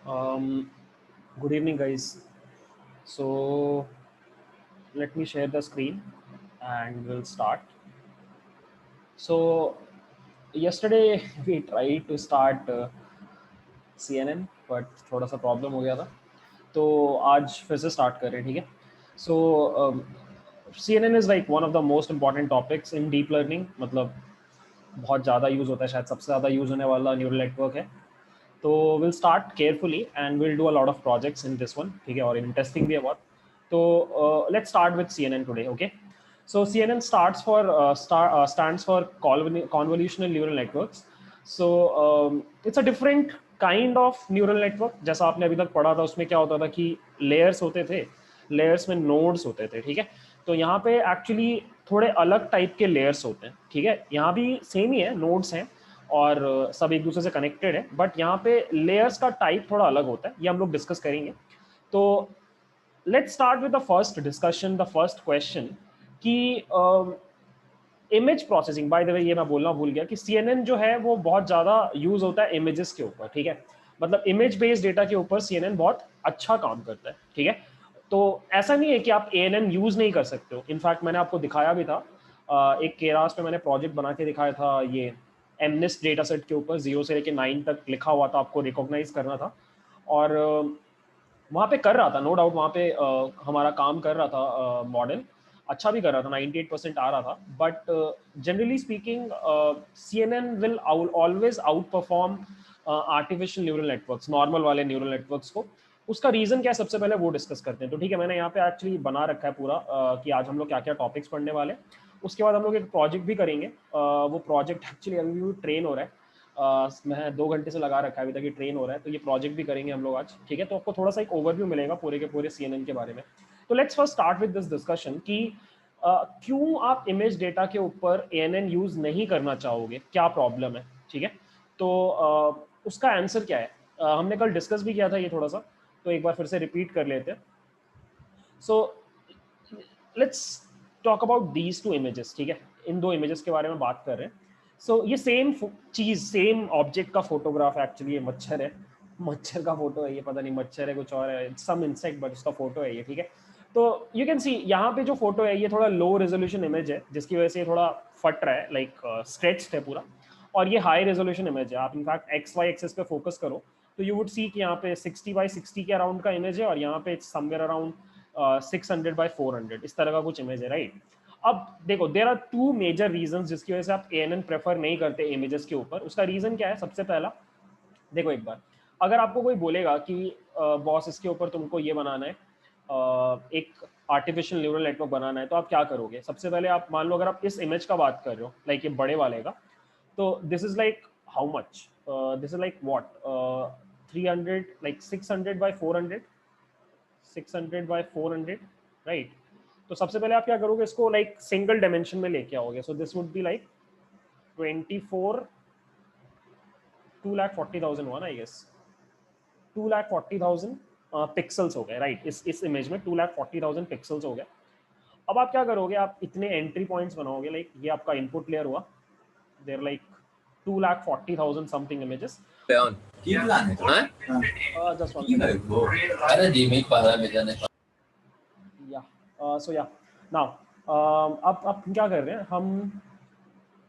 Um, Good evening, guys. So let me share the screen and we'll start. So yesterday we tried to start CNN, but थोड़ा सा problem हो गया था, तो आज फिर से स्टार्ट कर रहे हैं, ठीक है. सो CNN is like one of the most important topics in deep learning. मतलब बहुत ज़्यादा यूज़ होता है, शायद सबसे ज़्यादा यूज़ होने वाला न्यूरल नेटवर्क है. तो will start carefully and will do a lot of projects in this one, ठीक है, और इंटरेस्टिंग भी है बहुत. तो let's start with CNN today. Okay, so CNN stands for convolutional neural networks. So it's a different kind of neural network. जैसा आपने अभी तक पढ़ा था उसमें क्या होता था कि लेयर्स होते थे, लेयर्स में नोड्स होते थे, ठीक है. तो यहाँ पे एक्चुअली थोड़े अलग टाइप के लेयर्स होते हैं, ठीक है. यहाँ भी सेम ही है, नोड्स हैं और सब एक दूसरे से कनेक्टेड है, बट यहाँ पे लेयर्स का टाइप थोड़ा अलग होता है, ये हम लोग डिस्कस करेंगे. तो let's start with the first discussion, the first question कि image processing. By the way, ये मैं बोलना भूल गया कि CNN जो है वो बहुत ज़्यादा यूज होता है इमेजेस के ऊपर, ठीक है. मतलब इमेज बेस्ड डेटा के ऊपर CNN बहुत अच्छा काम करता है, ठीक है. तो ऐसा नहीं है कि आप ANN यूज नहीं कर सकते हो. इनफैक्ट मैंने आपको दिखाया भी था, एक केरास पे मैंने प्रोजेक्ट बना के दिखाया था, ये MNIST डेटा सेट के ऊपर 0 से लेकर 9 तक लिखा हुआ था, आपको रिकॉग्नाइज करना था. और वहाँ पे कर रहा था, नो डाउट वहाँ पे हमारा काम कर रहा था, मॉडल अच्छा भी कर रहा था, 98% आ रहा था. But generally speaking CNN will always out perform artificial neural networks, normal वाले न्यूरल नेटवर्क्स को. उसका रीजन क्या है, सबसे पहले वो डिस्कस करते हैं. तो ठीक है, मैंने यहाँ पे एक्चुअली बना रखा है पूरा कि आज हम लोग क्या क्या टॉपिक्स पढ़ने वाले. उसके बाद हम लोग एक प्रोजेक्ट भी करेंगे. वो प्रोजेक्ट एक्चुअली अभी भी ट्रेन हो रहा है. मैं 2 घंटे से लगा रखा है, अभी तक ये ट्रेन हो रहा है. तो ये प्रोजेक्ट भी करेंगे हम लोग आज, ठीक है. तो आपको थोड़ा सा एक ओवरव्यू मिलेगा पूरे के पूरे CNN के बारे में. तो let's first start with this discussion कि क्यों आप इमेज डेटा के ऊपर ANN यूज नहीं करना चाहोगे, क्या प्रॉब्लम है, ठीक है. तो उसका आंसर क्या है, हमने कल डिस्कस भी किया था ये थोड़ा सा, तो एक बार फिर से रिपीट कर लेते हैं. So let's talk about these two images, ठीक है. इन दो इमेजेस के बारे में बात कर रहे हैं. सो ये सेम चीज, सेम ऑब्जेक्ट का फोटोग्राफ है. एक्चुअली ये मच्छर है, मच्छर का फोटो है ये, पता नहीं मच्छर है कुछ और है, सम इंसेक्ट, बट उसका फोटो है ये, ठीक है. तो यू कैन सी यहाँ पे जो फोटो है ये थोड़ा लो रेजोल्यूशन इमेज है, जिसकी वजह से ये थोड़ा फट रहा है, लाइक स्ट्रेच्ड है पूरा. और ये हाई रेजोल्यूशन इमेज है. आप इनफैक्ट XY एक्सेस पे फोकस करो तो यू वुड सी कि यहाँ पे 60x60 के अराउंड का इमेज है, और यहाँ पे समवेयर अराउंड 600x400 इस तरह का कुछ इमेज है, राइट. अब देखो, there are two major reason जिसकी वजह से आप ANN प्रेफर नहीं करते इमेजेस के ऊपर. उसका रीजन क्या है, सबसे पहला देखो, एक बार अगर आपको कोई बोलेगा कि बॉस इसके ऊपर तुमको ये बनाना है, एक आर्टिफिशियल न्यूरल नेटवर्क बनाना है, तो आप क्या करोगे. सबसे पहले आप मान लो, अगर आप इस इमेज का बात कर रहे हो, लाइक ये बड़े वाले का, तो this is like how much, this is like what, 300, like 600x400, 600x400, right. तो सबसे पहले आप क्या करोगे, इसको लाइक सिंगल डायमेंशन में लेके आओगे. So this would be like 24, 2,40,000 one, I guess 2,40,000 pixels हो गए, राइट. इस इमेज में 2,40,000 पिक्सल्स हो गए. अब आप क्या करोगे, आप इतने एंट्री पॉइंट्स बनाओगे, लाइक ये आपका इनपुट लेयर हुआ, there like 2,40,000 something images. Leon. Just one second. Ada di mic para bigyan na. या सो या नाउ अब हम क्या कर रहे हैं,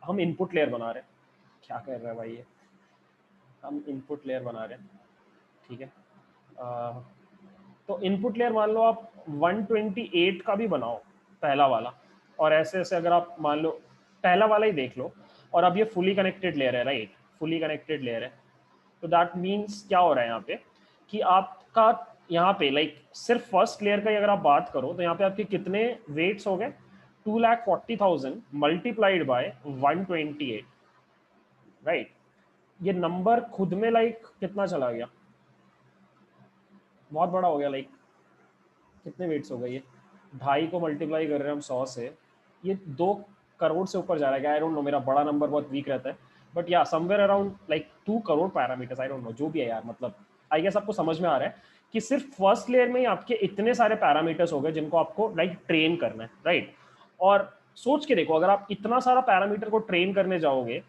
हम इनपुट लेयर बना रहे हैं. क्या कर रहे हैं भाई ये, हम इनपुट लेयर बना रहे हैं, ठीक है. तो इनपुट लेयर मान लो आप 128 का भी बनाओ, पहला वाला, और ऐसे ऐसे अगर आप मान लो पहला वाला ही देख लो, और अब ये फुली कनेक्टेड लेयर है, राइट, फुली कनेक्टेड लेयर है. तो दैट मीन्स क्या हो रहा है यहाँ पे कि आपका यहाँ पे लाइक सिर्फ फर्स्ट लेयर का ही अगर आप बात करो तो यहाँ पे आपके कितने वेट्स हो गए, 2,40,000 मल्टीप्लाइड बाय 128, राइट. ये नंबर खुद में लाइक कितना चला गया, बहुत बड़ा हो गया. लाइक कितने वेट्स हो गए ये, 2.5 को मल्टीप्लाई कर रहे हैं हम 100 से, ये 2 करोड़ से ऊपर जा रहा है. आई डोंट नो, मेरा बड़ा नंबर बहुत वीक रहता है, बट या somewhere around like 2 crore parameters, I don't no, जो भी है यार. मतलब आई गेस आपको समझ में आ रहा है कि सिर्फ फर्स्ट लेयर में ही आपके इतने सारे पैरामीटर्स हो गए जिनको आपको लाइक ट्रेन करना है, राइट. और सोच के देखो, अगर आप इतना सारा पैरामीटर को ट्रेन करने जाओगे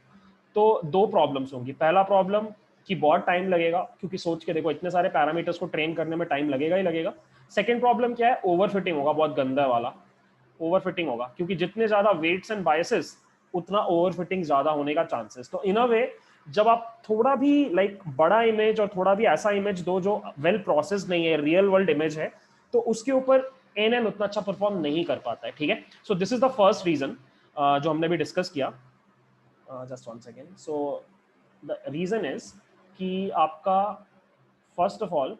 तो दो प्रॉब्लम्स होंगी. पहला प्रॉब्लम कि बहुत टाइम लगेगा, क्योंकि सोच के देखो इतने सारे पैरामीटर्स को ट्रेन करने में टाइम लगेगा ही लगेगा। सेकेंड प्रॉब्लम क्या है, ओवरफिटिंग होगा, बहुत गंदा वाला ओवरफिटिंग होगा, क्योंकि जितने ज्यादा वेट्स एंड बायसेस उतना ओवरफिटिंग ज्यादा होने का चांसेस। तो इन अ वे जब आप थोड़ा भी लाइक बड़ा इमेज और थोड़ा भी ऐसा इमेज दो जो वेल प्रोसेस नहीं है, रियल वर्ल्ड इमेज है, तो उसके ऊपर एएनएन उतना अच्छा परफॉर्म नहीं कर पाता है, ठीक है। So this is the first reason जो हमने भी डिस्कस किया। Just one second. So the reason is कि आपका first of all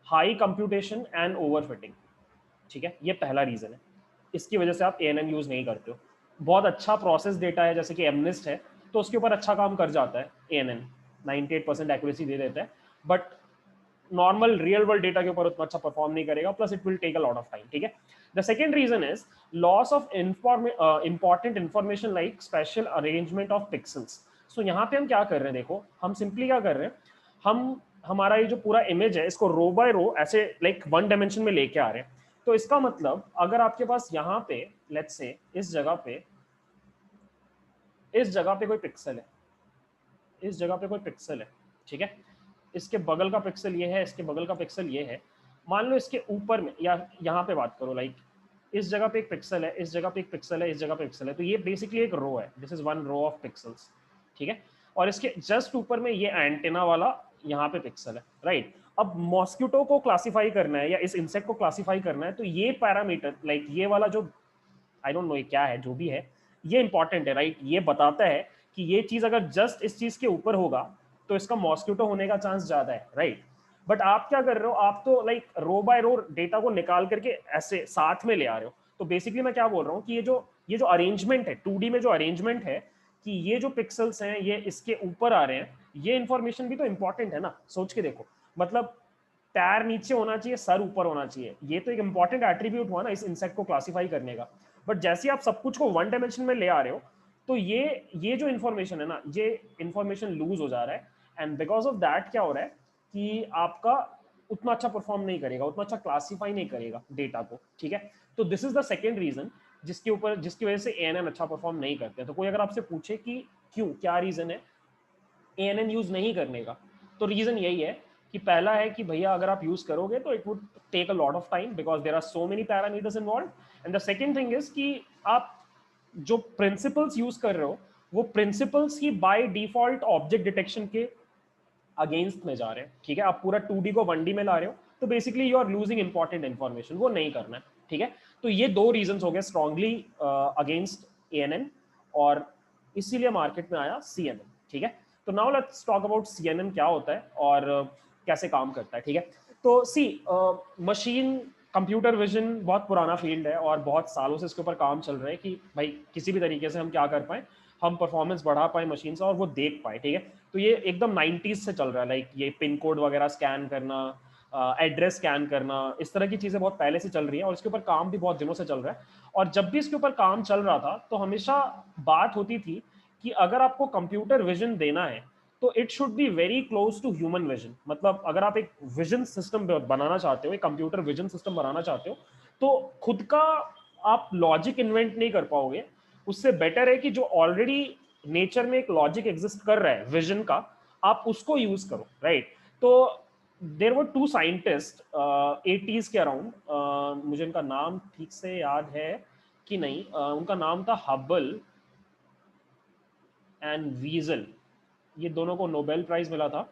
high computation and overfitting, ठीक है, ये पहला रीजन है। इसकी वजह से आप एएनएन यूज नहीं करते हो। बहुत अच्छा प्रोसेस डेटा है जैसे कि एमनिस्ट है, तो उसके ऊपर अच्छा काम कर जाता है एएनएन, 98% एक्यूरेसी दे देता है, but normal real world data के ऊपर उतना अच्छा परफॉर्म नहीं करेगा, plus it will take a lot of time, ठीक है। The second reason is loss of important information like spatial arrangement of pixels. So यहाँ पे हम क्या कर रहे हैं, देखो हम सिंपली क्या कर रहे हैं, हम हमारा ये जो पूरा इमेज है इसको रो बाय रो ऐसे लाइक वन डायमेंशन में लेके आ रहे हैं। तो इसका मतलब अगर आपके पास यहाँ पे लेट्स से इस जगह पे कोई पिक्सल है, इस जगह पे कोई पिक्सल है, ठीक है, इसके बगल का पिक्सल ये है, इसके बगल का पिक्सल ये है, मान लो इसके ऊपर में या यहाँ पे बात करो, लाइक इस जगह पे एक पिक्सल है, इस जगह पे एक पिक्सल है, इस जगह पे पिक्सल है, तो ये बेसिकली एक रो है, this is one row of pixels, ठीक है। और इसके जस्ट ऊपर में ये एंटेना वाला यहाँ पे पिक्सल है, राइट। अब मॉस्किटो को क्लासिफाई करना है या इस इंसेक्ट को क्लासिफाई करना है, तो ये पैरामीटर लाइक ये वाला जो आई डोंट नो ये क्या है, जो भी है ये इंपॉर्टेंट है, राइट। ये बताता है कि ये चीज अगर जस्ट इस चीज के ऊपर होगा तो इसका मॉस्किटो होने का चांस ज्यादा है, राइट। बट आप क्या कर रहे हो, आप तो लाइक रो बाय रो डेटा को निकाल करके ऐसे साथ में ले आ रहे हो। तो बेसिकली मैं क्या बोल रहा हूँ कि ये जो अरेंजमेंट है 2D में, जो अरेंजमेंट है कि ये जो पिक्सल्स हैं ये इसके ऊपर आ रहे हैं, ये इंफॉर्मेशन भी तो इंपॉर्टेंट है ना, सोच के देखो। मतलब पैर नीचे होना चाहिए, सर ऊपर होना चाहिए, ये तो एक इंपॉर्टेंट एट्रीब्यूट हुआ ना इस इंसेक्ट को क्लासिफाई करने का। बट जैसे आप सब कुछ को वन डायमेंशन में ले आ रहे हो, तो ये जो इन्फॉर्मेशन है ना, ये इन्फॉर्मेशन लूज हो जा रहा है, एंड बिकॉज ऑफ दैट क्या हो रहा है कि आपका उतना अच्छा परफॉर्म नहीं करेगा, उतना अच्छा क्लासिफाई नहीं करेगा डेटा को, ठीक है। तो this is the second reason जिसकी वजह से एएनएन अच्छा परफॉर्म नहीं करते। तो कोई अगर आपसे पूछे कि क्यों, क्या रीजन है एएनएन यूज नहीं करने का, तो रीजन यही है कि पहला है कि भैया अगर आप यूज करोगे तो it would take a lot of time because there are so many parameters involve. And the second thing is कि आप जो प्रिंसिपल्स यूज कर रहे हो वो प्रिंसिपल्स ही बाय डिफॉल्ट ऑब्जेक्ट डिटेक्शन के अगेंस्ट में जा रहे हैं, ठीक है। आप पूरा 2D को 1D में ला रहे हो, तो basically you are losing important information, वो नहीं करना है, ठीक है। तो ये दो रीजंस हो गए स्ट्रांगली अगेंस्ट एएनएन, और इसीलिए मार्केट में आया सीएनएन, ठीक है। तो now let's talk about CNN क्या होता है और कैसे काम करता है, ठीक है। तो सी मशीन कंप्यूटर विजन बहुत पुराना फील्ड है और बहुत सालों से इसके ऊपर काम चल रहा है कि भाई किसी भी तरीके से हम क्या कर पाए, हम परफॉर्मेंस बढ़ा पाए मशीन से और वो देख पाए, ठीक है। तो ये एकदम 90s से चल रहा है, लाइक ये पिन कोड वगैरह स्कैन करना, एड्रेस स्कैन करना, इस तरह की चीज़ें बहुत पहले से चल रही हैं और इसके ऊपर काम भी बहुत दिनों से चल रहा है। और जब भी इसके ऊपर काम चल रहा था तो हमेशा बात होती थी कि अगर आपको कंप्यूटर विजन देना है तो it should be very close to human vision. मतलब अगर आप एक विजन सिस्टम बनाना चाहते हो, एक कंप्यूटर विजन सिस्टम बनाना चाहते हो, तो खुद का आप लॉजिक इन्वेंट नहीं कर पाओगे। उससे बेटर है कि जो ऑलरेडी नेचर में एक लॉजिक एग्जिस्ट कर रहा है विजन का, आप उसको यूज करो, राइट। तो देर वर टू साइंटिस्ट 80s के अराउंड, मुझे उनका नाम ठीक से याद है कि नहीं, उनका नाम था हबल एंड वीजल। ये दोनों को नोबेल प्राइज मिला था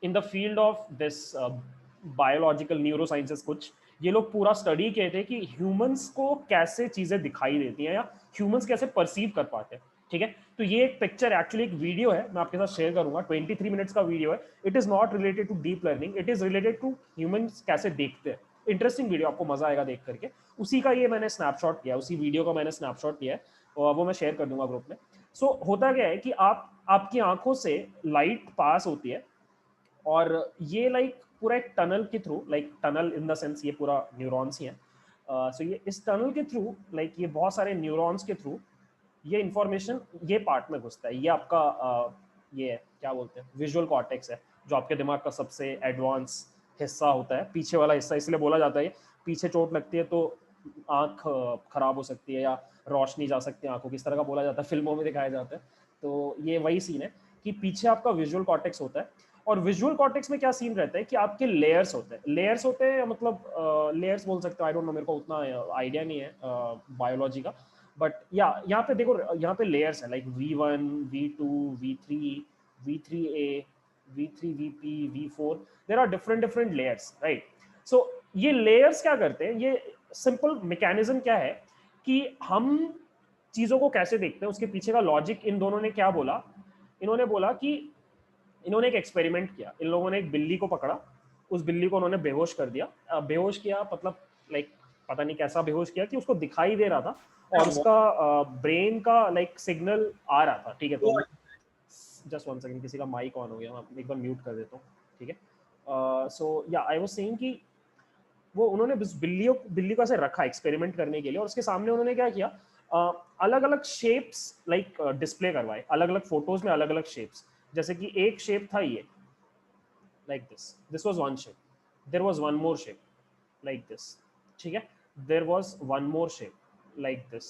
in the field of this biological neurosciences कुछ। ये लोग पूरा स्टडी किए थे कि ह्यूमंस को कैसे चीजें दिखाई देती हैं या ह्यूमंस कैसे परसीव कर पाते हैं, ठीक है। तो ये एक पिक्चर एक्चुअली एक वीडियो है, मैं आपके साथ शेयर करूंगा, 23 मिनट्स का वीडियो है। It is not related to deep learning, it is related to humans कैसे देखते हैं। इंटरेस्टिंग वीडियो, आपको मजा आएगा देख करके। उसी का ये मैंने स्नैपशॉट किया, उसी वीडियो का मैंने स्नैपशॉट किया है और वो मैं शेयर कर दूंगा ग्रुप में। सो होता क्या है कि आपकी आंखों से लाइट पास होती है और ये लाइक पूरा एक टनल के through, like tunnel in the sense ये पूरा न्यूरॉन्स ही है। सो ये इस टनल के थ्रू, लाइक ये बहुत सारे न्यूरॉन्स के थ्रू ये इंफॉर्मेशन ये पार्ट में घुसता है। ये आपका ये क्या बोलते हैं, विजुअल कॉर्टेक्स है, जो आपके दिमाग का सबसे एडवांस हिस्सा होता है, पीछे वाला हिस्सा। इसलिए बोला जाता है पीछे चोट लगती है तो आंख खराब हो सकती है या रोशनी जा सकती है आंखों की, इस तरह का बोला जाता है, फिल्मों में दिखाया जाता है। तो ये वही सीन है कि पीछे आपका विजुअल कॉर्टेक्स होता है, और विजुअल कॉर्टेक्स में क्या सीन रहता है कि आपके लेयर्स होते हैं, लेयर्स होते हैं मतलब लेयर्स बोल सकते हो, आई डोंट नो, मेरे को उतना आइडिया नहीं है बायोलॉजी का, बट या यहाँ पे देखो, यहाँ पे लेयर्स है like V1, V2, V3, V3A, V3, VP, V4, there are different different layers, right. So ये लेयर्स क्या करते हैं, ये सिंपल मैकेनिज्म क्या है कि हम चीजों को कैसे देखते हैं, उसके पीछे का लॉजिक इन दोनों ने क्या बोला, इन्होंने बोला कि इन्होंने एक एक्सपेरिमेंट किया, इन लोगों ने एक बिल्ली को पकड़ा, उस बिल्ली को उन्होंने बेहोश कर दिया, बेहोश किया मतलब लाइक पता नहीं कैसा बेहोश किया कि उसको दिखाई दे रहा था और उसका ब्रेन का लाइक सिग्नल आ रहा था, ठीक है। तो जस्ट वन सेकंड, किसी का माइक ऑन हो गया, मैं एक बार म्यूट कर देता हूँ, ठीक है। सो या आई वाज सेइंग कि वो उन्होंने बिल्ली को ऐसे रखा एक्सपेरिमेंट करने के लिए, और उसके सामने उन्होंने क्या किया, अलग अलग शेप्स लाइक डिस्प्ले करवाए, अलग अलग फोटोज में अलग अलग शेप्स, जैसे कि एक शेप था ये like this was one shape, there was one more shape like this, ठीक है, there was one more shape like this,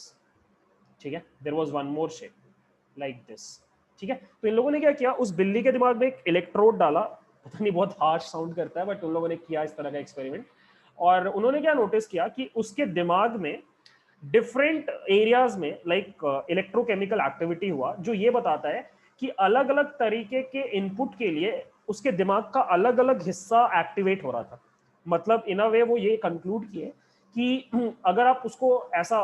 ठीक है, there was one more shape like this, ठीक है। तो इन लोगों ने क्या किया, उस बिल्ली के दिमाग में एक इलेक्ट्रोड डाला, पता नहीं बहुत हार्श साउंड करता है, बट उन लोगों ने किया इस तरह का एक्सपेरिमेंट, और उन्होंने क्या नोटिस किया कि उसके दिमाग में डिफरेंट एरियाज में लाइक इलेक्ट्रोकेमिकल एक्टिविटी हुआ, जो ये बताता है कि अलग अलग तरीके के इनपुट के लिए उसके दिमाग का अलग अलग हिस्सा एक्टिवेट हो रहा था। मतलब इन अ वे वो ये कंक्लूड किए कि अगर आप उसको ऐसा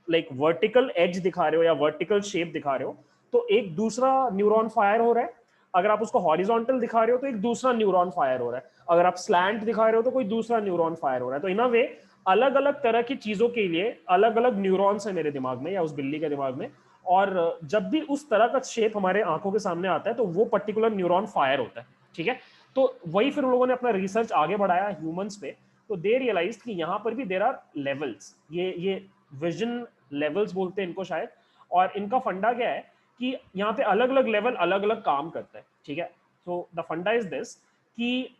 लाइक वर्टिकल एज दिखा रहे हो या वर्टिकल शेप दिखा रहे हो तो एक दूसरा न्यूरॉन फायर हो रहा है, अगर आप उसको हॉरिजॉन्टल दिखा रहे हो तो एक दूसरा न्यूरॉन फायर हो रहा है, अगर आप स्लैंट दिखा रहे हो तो कोई दूसरा न्यूरॉन फायर हो रहा है। तो इन अ वे अलग अलग तरह की चीजों के लिए अलग अलग न्यूरॉन्स है मेरे दिमाग में या उस बिल्ली के दिमाग में, और जब भी उस तरह का शेप हमारे आंखों के सामने आता है तो वो पर्टिकुलर न्यूरॉन फायर होता है, ठीक है। तो वही फिर उन लोगों ने अपना रिसर्च आगे बढ़ाया ह्यूमंस पे, तो दे रियलाइज कि यहाँ पर भी देर आर लेवल्स, ये विजन लेवल्स बोलते हैं इनको शायद, और इनका फंडा क्या है कि यहाँ पे अलग अलग लेवल अलग अलग काम करता है, ठीक है। सो द फंडा इज दिस कि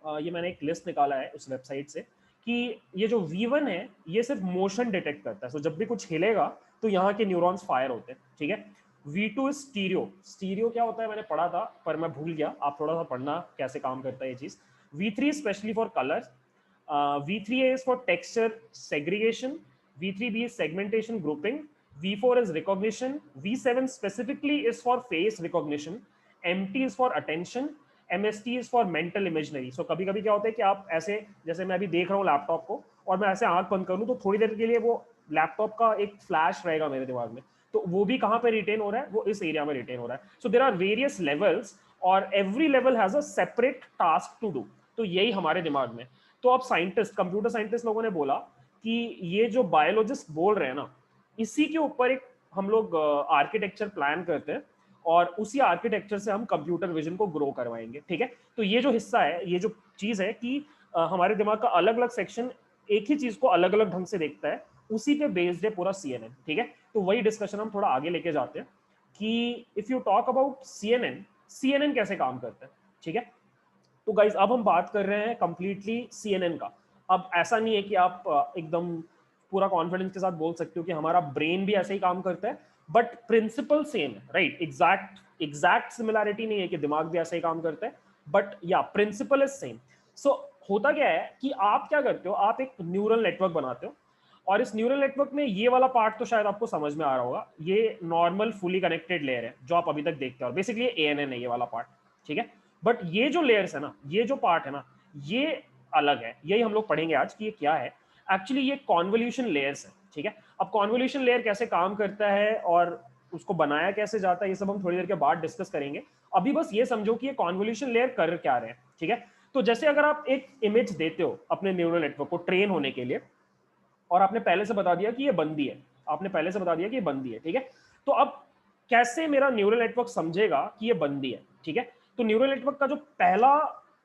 ये मैंने एक लिस्ट निकाला है उस वेबसाइट से कि ये जो V1 है ये सिर्फ मोशन डिटेक्ट करता है, सो जब भी कुछ हिलेगा तो यहाँ के न्यूरॉन्स फायर होते हैं, ठीक है। V2 इज स्टीरियो, स्टीरियो क्या होता है मैंने पढ़ा था पर मैं भूल गया, आप थोड़ा सा पढ़ना कैसे काम करता है ये चीज। V3 specially for colour, V3A is for texture segregation, V3B is segmentation grouping, V4 is recognition, V7 specifically is for face recognition, MT is for attention, MST is for mental imaginary। So कभी कभी क्या होता है कि आप ऐसे, जैसे मैं अभी देख रहा हूँ लैपटॉप को और मैं ऐसे आंख बंद करूँ तो थोड़ी देर के लिए वो लैपटॉप का एक फ्लैश रहेगा मेरे दिमाग में, तो वो भी कहाँ पे रिटेन हो रहा है, वो इस एरिया में रिटेन हो रहा है। So there are various levels और every level has a separate task to do, तो यही हमारे दिमाग में। तो अब साइंटिस्ट, कंप्यूटर साइंटिस्ट लोगों ने बोला कि ये जो बायोलॉजिस्ट बोल रहे हैं ना, इसी के ऊपर एक हम लोग आर्किटेक्चर प्लान करते हैं और उसी आर्किटेक्चर से हम कंप्यूटर विजन को ग्रो करवाएंगे, ठीक है। तो ये जो हिस्सा है, ये जो चीज है कि हमारे दिमाग का अलग अलग सेक्शन एक ही चीज को अलग अलग ढंग से देखता है, उसी पे बेस्ड है पूरा CNN, ठीक है। तो वही डिस्कशन हम थोड़ा आगे लेके जाते हैं कि if you talk about CNN कैसे काम करता है, ठीक है। तो गाइज अब हम बात कर रहे हैं कंप्लीटली CNN का। अब ऐसा नहीं है कि आप एकदम पूरा कॉन्फिडेंस के साथ बोल सकते हो कि हमारा ब्रेन भी ऐसे ही काम करता है, बट प्रिंसिपल सेम है, राइट। एग्जैक्ट सिमिलैरिटी नहीं है कि दिमाग भी ऐसे ही काम करता है, बट या प्रिंसिपल इज सेम। सो होता क्या है कि आप क्या करते हो, आप एक न्यूरल नेटवर्क बनाते हो, और इस न्यूरल नेटवर्क में ये वाला पार्ट तो शायद आपको समझ में आ रहा होगा, ये नॉर्मल फुली कनेक्टेड लेयर है जो आप अभी तक देखते हो, बेसिकली ANN है ये वाला पार्ट, ठीक है। बट ये जो लेयर्स है ना, ये जो पार्ट है ना, ये अलग है, यही हम लोग पढ़ेंगे आज कि ये क्या है। एक्चुअली ये कॉन्वोल्यूशन लेयर्स है, ठीक है। अब कॉन्वोल्यूशन लेयर कैसे काम करता है और उसको बनाया कैसे जाता है, ये सब हम थोड़ी देर के बाद डिस्कस करेंगे। अभी बस ये समझो कि ये कॉन्वोल्यूशन लेयर कर क्या रहे हैं, ठीक है। तो जैसे अगर आप एक इमेज देते हो अपने न्यूरल नेटवर्क को ट्रेन होने के लिए, और आपने पहले से बता दिया कि ये बंदी है, आपने पहले से बता दिया कि ये बंदी है, ठीक है। तो अब कैसे मेरा न्यूरल नेटवर्क समझेगा कि ये बंदी है, ठीक है। तो न्यूरल नेटवर्क का जो पहला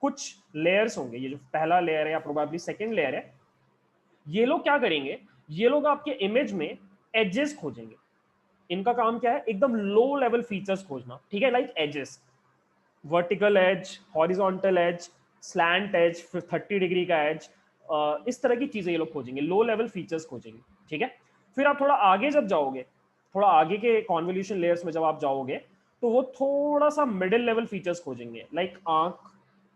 कुछ लेयर्स होंगे, ये जो पहला लेयर है या प्रोबेबली सेकंड लेयर है, ये लोग क्या करेंगे, ये लोग आपके इमेज में एजेस खोजेंगे। इनका काम क्या है, एकदम लो लेवल फीचर्स खोजना, ठीक है, like edges, vertical edge, horizontal edge, slant edge, फिर 30 डिग्री का एज, इस तरह की चीजें ये लोग खोजेंगे, लो लेवल फीचर्स खोजेंगे, ठीक है। फिर आप थोड़ा आगे जब जाओगे, थोड़ा आगे के कॉन्वोल्यूशन लेयर्स में जब आप जाओगे, तो वो थोड़ा सा मिडिल लेवल फीचर्स खोजेंगे, लाइक आंख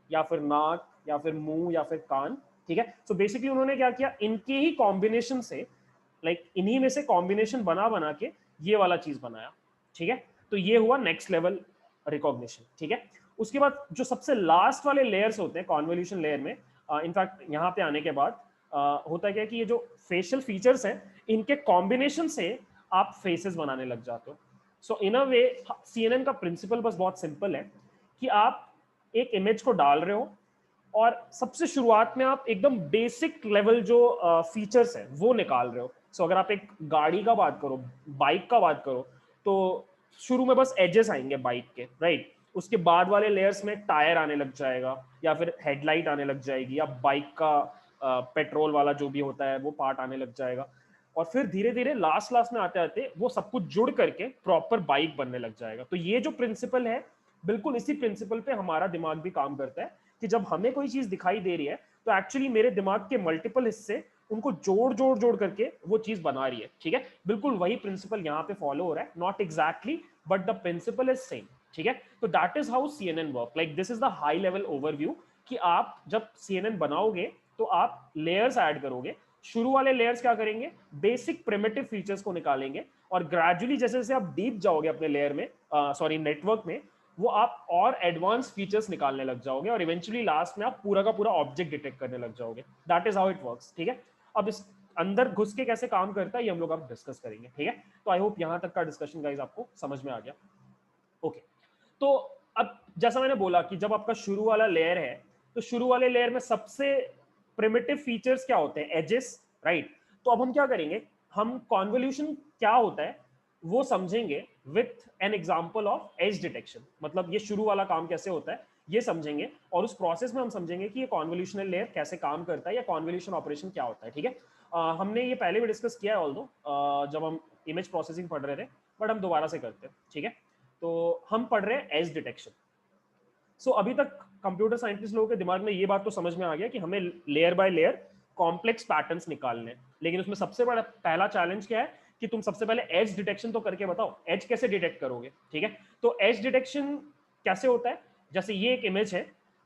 या फिर नाक या फिर मुंह या फिर कान, ठीक है। सो बेसिकली उन्होंने क्या किया, इनके ही कॉम्बिनेशन से, लाइक इन्हीं में से कॉम्बिनेशन बना बना के ये वाला चीज बनाया, ठीक है। तो ये हुआ नेक्स्ट लेवल रिकॉग्निशन, ठीक है। उसके बाद जो सबसे लास्ट वाले लेयर्स होते हैं कॉन्वोल्यूशन लेयर में, इनफैक्ट यहाँ पे आने के बाद होता क्या है कि ये जो फेशियल फीचर्स हैं इनके कॉम्बिनेशन से आप फेसेस बनाने लग जाते हो। सो इन अ वे CNN का प्रिंसिपल बस बहुत सिंपल है कि आप एक इमेज को डाल रहे हो और सबसे शुरुआत में आप एकदम बेसिक लेवल जो फीचर्स हैं वो निकाल रहे हो। सो अगर आप एक गाड़ी का बात करो, बाइक का बात करो, तो शुरू में बस एजेस आएंगे बाइक के, राइट। उसके बाद वाले लेयर्स में टायर आने लग जाएगा या फिर हेडलाइट आने लग जाएगी या बाइक का पेट्रोल वाला जो भी होता है वो पार्ट आने लग जाएगा। और फिर धीरे धीरे लास्ट लास्ट में आते आते वो सब कुछ जुड़ करके प्रॉपर बाइक बनने लग जाएगा। तो ये जो प्रिंसिपल है, बिल्कुल इसी प्रिंसिपल पे हमारा दिमाग भी काम करता है कि जब हमें कोई चीज दिखाई दे रही है तो एक्चुअली मेरे दिमाग के मल्टीपल हिस्से उनको जोड़ जोड़ जोड़ करके वो चीज बना रही है, ठीक है। बिल्कुल वही प्रिंसिपल यहाँ पे फॉलो हो रहा है, not exactly but the principle is same, ठीक है। तो that is how CNN work, like this is the high level overview कि आप जब CNN बनाओगे तो आप लेयर्स ऐड करोगे। शुरू वाले लेयर्स क्या करेंगे, बेसिक प्रिमिटिव फीचर्स को निकालेंगे और ग्रेजुअली जैसे जैसे आप डीप जाओगे अपने लेयर में, सॉरी नेटवर्क में, वो आप और एडवांस फीचर्स निकालने लग जाओगे और इवेंचुअली लास्ट में आप पूरा का पूरा ऑब्जेक्ट डिटेक्ट करने लग जाओगे। That is how it works, ठीक है। अब इस अंदर घुस के कैसे काम करता है ये हम लोग अब डिस्कस करेंगे, ठीक है। तो आई होप यहां तक का डिस्कशन गाइस आपको समझ में आ गया। ओके, तो अब जैसा मैंने बोला कि जब आपका शुरू वाला लेयर है तो शुरू वाले लेयर में सबसे प्रिमिटिव फीचर्स क्या होते हैं, एजेस, राइट। तो अब हम क्या करेंगे, हम कॉन्वोल्यूशन क्या होता है वो समझेंगे with an example of as detection. मतलब ये शुरू वाला काम कैसे होता है ये समझेंगे और उस प्रोसेस में हम समझेंगे कि ये कॉन्वोल्यूशनल लेयर कैसे काम करता है या कॉन्वोल्यूशन ऑपरेशन क्या होता है, ठीक है। हमने ये पहले भी डिस्कस किया है ऑल्दो जब हम इमेज प्रोसेसिंग पढ़ रहे थे, बट हम दोबारा से करते हैं, ठीक है। तो हम पढ़ रहे हैं एज डिटेक्शन। सो अभी तक कंप्यूटर साइंटिस्ट लोगों के दिमाग में ये बात तो समझ में आ गया कि हमें layer by layer complex patterns निकालने हैं, लेकिन उसमें सबसे बड़ा पहला चैलेंज क्या है कि तुम सबसे पहले एज डिटेक्शन तो करके बताओ, एज कैसे डिटेक्ट करोगे, ठीक है। तो एज डिटेक्शन कैसे होता है, जैसे ये एक इमेज है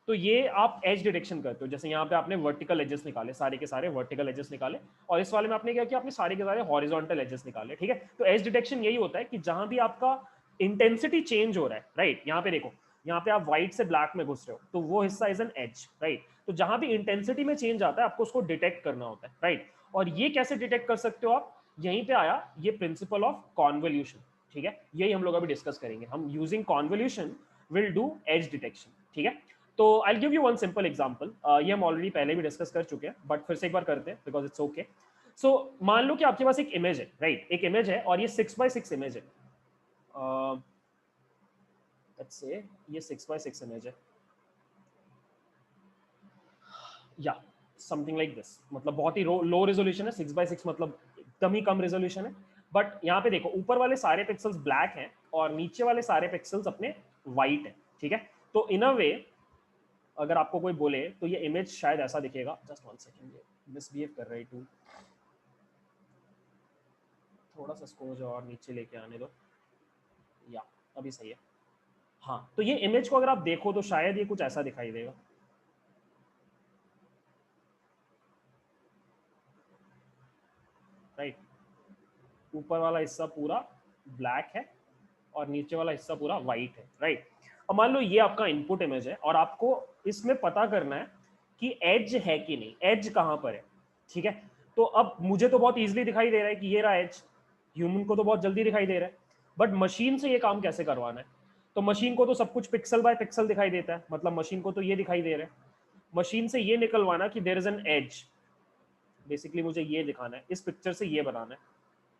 तो ये आप एज डिटेक्शन करते हो। जैसे यहाँ पे आपने वर्टिकल एजेस निकाले, सारे के सारे वर्टिकल एजेस निकाले, और इस वाले में आपने क्या किया, आपने सारे के सारे हॉरिजॉन्टल एजेस निकाले, ठीक है। तो एज डिटेक्शन यही होता है कि जहां भी आपका इंटेंसिटी चेंज हो रहा है, राइट। यहाँ पे देखो, यहाँ पे आप व्हाइट से ब्लैक में घुस रहे हो तो वो हिस्सा इज एन एज, राइट। तो जहां भी इंटेंसिटी में चेंज आता है आपको उसको डिटेक्ट करना होता है, राइट। और ये कैसे डिटेक्ट कर सकते हो आप, यहीं पे आया ये प्रिंसिपल ऑफ कॉन्वोल्यूशन, ठीक है। यही हम लोग अभी डिस्कस करेंगे, हम using convolution will do as detection, ठीक है। तो I give you one simple example, ये हम ऑलरेडी पहले भी डिस्कस कर चुके हैं बट फिर से एक बार करते हैं बिकॉज इट्स ओके। सो मान लो कि आपके पास एक इमेज है, राइट। एक इमेज है और ये 6x6 इमेज है, लेट्स से ये 6x6 इमेज है या समथिंग लाइक दिस। मतलब बहुत ही लो रेजोल्यूशन है, 6x6 मतलब एकदम ही कम रेजोल्यूशन है। बट यहाँ पे देखो ऊपर वाले सारे पिक्सल्स ब्लैक हैं और नीचे वाले सारे पिक्सल्स अपने वाइट है, ठीक है। तो इन अ वे अगर आपको कोई बोले तो ये इमेज शायद ऐसा दिखेगा, जस्ट वन सेकंड, ये मिसबिहेव कर रही टू, थोड़ा सा इसको मुझे और नीचे लेके आने दो, या अभी सही है। हाँ, तो ये इमेज को अगर आप देखो तो शायद ये कुछ ऐसा दिखाई देगा, राइट। ऊपर वाला हिस्सा पूरा ब्लैक है और नीचे वाला हिस्सा पूरा वाइट है, राइट। अब मान लो ये आपका इनपुट इमेज है और आपको इसमें पता करना है कि एज है कि नहीं, एज कहां पर है, ठीक है। तो अब मुझे तो बहुत इजीली दिखाई दे रहा है कि ये रहा एज, ह्यूमन को तो बहुत जल्दी दिखाई दे रहा है, बट मशीन से ये काम कैसे करवाना है। तो मशीन को तो सब कुछ पिक्सल बाय पिक्सल दिखाई देता है, मतलब मशीन को तो ये दिखाई दे रहा है। मशीन से ये निकलवाना कि there is an edge, basically मुझे ये दिखाना है, इस पिक्चर से ये बनाना है,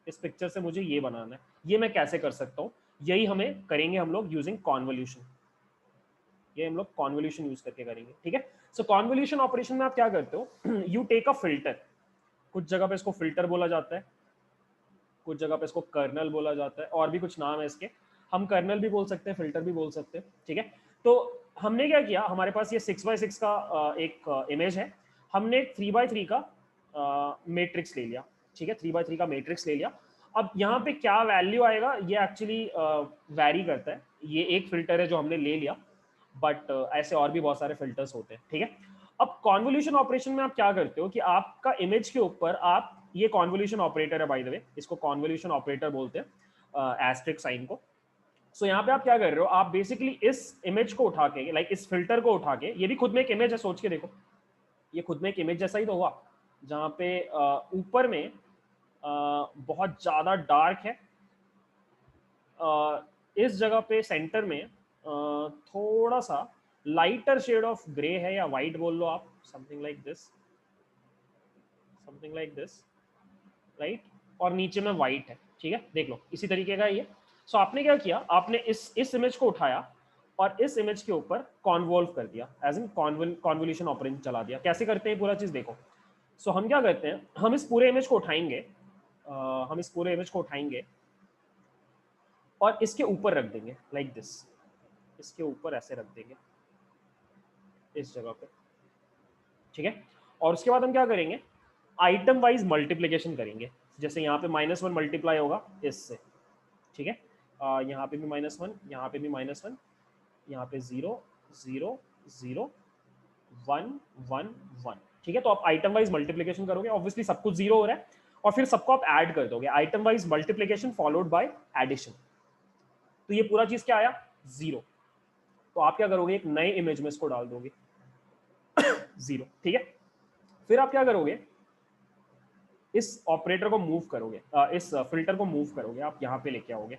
इस पिक्चर से मुझे ये बनाना है, ये मैं कैसे कर सकता हूँ, यही हमें करेंगे हम लोग यूजिंग कॉन्वोल्यूशन। ये हम लोग कॉन्वोल्यूशन यूज करके करेंगे, ठीक है। सो कॉन्वोल्यूशन ऑपरेशन में आप क्या करते हो, यू टेक अ फिल्टर, कुछ जगह पे इसको फिल्टर बोला जाता है, कुछ जगह पे इसको कर्नल बोला जाता है, और भी कुछ नाम है इसके, हम कर्नल भी बोल सकते हैं, फिल्टर भी बोल सकते हैं, ठीक है। तो हमने क्या किया, हमारे पास ये 6x6 का एक इमेज है, हमने 3x3 का मैट्रिक्स ले लिया, ठीक है। 3x3 का मैट्रिक्स ले लिया। अब यहाँ पे क्या वैल्यू आएगा ये एक्चुअली वैरी करता है, ये एक फिल्टर है जो हमने ले लिया, बट ऐसे और भी बहुत सारे फिल्टर्स होते हैं, ठीक है। अब कॉन्वोल्यूशन ऑपरेशन में आप क्या करते हो कि आपका इमेज के ऊपर आप, ये कॉन्वोल्यूशन ऑपरेटर है बाय द वे, इसको कॉन्वोल्यूशन ऑपरेटर बोलते हैं एस्टेरिक साइन को। सो यहाँ पे आप क्या कर रहे हो, आप बेसिकली इस इमेज को उठा के, लाइक इस फिल्टर को उठा के, ये भी खुद में एक इमेज है, सोच के देखो, ये खुद में एक इमेज जैसा ही तो हुआ, जहाँ पे ऊपर में बहुत ज्यादा डार्क है, इस जगह पे सेंटर में थोड़ा सा लाइटर शेड ऑफ ग्रे है, या वाइट बोल लो आप, something like this, something like this, right, और नीचे में वाइट है, ठीक है, देख लो इसी तरीके का ये। सो आपने क्या किया, आपने इस इमेज को उठाया और इस इमेज के ऊपर कॉन्वोल्व कर दिया, एज इन कॉन्वोल्यूशन ऑपरेशन चला दिया। कैसे करते हैं पूरा चीज देखो। सो हम क्या करते हैं, हम इस पूरे इमेज को उठाएंगे, हम इस पूरे इमेज को उठाएंगे और इसके ऊपर रख देंगे लाइक दिस, इसके ऊपर ऐसे रख देंगे इस जगह पे, ठीक है। और उसके बाद हम क्या करेंगे, आइटम वाइज मल्टीप्लीकेशन करेंगे। जैसे यहाँ पे -1 मल्टीप्लाई होगा इससे, ठीक है, यहाँ पे भी -1, यहाँ पे भी -1, यहाँ पे 0 0 0 1 1 1, ठीक है। तो आप आइटम वाइज मल्टीप्लीकेशन करोगे, ऑब्वियसली सब कुछ 0 हो रहा है, और फिर सबको आप ऐड कर दोगे, item wise multiplication followed by addition. तो ये पूरा चीज क्या आया, 0। तो आप क्या करोगे, एक नए इमेज में इसको डाल दोगे 0, ठीक है। फिर आप क्या करोगे, इस ऑपरेटर को मूव करोगे, इस फिल्टर को मूव करोगे, आप यहां पे लेके आओगे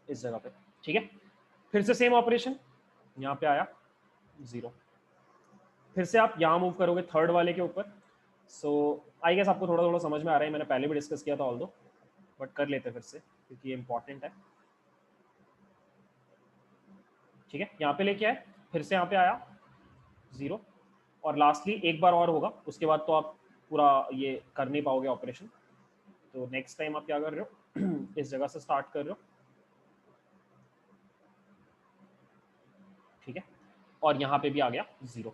इस जगह पे, ठीक है। फिर से सेम ऑपरेशन, यहां पे आया 0, फिर से आप यहां मूव करोगे थर्ड वाले के ऊपर। सो आई गेस आपको थोड़ा थोड़ा समझ में आ रहा है, मैंने पहले भी डिस्कस किया था ऑल दो, बट कर लेते फिर से क्योंकि ये इंपॉर्टेंट है, ठीक है। यहाँ पे लेके आए, फिर से यहाँ पे आया 0, और लास्टली एक बार और होगा, उसके बाद तो आप पूरा ये कर नहीं पाओगे ऑपरेशन। तो नेक्स्ट टाइम आप क्या कर रहे हो इस जगह से स्टार्ट कर रहे हो, ठीक है, और यहाँ पे भी आ गया 0,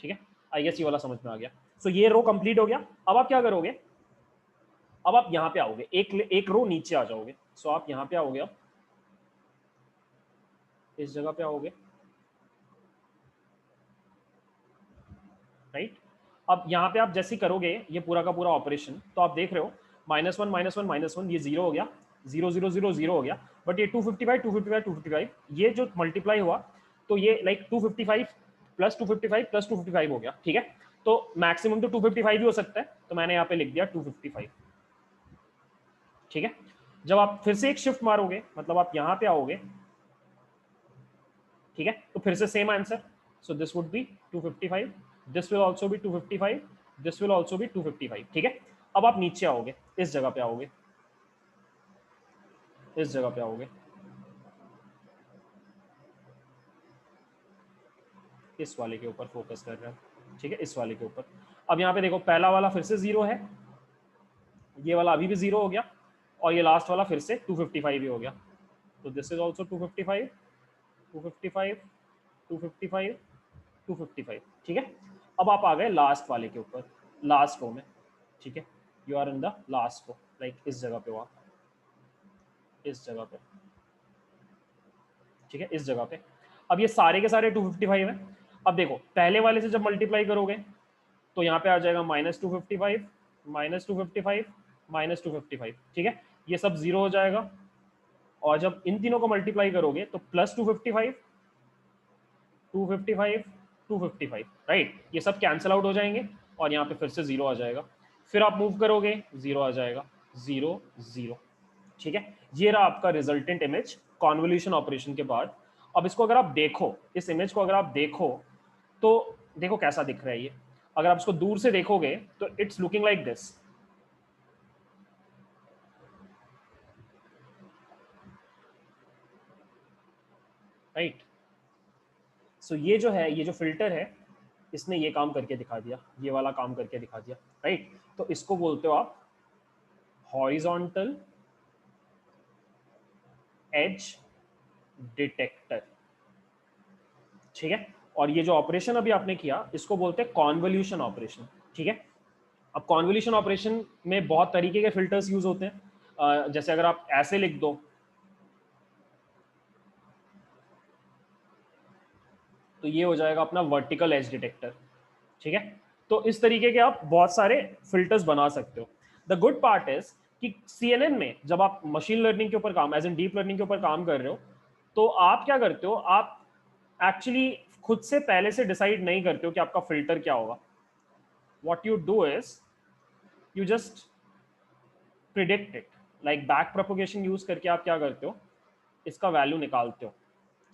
ठीक है। आई गेस ये वाला समझ में आ गया। सो ये रो कंप्लीट हो गया। अब आप क्या करोगे, अब आप यहाँ पे आओगे, एक रो नीचे आ जाओगे। सो आप यहाँ पे आओगे, अब इस जगह पे आओगे, राइट। अब यहाँ पे आप जैसे करोगे ये पूरा का पूरा ऑपरेशन, तो आप देख रहे हो -1 -1 -1, ये 0 हो गया, 0 0 0 0 हो गया, बट ये 255 255 255, ये जो मल्टीप्लाई हुआ, तो ये लाइक 255 प्लस 255 प्लस 255 हो गया, ठीक है। तो मैक्सिमम तो 255 ही हो सकता है, तो मैंने यहाँ पे लिख दिया 255, ठीक है। जब आप फिर से एक शिफ्ट मारोगे, मतलब आप यहाँ पे आओगे, ठीक है, तो फिर से same answer. So this would B 255, this will also be 255, this will also be 255, ठीक है। अब आप नीचे आओगे, इस जगह पे आओगे, इस जगह पे आओगे, इस वाले के ऊपर फोकस कर रहे हैं, ठीक है, इस वाले के ऊपर। अब यहाँ पे देखो पहला वाला फिर से 0 है, ये वाला अभी भी 0 हो गया, और ये लास्ट वाला फिर से 255 ही हो गया। तो दिस इज ऑल्सो 255 255 255 255, ठीक है। अब आप आ गए लास्ट वाले के ऊपर, लास्ट रो में, ठीक है। You are in the last row, like इस जगह पे हो आप, इस जगह पे, ठीक है, इस जगह पे। अब ये सारे के सारे 255 है। अब देखो पहले वाले से जब मल्टीप्लाई करोगे, तो यहाँ पे आ जाएगा -255 -255 -255, ठीक है। ये सब 0 हो जाएगा, और जब इन तीनों को मल्टीप्लाई करोगे तो +255 255 255, राइट, ये सब कैंसिल आउट हो जाएंगे, और यहाँ पे फिर से 0 आ जाएगा। फिर आप मूव करोगे, 0 आ जाएगा, 0 0, ठीक है। ये रहा आपका रिजल्टेंट इमेज कॉन्वोल्यूशन ऑपरेशन के बाद। अब इसको अगर आप देखो, इस इमेज को अगर आप देखो, तो देखो कैसा दिख रहा है ये। अगर आप इसको दूर से देखोगे तो it's looking like this, right. So ये जो है, ये जो फिल्टर है, इसने ये काम करके दिखा दिया, ये वाला काम करके दिखा दिया, राइट। तो इसको बोलते हो आप हॉरिजॉन्टल एज डिटेक्टर, ठीक है। और ये जो ऑपरेशन अभी आपने किया, इसको बोलते हैं कॉन्वोल्यूशन ऑपरेशन, ठीक है। अब कॉन्वोल्यूशन ऑपरेशन में बहुत तरीके के फिल्टर्स यूज होते हैं। जैसे अगर आप ऐसे लिख दो तो ये हो जाएगा अपना वर्टिकल एज डिटेक्टर, ठीक है। तो इस तरीके के आप बहुत सारे फिल्टर्स बना सकते हो। द गुड पार्ट इज कि CNN में जब आप मशीन लर्निंग के ऊपर काम, एज इन डीप लर्निंग के ऊपर काम कर रहे हो, तो आप क्या करते हो, आप एक्चुअली खुद से पहले से डिसाइड नहीं करते हो कि आपका फिल्टर क्या होगा। What you do is you just predict it, like back propagation use करके आप क्या करते हो, इसका वैल्यू निकालते हो,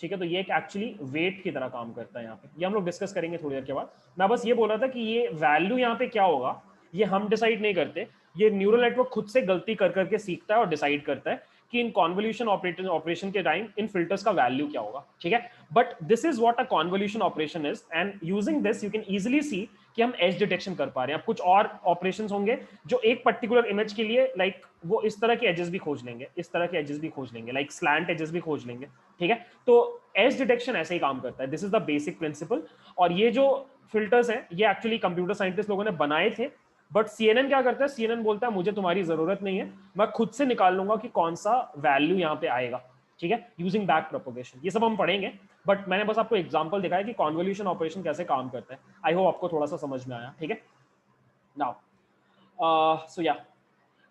ठीक है। तो ये एक एक्चुअली वेट की तरह काम करता है यहाँ पे, ये हम लोग डिस्कस करेंगे थोड़ी देर के बाद। मैं बस ये बोल रहा था कि ये वैल्यू यहाँ पे क्या होगा ये हम डिसाइड नहीं करते, ये न्यूरल नेटवर्क खुद से गलती कर करके सीखता है और डिसाइड करता है कि इन कॉन्वोल्यूशन ऑपरेशन के टाइम इन फिल्टर्स का वैल्यू क्या होगा, ठीक है। But this is what a convolution operation is, and using this you can easily सी कि हम एज डिटेक्शन कर पा रहे हैं। अब कुछ और ऑपरेशंस होंगे जो एक पर्टिकुलर इमेज के लिए लाइक वो इस तरह के एजेस भी खोज लेंगे, इस तरह के एजेस भी खोज लेंगे, लाइक स्लैंट एजेस भी खोज लेंगे, ठीक है। तो एज डिटेक्शन ऐसे ही काम करता है, this is the basic principle. और ये जो फिल्टर्स हैं ये एक्चुअली कंप्यूटर साइंटिस्ट लोगों ने बनाए थे, बट CNN क्या करता है, CNN बोलता है मुझे तुम्हारी जरूरत नहीं है, मैं खुद से निकाल लूंगा कि कौन सा वैल्यू यहाँ पे आएगा, ठीक है, यूजिंग बैक प्रोपोगेशन। ये सब हम पढ़ेंगे, बट मैंने बस आपको एग्जांपल दिखाया कि कॉन्वोल्यूशन ऑपरेशन कैसे काम करता है। आई होप आपको थोड़ा सा समझ में आया, ठीक है। Now so yeah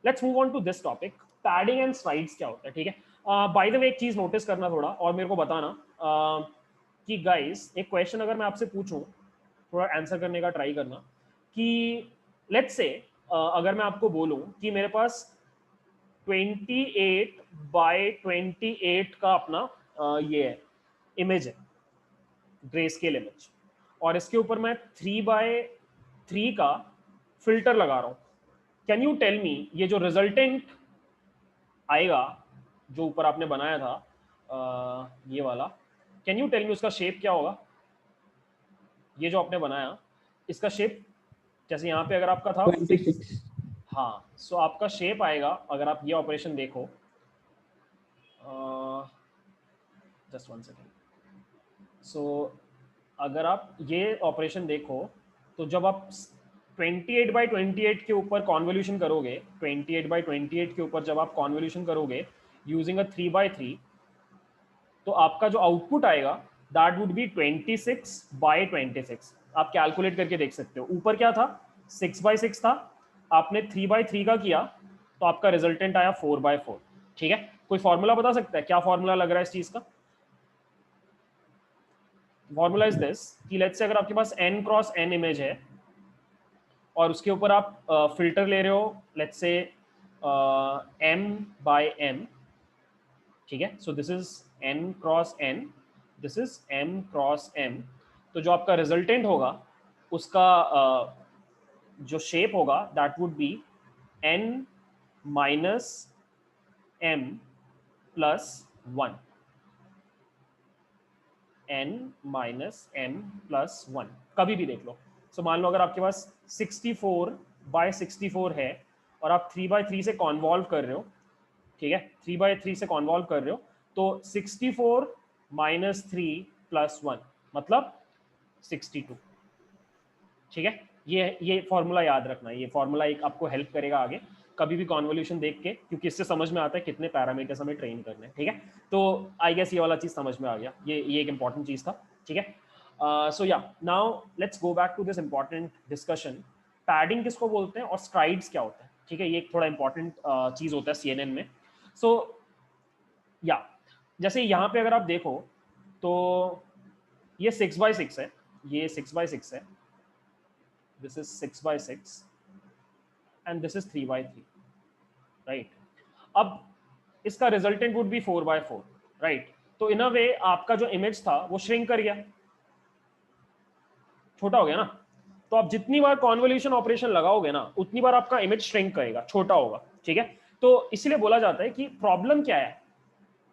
let's move on to this topic, padding and strides क्या होता है, ठीक है। बाय द वे एक चीज नोटिस करना थोड़ा और मेरे को बताना कि गाइस एक क्वेश्चन अगर मैं आपसे पूछूं, थोड़ा आंसर करने का ट्राई करना कि लेट्स से अगर मैं आपको बोलूं कि मेरे पास 28 बाय 28 का अपना ये है इमेज है, ग्रे स्केल इमेज, और इसके ऊपर मैं 3x3 का फिल्टर लगा रहा हूं। कैन यू टेल मी ये जो रिजल्टेंट आएगा जो ऊपर आपने बनाया था ये वाला, कैन यू टेल मी उसका शेप क्या होगा? ये जो आपने बनाया इसका शेप, जैसे यहाँ पे अगर आपका था 26। हाँ, सो आपका शेप आएगा अगर आप ये ऑपरेशन देखो, जस्ट वन सेकेंड। सो अगर आप ये ऑपरेशन देखो तो जब आप 28 बाई 28 के ऊपर कॉन्वोल्यूशन करोगे, 28 बाई 28 के ऊपर जब आप कॉन्वोल्यूशन करोगे यूजिंग अ 3x3, तो आपका जो आउटपुट आएगा दैट वुड बी 26 बाई 26। आप कैलकुलेट करके देख सकते हो, ऊपर क्या था 6x6 था, आपने 3x3 का किया तो आपका रिजल्टेंट आया 4x4, ठीक है। कोई फॉर्मूला बता सकता है क्या फॉर्मूला लग रहा है इस चीज का? फॉर्मूला इज दिस कि लेट्स से अगर आपके पास n क्रॉस n इमेज है और उसके ऊपर आप फिल्टर ले रहे हो let's say m bye m, ठीक है। So this is n cross n, this is m cross m। तो जो आपका रिजल्टेंट होगा उसका जो शेप होगा that would be n minus m plus 1, n minus m plus 1, कभी भी देख लो। सो मान लो अगर आपके पास 64 बाय 64 है और आप 3x3 से कॉन्वॉल्व कर रहे हो, ठीक है, 3x3 से कॉन्वॉल्व कर रहे हो, तो 64 माइनस 3 प्लस 1 मतलब 62, ठीक है। ये फॉर्मूला याद रखना, ये फॉर्मूला एक आपको हेल्प करेगा आगे कभी भी कॉन्वोल्यूशन देख के, क्योंकि इससे समझ में आता है कितने पैरामीटर्स हमें ट्रेन करने हैं, ठीक है। तो आई गेस ये वाला चीज समझ में आ गया, ये एक इंपॉर्टेंट चीज था, ठीक है। So yeah now let's go back to this important discussion, padding किसको बोलते हैं और स्ट्राइड्स क्या होता है, ठीक है। ये एक थोड़ा इंपॉर्टेंट चीज होता है CNN में। सो या जैसे यहाँ पे अगर आप देखो तो ये 6x6 है, ये 6x6 है, this is 6x6 and this is 3x3, right? अब इसका resultant would be 4x4, right? तो इन अ वे आपका जो इमेज था वो श्रिंक कर गया, छोटा हो गया ना। तो आप जितनी बार कॉन्वोल्यूशन ऑपरेशन लगाओगे ना उतनी बार आपका इमेज श्रिंक करेगा, छोटा होगा, ठीक है। तो इसलिए बोला जाता है कि प्रॉब्लम क्या है,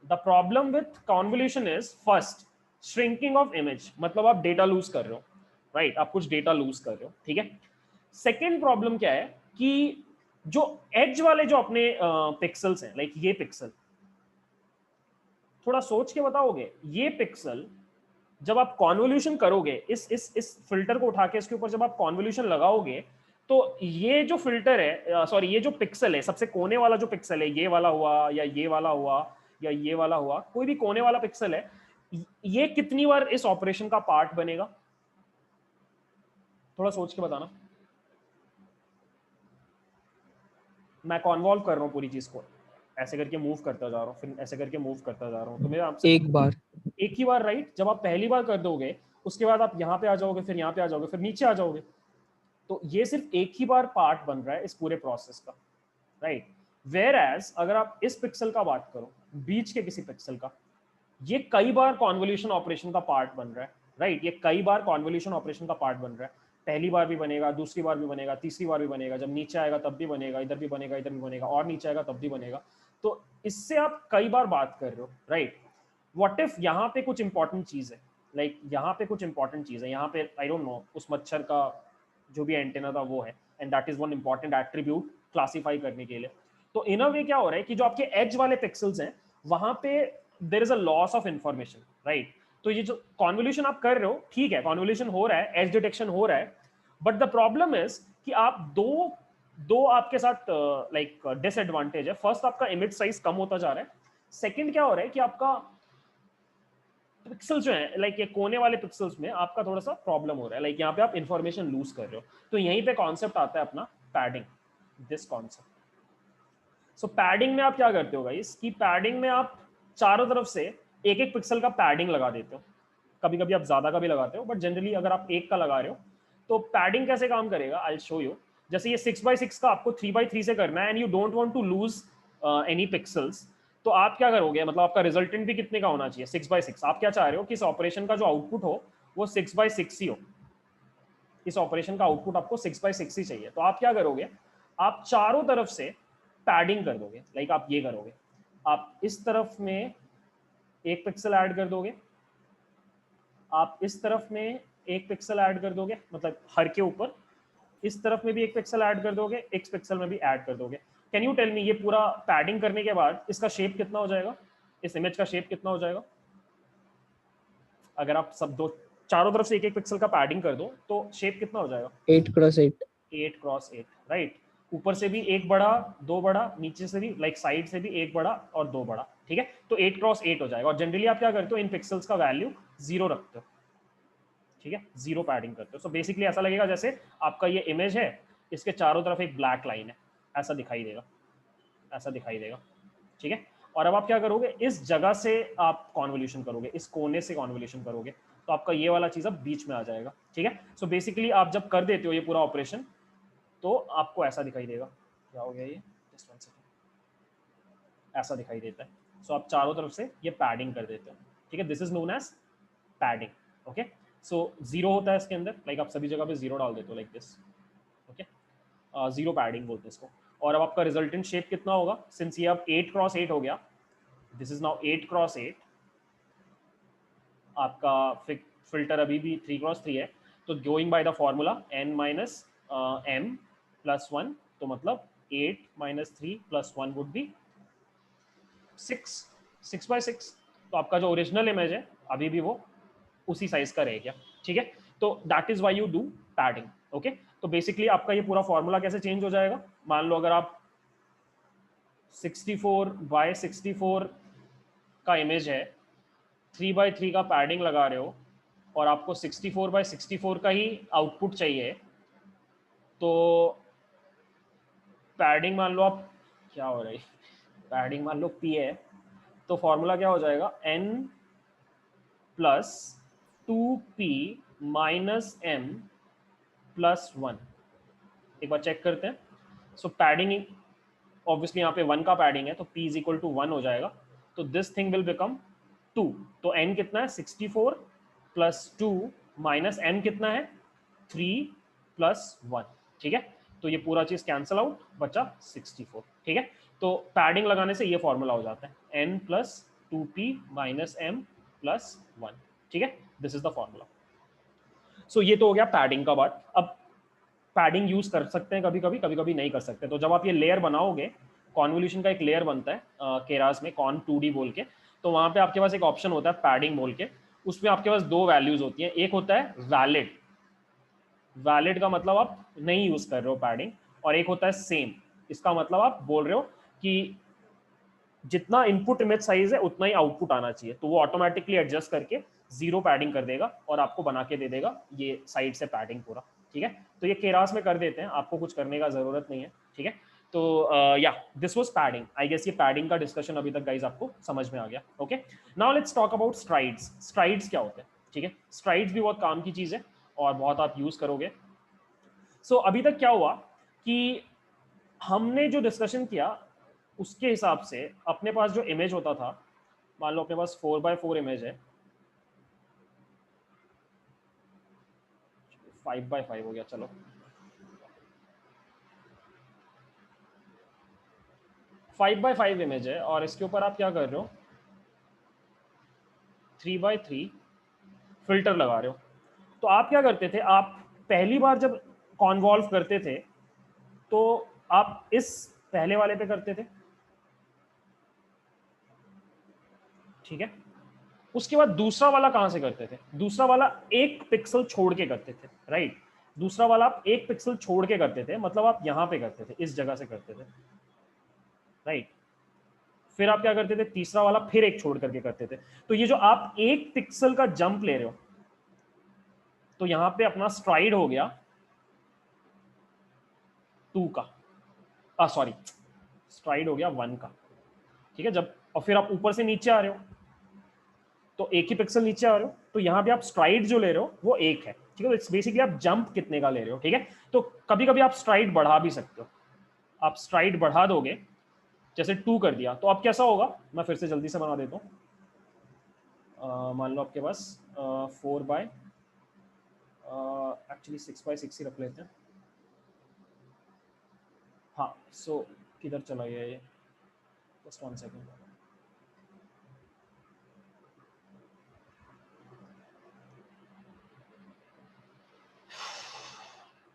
the problem with convolution is first shrinking of image, मतलब आप डेटा लूज कर रहे हो, राइट, आप कुछ डेटा लूज कर रहे हो, ठीक है। सेकेंड प्रॉब्लम क्या है कि जो एज वाले जो अपने पिक्सल्स हैं, लाइक ये पिक्सल, थोड़ा सोच के बताओगे, ये पिक्सल जब आप कॉन्वोल्यूशन करोगे, इस फिल्टर को उठा के इसके ऊपर जब आप कॉन्वोल्यूशन लगाओगे तो ये जो फिल्टर है, सॉरी ये जो पिक्सल है, सबसे कोने वाला जो पिक्सल है, ये वाला हुआ या ये वाला हुआ या ये वाला हुआ, कोई भी कोने वाला पिक्सल है, ये कितनी बार इस ऑपरेशन का पार्ट बनेगा? थोड़ा सोच के बताना। मैं कॉन्वॉल्व कर रहा हूँ पूरी चीज को, ऐसे करके मूव करता जा रहा हूँ, फिर ऐसे करके मूव करता जा रहा हूँ, तो मेरे आपसे एक बार। एक ही बार, राइट? जब आप पहली बार कर दोगे, उसके बाद आप यहाँ पे आ जाओगे, फिर यहाँ पे आ जाओगे, फिर नीचे आ जाओगे, तो ये सिर्फ एक ही बार पार्ट बन रहा है इस पूरे प्रोसेस का, राइट? वेयर एज अगर आप इस पिक्सल का बात करो, बीच के किसी पिक्सल का, ये कई बार कॉन्वोल्यूशन ऑपरेशन का पार्ट बन रहा है, राइट? ये कई बार कॉन्वोल्यूशन ऑपरेशन का पार्ट बन रहा है। पहली बार भी बनेगा, दूसरी बार भी बनेगा, तीसरी बार भी बनेगा, जब नीचे आएगा तब भी बनेगा, इधर भी बनेगा, इधर भी बनेगा, और नीचे आएगा तब भी बनेगा। तो इससे आप कई बार बात कर रहे हो, राइट? व्हाट इफ यहाँ पे कुछ इंपॉर्टेंट चीज है, लाइक यहाँ पे कुछ इंपॉर्टेंट चीज है, यहाँ पे आई डोंट नो उस मच्छर का जो भी एंटेना था वो है, and that is one important attribute classify करने के लिए। तो इन अ वे क्या हो रहा है कि जो आपके एज वाले पिक्सल्स हैं, वहां पे there is a loss of information, right? तो ये जो कॉन्वोल्यूशन आप कर रहे हो, ठीक है, कॉन्वोल्यूशन हो रहा है, एज डिटेक्शन हो रहा है, बट द प्रॉब्लम इज कि आप दो आपके साथ लाइक डिसएडवांटेज है। फर्स्ट, आपका इमेज साइज कम होता जा रहा है। सेकंड क्या हो रहा है कि आपका पिक्सल जो है, लाइक ये कोने वाले पिक्सल्स में आपका थोड़ा सा प्रॉब्लम हो रहा है, लाइक यहाँ पे आप इंफॉर्मेशन लूज कर रहे हो। तो यहीं पे कॉन्सेप्ट आता है अपना padding, this concept. So padding में आप क्या करते हो गाइस कि पैडिंग में आप चारों तरफ से एक एक पिक्सल का पैडिंग लगा देते हो। कभी कभी आप ज्यादा का भी लगाते हो, बट जनरली अगर आप एक का लगा रहे हो, तो पैडिंग कैसे काम करेगा, आई शो यू। जैसे ये 6x6 का आपको 3x3 से करना है, and you don't want to lose any pixels, तो आप क्या करोगे, मतलब आपका रिजल्टेंट भी कितने का होना चाहिए, 6x6। आप क्या चाह रहे हो कि इस ऑपरेशन का जो आउटपुट हो वो 6x6 ही हो, इस ऑपरेशन का आउटपुट आपको 6x6 ही चाहिए। तो आप क्या करोगे, आप चारों तरफ से पैडिंग कर दोगे, लाइक आप ये करोगे, आप इस तरफ में एक पिक्सल ऐड कर दोगे, आप इस तरफ में एक पिक्सल ऐड कर दोगे, मतलब हर के ऊपर, इस तरफ में भी एक पिक्सल ऐड कर दोगे, इस पिक्सल में भी ऐड कर दोगे। कैन यू टेल मी, ये पूरा पैडिंग करने के बाद इसका शेप कितना हो जाएगा, इस इमेज का शेप कितना हो जाएगा? अगर आप सब दो चारों तरफ से एक एक पिक्सल का पैडिंग कर दो, तो शेप कितना हो जाएगा? 8x8। 8x8, right? ऊपर से भी एक बड़ा, दो बड़ा, नीचे से भी, लाइक साइड से भी एक बड़ा और दो बड़ा, ठीक है? तो 8x8 हो जाएगा। और जनरली आप क्या करते हो, इन पिक्सल्स का वैल्यू 0 रखते हो, ठीक है? 0 पैडिंग करते हो। सो बेसिकली ऐसा लगेगा जैसे आपका ये इमेज है, इसके चारों तरफ एक ब्लैक लाइन है, ऐसा दिखाई देगा, ऐसा दिखाई देगा, ठीक है? और अब आप क्या करोगे, इस जगह से आप कॉन्वोल्यूशन करोगे, इस कोने से कॉन्वोल्यूशन करोगे, तो आपका ये वाला चीज अब बीच में आ जाएगा, ठीक है? सो बेसिकली आप जब कर देते हो ये पूरा ऑपरेशन, तो आपको ऐसा दिखाई देगा। क्या हो गया ये, जस्ट वन सेकंड, ऐसा दिखाई देता है। सो आप चारों तरफ से ये पैडिंग कर देते हो, ठीक है? This is known as padding, okay? So 0 होता है इसके अंदर, लाइक आप सभी जगह पे 0 डाल देते हो, लाइक दिस, ओके? 0 पैडिंग बोलते हैं इसको। और अब आपका रिजल्टेंट शेप कितना होगा, सिंस ये अब 8x8 हो गया, दिस इज नाउ 8x8, आपका फिल्टर अभी भी 3x3 है, तो going by the formula n minus m plus 1, तो मतलब 8 minus 3 plus 1 would be 6x6। तो आपका जो ओरिजिनल इमेज है अभी भी वो उसी साइज का रह गया, ठीक है? तो that is why you do padding, okay? तो बेसिकली आपका ये पूरा फॉर्मूला कैसे चेंज हो जाएगा, मान लो अगर आप 64x64 का इमेज है, 3x3 का पैडिंग लगा रहे हो, और आपको 64x64 का ही आउटपुट चाहिए, तो पैडिंग मान लो आप, क्या हो रहा है, पैडिंग मान लो p है, तो फॉर्मूला क्या हो जाएगा, n plus 2p minus m plus 1। एक बार चेक करते हैं। सो पैडिंग ऑब्वियसली यहाँ पे 1 का पैडिंग है, तो p इज इक्वल टू 1 हो जाएगा, तो दिस थिंग विल बिकम 2। तो n कितना है, 64 प्लस 2 माइनस m कितना है, 3 प्लस 1, ठीक है? तो ये पूरा चीज कैंसल आउट, बचा 64, ठीक है? तो पैडिंग लगाने से ये फॉर्मूला हो जाता है n plus 2p minus m plus 1, ठीक है? This is the formula. So ये तो हो गया पैडिंग का बात। अब पैडिंग यूज कर सकते हैं कभी कभी, कभी कभी नहीं कर सकते। तो जब आप ये लेयर बनाओगे, कॉन्वोल्यूशन का एक लेयर बनता है केरास में, कॉन 2D बोल के, तो वहां पे आपके पास एक ऑप्शन होता है पैडिंग बोल के, उसमें आपके पास दो वैल्यूज होती हैं, एक होता है वैलिड, वैलिड का मतलब आप नहीं यूज कर रहे हो पैडिंग, और एक होता है सेम, इसका मतलब आप बोल रहे हो कि जितना इनपुट इमेज साइज है उतना ही आउटपुट आना चाहिए, तो वो ऑटोमेटिकली एडजस्ट करके 0 पैडिंग कर देगा और आपको बना के दे देगा ये साइड से पैडिंग पूरा। ठीक है, तो ये केरास में कर देते हैं, आपको कुछ करने का जरूरत नहीं है। ठीक है, तो yeah this was padding. I guess ये पैडिंग का डिस्कशन अभी तक गाइज आपको समझ में आ गया। Okay, now let's talk about strides. Strides क्या होते हैं? ठीक है, स्ट्राइड्स भी बहुत काम की चीज है और बहुत आप यूज करोगे। सो अभी तक क्या हुआ कि हमने जो डिस्कशन किया उसके हिसाब से अपने पास जो इमेज होता था, मान लो अपने पास 4x4 इमेज है, 5x5 हो गया, चलो 5x5 इमेज है और इसके ऊपर आप क्या कर रहे हो, 3x3 फिल्टर लगा रहे हो। तो आप क्या करते थे, आप पहली बार जब कॉन्वॉल्व करते थे तो आप इस पहले वाले पे करते थे। ठीक है, उसके बाद दूसरा वाला कहां से करते थे? दूसरा वाला 1 पिक्सल छोड़ के करते थे, राइट। दूसरा वाला आप 1 पिक्सल छोड़ के करते थे, मतलब आप यहां पे करते थे, इस जगह से करते थे, राइट। फिर आप क्या करते थे, तीसरा वाला फिर एक छोड़ करके करते थे। तो ये जो आप 1 पिक्सल का जंप ले रहे हो, तो यहां पे अपना स्ट्राइड हो गया 2 का, सॉरी, स्ट्राइड हो गया 1 का। ठीक है, जब और फिर आप ऊपर से नीचे आ रहे हो तो 1 ही पिक्सल नीचे आ रहे हो, तो यहां पे आप स्ट्राइड जो ले रहे हो वो 1 है। ठीक है, तो इट्स बेसिकली आप जंप कितने का ले रहे हो। ठीक है, तो कभी कभी आप स्ट्राइड बढ़ा भी सकते हो, आप स्ट्राइड बढ़ा दोगे, जैसे 2 कर दिया तो अब कैसा होगा, मैं फिर से जल्दी से बना देता हूँ। मान लो आपके पास 4x, एक्चुअली 6x6 ही रख लेते हैं। हाँ, सो किधर चला गया ये, जस्ट 1 सेकेंड।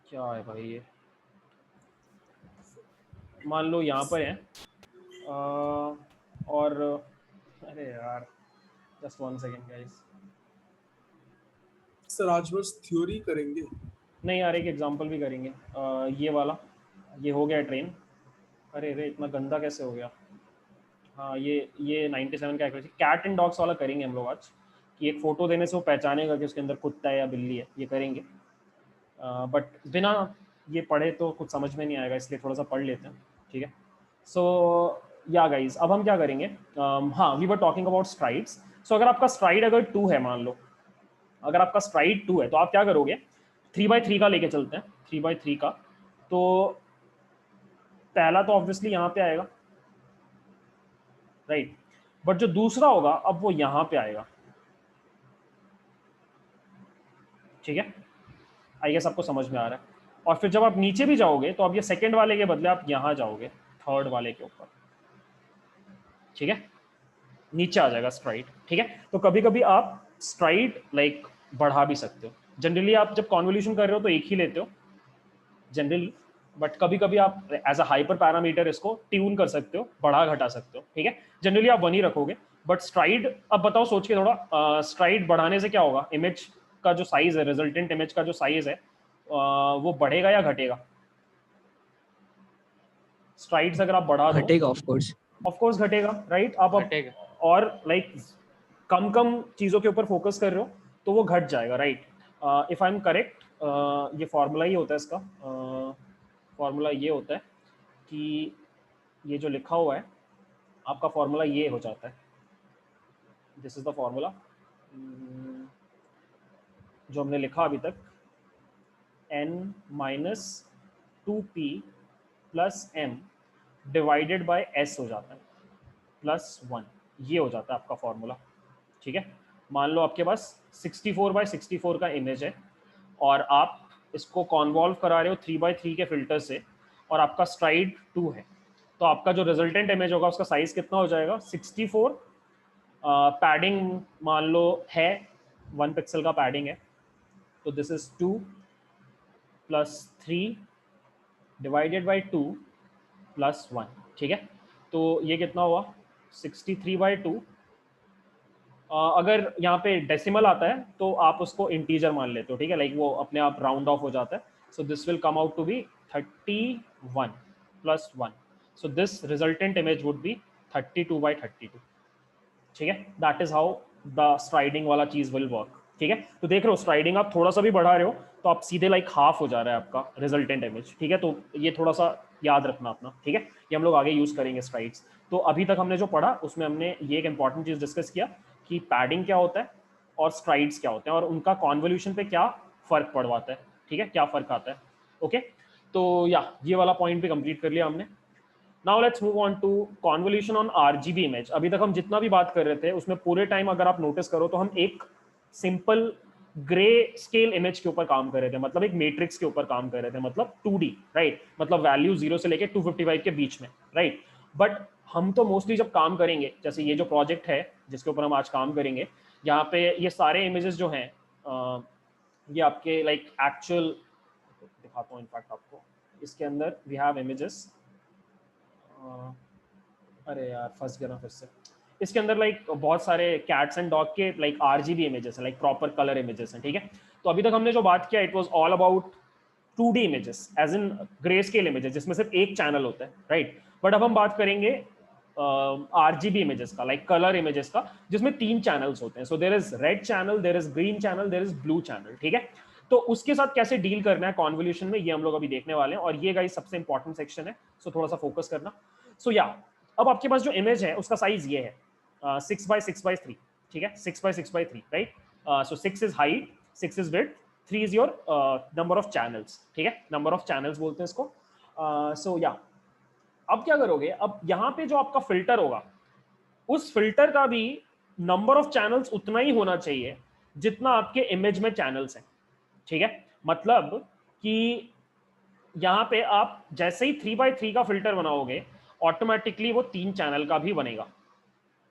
क्या है भाई ये, मान लो यहाँ पर है और अरे यार, जस्ट 1 सेकेंड गाइस। सर आज बस थ्योरी करेंगे। नहीं यार, एक एग्जांपल भी करेंगे। ये वाला, ये हो गया ट्रेन। अरे रे, इतना गंदा कैसे हो गया। हाँ, ये 97 का एक्यूरेसी कैट एंड डॉग्स वाला करेंगे हम लोग आज, कि एक फोटो देने से वो पहचानेगा कि उसके अंदर कुत्ता है या बिल्ली है, ये करेंगे। बट बिना ये पढ़े तो कुछ समझ में नहीं आएगा, इसलिए थोड़ा सा पढ़ लेते हैं। ठीक है, सो या गाइज अब हम क्या करेंगे, हाँ, we were talking about strides. So अगर आपका स्ट्राइड अगर 2 है, मान लो अगर आपका स्ट्राइड 2 है, तो आप क्या करोगे, 3x3 का लेके चलते हैं, 3x3 का। तो पहला तो ऑब्वियसली यहाँ पे आएगा, राइट, बट जो दूसरा होगा अब वो यहाँ पे आएगा। ठीक है, आई गेस आपको समझ में आ रहा है। और फिर जब आप नीचे भी जाओगे तो अब ये सेकंड वाले के बदले आप यहाँ जाओगे, थर्ड वाले के ऊपर। ठीक है, नीचे आ जाएगा स्ट्राइड। ठीक है, तो कभी कभी आप स्ट्राइड लाइक बढ़ा भी सकते हो। जनरली आप जब कॉन्वोल्यूशन कर रहे हो तो एक ही लेते हो जनरली, बट कभी कभी आप एज अ हाइपर पैरामीटर इसको ट्यून कर सकते हो, बढ़ा घटा सकते हो। ठीक है, जनरली आप 1 ही रखोगे, बट स्ट्राइड अब बताओ सोच के थोड़ा, स्ट्राइड बढ़ाने से क्या होगा, इमेज का जो साइज है, रिजल्टेंट इमेज का जो साइज है वो बढ़ेगा या घटेगा? स्ट्राइड्स अगर आप बढ़ा दो, घटेगा ऑफ कोर्स घटेगा, राइट। आप अब घटेगा। और लाइक कम कम चीज़ों के ऊपर फोकस कर रहे हो तो वो घट जाएगा, right. If I am correct, ये फॉर्मूला ही होता है इसका, फॉर्मूला ये होता है कि ये जो लिखा हुआ है आपका फॉर्मूला ये हो जाता है, दिस इज द फॉर्मूला जो हमने लिखा अभी तक, n-2p plus m divided by s हो जाता है +1, ये हो जाता है आपका फॉर्मूला। ठीक है, मान लो आपके पास 64x64 का इमेज है और आप इसको कॉन्वॉल्व करा रहे हो 3x3 के फिल्टर से, और आपका स्ट्राइड 2 है, तो आपका जो रिजल्टेंट इमेज होगा उसका साइज कितना हो जाएगा, 64। पैडिंग मान लो है 1 पिक्सल का पैडिंग है, तो दिस इज 2 + 3 डिवाइडेड बाई 2 + 1। ठीक है, तो ये कितना हुआ, 63/2 अगर यहाँ पे डेसिमल आता है तो आप उसको इंटीजर मान लेते हो, ठीक है, लाइक वो अपने आप राउंड ऑफ हो जाता है. So this will come out to be 31 + 1. So this resultant image would be 32/32. ठीक है, that is how the striding वाला चीज विल वर्क. ठीक है, तो देख रहे हो स्ट्राइडिंग आप थोड़ा सा भी बढ़ा रहे हो तो आप सीधे लाइक हाफ हो जा रहा है आपका रिजल्टेंट इमेज. ठीक है, तो ये थोड़ा सा याद रखना अपना. ठीक है, ये हम लोग आगे यूज करेंगे स्ट्राइड्स. तो अभी तक हमने जो पढ़ा उसमें हमने ये एक इंपॉर्टेंट चीज डिस्कस किया कि पैडिंग क्या होता है और स्ट्राइड्स क्या होते हैं और उनका कॉन्वोल्यूशन पे क्या फर्क पड़वाता है. ठीक है, क्या फर्क आता है. ओके, तो या ये वाला पॉइंट भी कंप्लीट कर लिया हमने. Now let's move on to convolution on RGB image. अभी तक हम जितना भी बात कर रहे थे उसमें पूरे टाइम अगर आप नोटिस करो तो हम एक सिंपल ग्रे स्केल इमेज के ऊपर काम कर रहे थे, मतलब एक मैट्रिक्स के ऊपर काम कर रहे थे, मतलब 2D, राइट, मतलब वैल्यू 0 से लेके 255 के बीच में, राइट. बट हम तो मोस्टली जब काम करेंगे, जैसे ये जो प्रोजेक्ट है जिसके ऊपर हम आज काम करेंगे, यहाँ पे ये सारे इमेजेस जो हैं ये आपके लाइक एक्चुअल दिखाता हूँ. इनफैक्ट आपको इसके अंदर वी हैव इमेजेस. अरे यार फंस गया ना फिर से. इसके अंदर लाइक बहुत सारे कैट्स एंड डॉग के लाइक आरजीबी इमेजेस हैं, लाइक प्रॉपर कलर इमेजेस हैं. ठीक है, तो अभी तक हमने जो बात किया it was all about 2D images as in grey scale images जिसमें सिर्फ एक चैनल होता है, राइट. बट अब हम बात करेंगे आरजीबी इमेजेस का, लाइक कलर इमेजेस का, जिसमें 3 चैनल्स होते हैं. So there is red channel, there is green channel, there is blue channel. ठीक है, तो उसके साथ कैसे डील करना है कॉन्वोल्यूशन में, ये हम लोग अभी देखने वाले हैं. और ये गाइस सबसे इंपॉर्टेंट सेक्शन है, सो थोड़ा सा फोकस करना. सो या अब आपके पास जो इमेज है उसका साइज ये है 6x6x3. ठीक है, 6x6x3, right. So 6 is height, 6 is width, 3 is your number of channels. ठीक है, नंबर ऑफ चैनल्स बोलते हैं इसको. सो या अब क्या करोगे, अब यहाँ पे जो आपका फिल्टर होगा उस फिल्टर का भी नंबर ऑफ चैनल्स उतना ही होना चाहिए जितना आपके इमेज में चैनल्स हैं. ठीक है, मतलब कि यहाँ पे आप जैसे ही 3x3 का फिल्टर बनाओगे ऑटोमेटिकली वो 3 चैनल का भी बनेगा.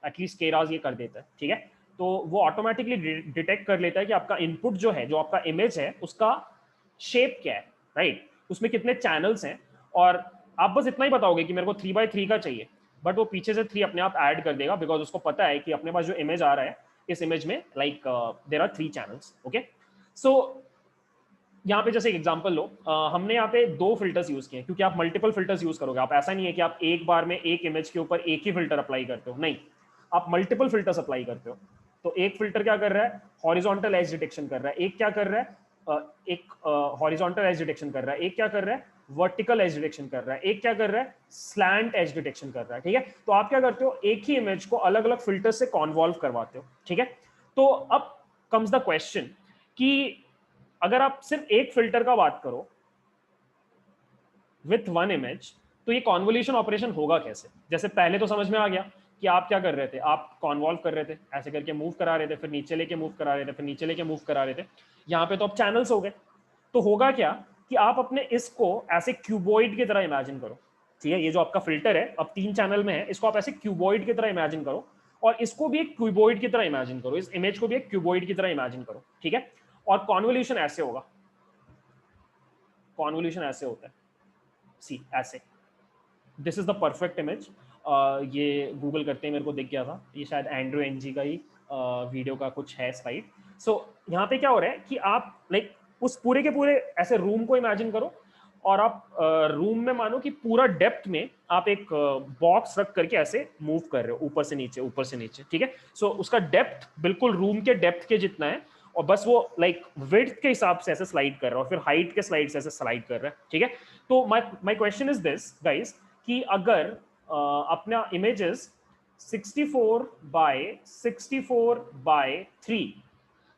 एटलीस्ट केराज ये कर देता है. ठीक है, तो वो ऑटोमेटिकली डिटेक्ट कर लेता है कि आपका इनपुट जो है, जो आपका इमेज है, उसका शेप क्या है, राइट, उसमें कितने चैनल्स हैं. और आप बस इतना ही बताओगे कि मेरे को 3x3 का चाहिए, बट वो पीछे से 3 अपने आप ऐड कर देगा बिकॉज उसको पता है कि अपने पास जो इमेज आ रहा है इस इमेज में like there are 3 channels. Okay, so यहाँ पे जैसे एक एग्जांपल लो, हमने यहाँ पे 2 फिल्टर्स यूज किए क्योंकि आप मल्टीपल फिल्टर्स यूज करोगे. आप ऐसा नहीं है कि आप एक बार में एक इमेज के ऊपर एक ही फिल्टर अप्लाई करते हो, नहीं, आप मल्टीपल फिल्टर्स अप्लाई करते हो. तो एक फिल्टर क्या कर रहा है, हॉरिजॉन्टल एज डिटेक्शन कर रहा है. एक क्या कर रहा है, एक हॉरिजॉन्टल एज डिटेक्शन कर रहा है. एक क्या कर रहा है, वर्टिकल एज डिटेक्शन कर रहा है. एक क्या कर रहा है, स्लैंट एज डिटेक्शन कर रहा है. ठीक है, तो आप क्या करते हो, एक ही इमेज को अलग अलग फिल्टर से कॉन्वॉल्व करवाते हो. ठीक है, तो अब कम्स द क्वेश्चन कि अगर आप सिर्फ एक फिल्टर का बात करो विथ वन इमेज तो ये कॉन्वोल्यूशन ऑपरेशन होगा कैसे. जैसे पहले तो समझ में आ गया कि आप क्या कर रहे थे, आप कॉन्वॉल्व कर रहे थे, ऐसे करके मूव करा रहे थे, फिर नीचे लेके मूव करा रहे थे, फिर नीचे लेके मूव करा रहे थे. यहाँ पे तो अब चैनल्स हो गए. तो होगा क्या कि आप अपने इसको ऐसे क्यूबॉइड की तरह इमेजिन करो. ठीक है, ये जो आपका फिल्टर है अब 3 चैनल में है, इसको आप ऐसे क्यूबॉइड की तरह इमेजिन करो और इसको भी एक क्यूबॉइड की तरह इमेजिन करो, इस इमेज को भी एक क्यूबॉइड की तरह इमेजिन करो. ठीक है, और कॉन्वोल्यूशन ऐसे होगा, कॉन्वोल्यूशन ऐसे होता है, सी ऐसे. This is the perfect image. ये गूगल करते हैं मेरे को दिख गया था, ये शायद एंड्रू एनजी का ही वीडियो का कुछ है स्लाइड. सो यहाँ पे क्या हो रहा है कि आप लाइक उस पूरे के पूरे ऐसे रूम को इमेजिन करो और आप रूम में मानो कि पूरा डेप्थ में आप एक बॉक्स रख करके ऐसे मूव कर रहे हो ऊपर से नीचे, ऊपर से नीचे. ठीक है, सो उसका डेप्थ बिल्कुल रूम के डेप्थ के जितना है और बस वो लाइक विड्थ के हिसाब से ऐसे स्लाइड कर रहा है और फिर हाइट के स्लाइड से ऐसे स्लाइड कर रहा है. ठीक है, तो my question is this guys कि अगर अपना images 64x64x3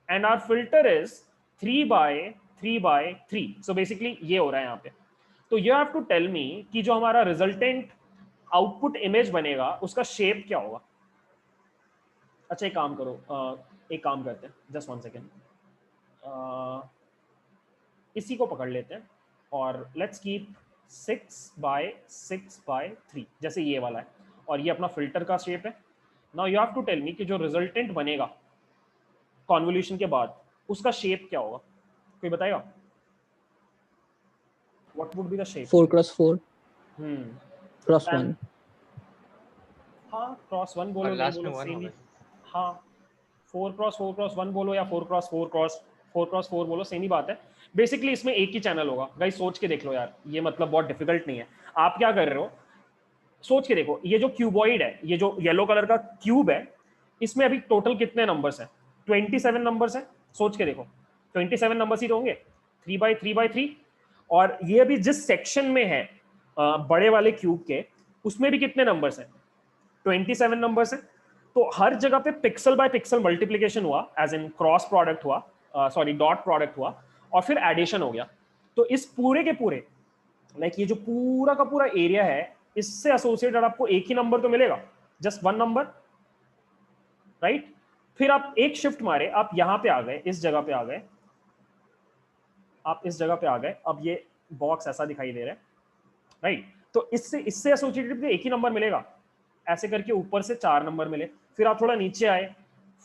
and our filter is 3x3x3. so basically ये हो रहा है यहाँ पे. तो you have to tell me कि जो हमारा रिजल्टेंट आउटपुट इमेज बनेगा उसका शेप क्या होगा. अच्छा एक काम करो, एक काम करते हैं, जस्ट 1 सेकेंड, इसी को पकड़ लेते हैं और लेट्स कीप 6x6x3 जैसे ये वाला है और ये अपना फिल्टर का शेप है. Now you have to tell me कि जो रिजल्टेंट बनेगा कॉन्वोल्यूशन के बाद उसका शेप क्या होगा, कोई बताएगा. What would be the shape. 4x4 cross 1. हाँ क्रॉस 1 बोलो, और नहीं लास्ट बोलो में 1 सेम ही. होगा. हाँ 4x4x1 बोलो या 4x4 बोलो, सेम ही बात है। बेसिकली इसमें एक ही चैनल होगा गाइस, सोच के देख लो यार, ये मतलब बहुत डिफिकल्ट नहीं है। आप क्या कर रहे हो, सोच के देखो, ये जो क्यूबॉइड है, ये जो येलो कलर का क्यूब है, इसमें अभी टोटल कितने नंबर्स हैं? 27 नंबर्स हैं। सोच के देखो, 27 नंबर्स ही तो होंगे, 3x3x3। और ये अभी जिस सेक्शन में है बड़े वाले क्यूब के, उसमें भी कितने नंबर्स हैं? 27 नंबर्स हैं। तो हर जगह पे पिक्सल बाय पिक्सल मल्टीप्लीकेशन हुआ, एज इन क्रॉस प्रोडक्ट हुआ, सॉरी डॉट प्रोडक्ट हुआ, और फिर एडिशन हो गया। तो इस पूरे के पूरे, लाइक ये जो पूरा का पूरा एरिया है, इससे एसोसिएटेड आपको एक ही नंबर तो मिलेगा, जस्ट वन नंबर, राइट। फिर आप एक शिफ्ट मारे, आप यहां पे आ गए, इस जगह पे आ गए, आप इस जगह पे आ गए, अब ये बॉक्स ऐसा दिखाई दे रहा है, राइट। तो इससे इससे एसोसिएटेड एक ही नंबर मिलेगा, ऐसे करके ऊपर से 4 नंबर मिले। फिर आप थोड़ा नीचे आए,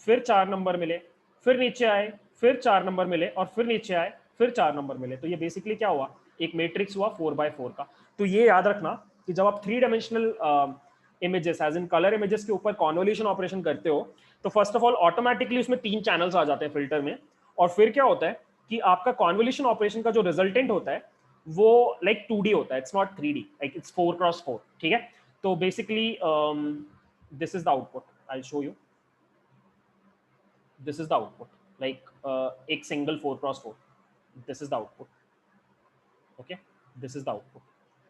फिर 4 नंबर मिले, फिर नीचे आए, फिर 4 नंबर मिले, और फिर नीचे आए, फिर 4 नंबर मिले। तो ये बेसिकली क्या हुआ, एक मैट्रिक्स हुआ 4x4 का। तो ये याद रखना कि जब आप 3 dimensional images, as in colour images के ऊपर कॉन्वोल्यूशन ऑपरेशन करते हो, तो फर्स्ट ऑफ ऑल ऑटोमेटिकली उसमें 3 चैनल्स आ जाते हैं फिल्टर में। और फिर क्या होता है कि आपका कॉन्वोल्यूशन ऑपरेशन का जो रिजल्टेंट होता है वो लाइक 2D होता है, it's not 3D, like it's 4x4, ठीक है। तो basically this is the output, I'll show you, this is the output, like एक single 4x4, this is the output, okay, this is the output,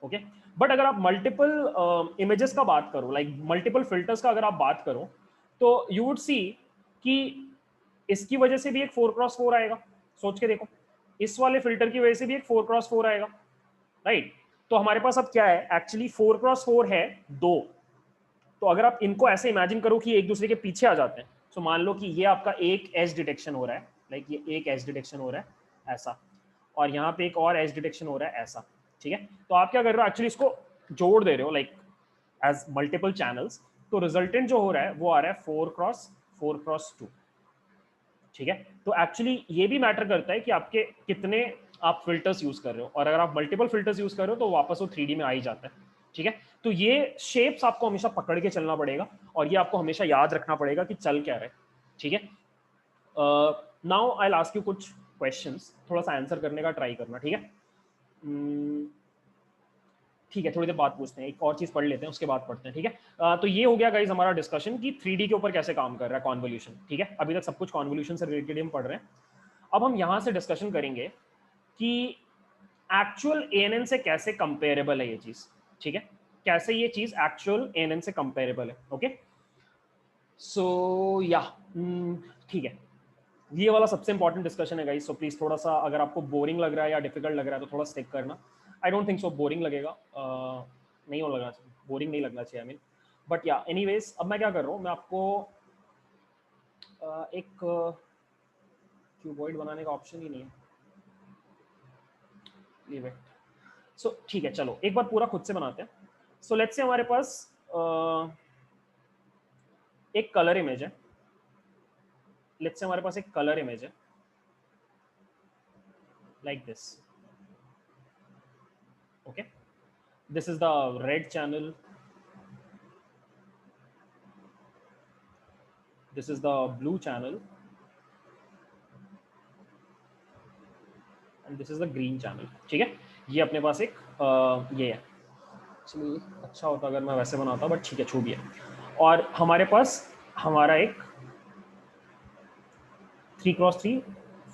okay। But अगर आप multiple images का बात करो, like multiple filters का अगर आप बात करो, तो यू वुड सी कि इसकी वजह से भी एक 4x4 आएगा। सोच के देखो, इस वाले फिल्टर की वजह से भी एक 4x4 आएगा, राइट। तो हमारे पास अब क्या है, एक्चुअली 4x4 है 2। तो अगर आप इनको ऐसे इमेजिन करो कि एक दूसरे के पीछे आ जाते हैं, तो मान लो कि ये आपका एक एज डिटेक्शन हो रहा है, लाइक ये एक एज डिटेक्शन हो रहा है ऐसा, और यहाँ पे एक और एज डिटेक्शन हो रहा है ऐसा, ठीक है। तो आप क्या कर रहे हो, एक्चुअली इसको जोड़ दे रहे हो, लाइक एज मल्टीपल चैनल्स। तो रिजल्टेंट जो हो रहा है वो आ रहा है 4x4x2, ठीक है। तो एक्चुअली ये भी मैटर करता है कि आपके कितने आप फिल्टर्स यूज कर रहे हो, और अगर आप मल्टीपल फिल्टर्स यूज कर रहे हो तो वापस वो 3D में आ ही जाता है, ठीक है। तो ये शेप्स आपको हमेशा पकड़ के चलना पड़ेगा, और ये आपको हमेशा याद रखना पड़ेगा कि चल क्या रहा है, ठीक है। Now I will ask you कुछ क्वेश्चंस, थोड़ा सा आंसर करने का ट्राई करना, ठीक है। ठीक है, थोड़ी देर बाद पूछते हैं, एक और चीज पढ़ लेते हैं, उसके बाद पढ़ते हैं, ठीक है। तो ये हो गया गाइज हमारा डिस्कशन कि 3D के ऊपर कैसे काम कर रहा है कॉन्वोल्यूशन, ठीक है। अभी तक सब कुछ कॉन्वोल्यूशन से रिलेटेड हम पढ़ रहे हैं। अब हम यहां से डिस्कशन करेंगे कि एक्चुअल ANN से कैसे कंपेरेबल है ये चीज, ठीक है। कैसे ये चीज एक्चुअल ANN से कंपेरेबल है, ओके। सो या ठीक है, ये वाला सबसे इंपॉर्टेंट डिस्कशन है गाइस। सो प्लीज थोड़ा सा अगर आपको बोरिंग लग रहा है या डिफिकल्ट लग रहा है तो थोड़ा स्टिक करना। I don't think so boring लगेगा, नहीं हो लगना चाहिए, बोरिंग नहीं लगना चाहिए, आई मीन। बट या एनीवेज, अब मैं क्या कर रहा हूँ, मैं आपको एक क्यूबॉइड बनाने का ऑप्शन ही नहीं है, लीव इट। सो ठीक है, चलो एक बार पूरा खुद से बनाते हैं। सो लेट्स से हमारे पास एक कलर इमेज है, लेट्स से हमारे पास एक कलर इमेज है like this, okay, this is the red channel, this is the blue channel, and this is the green channel, ठीक है। ये अपने पास एक ये है, चलिए अच्छा होता अगर मैं वैसे बनाता, बट ठीक है, छू भी है। और हमारे पास हमारा एक 3x3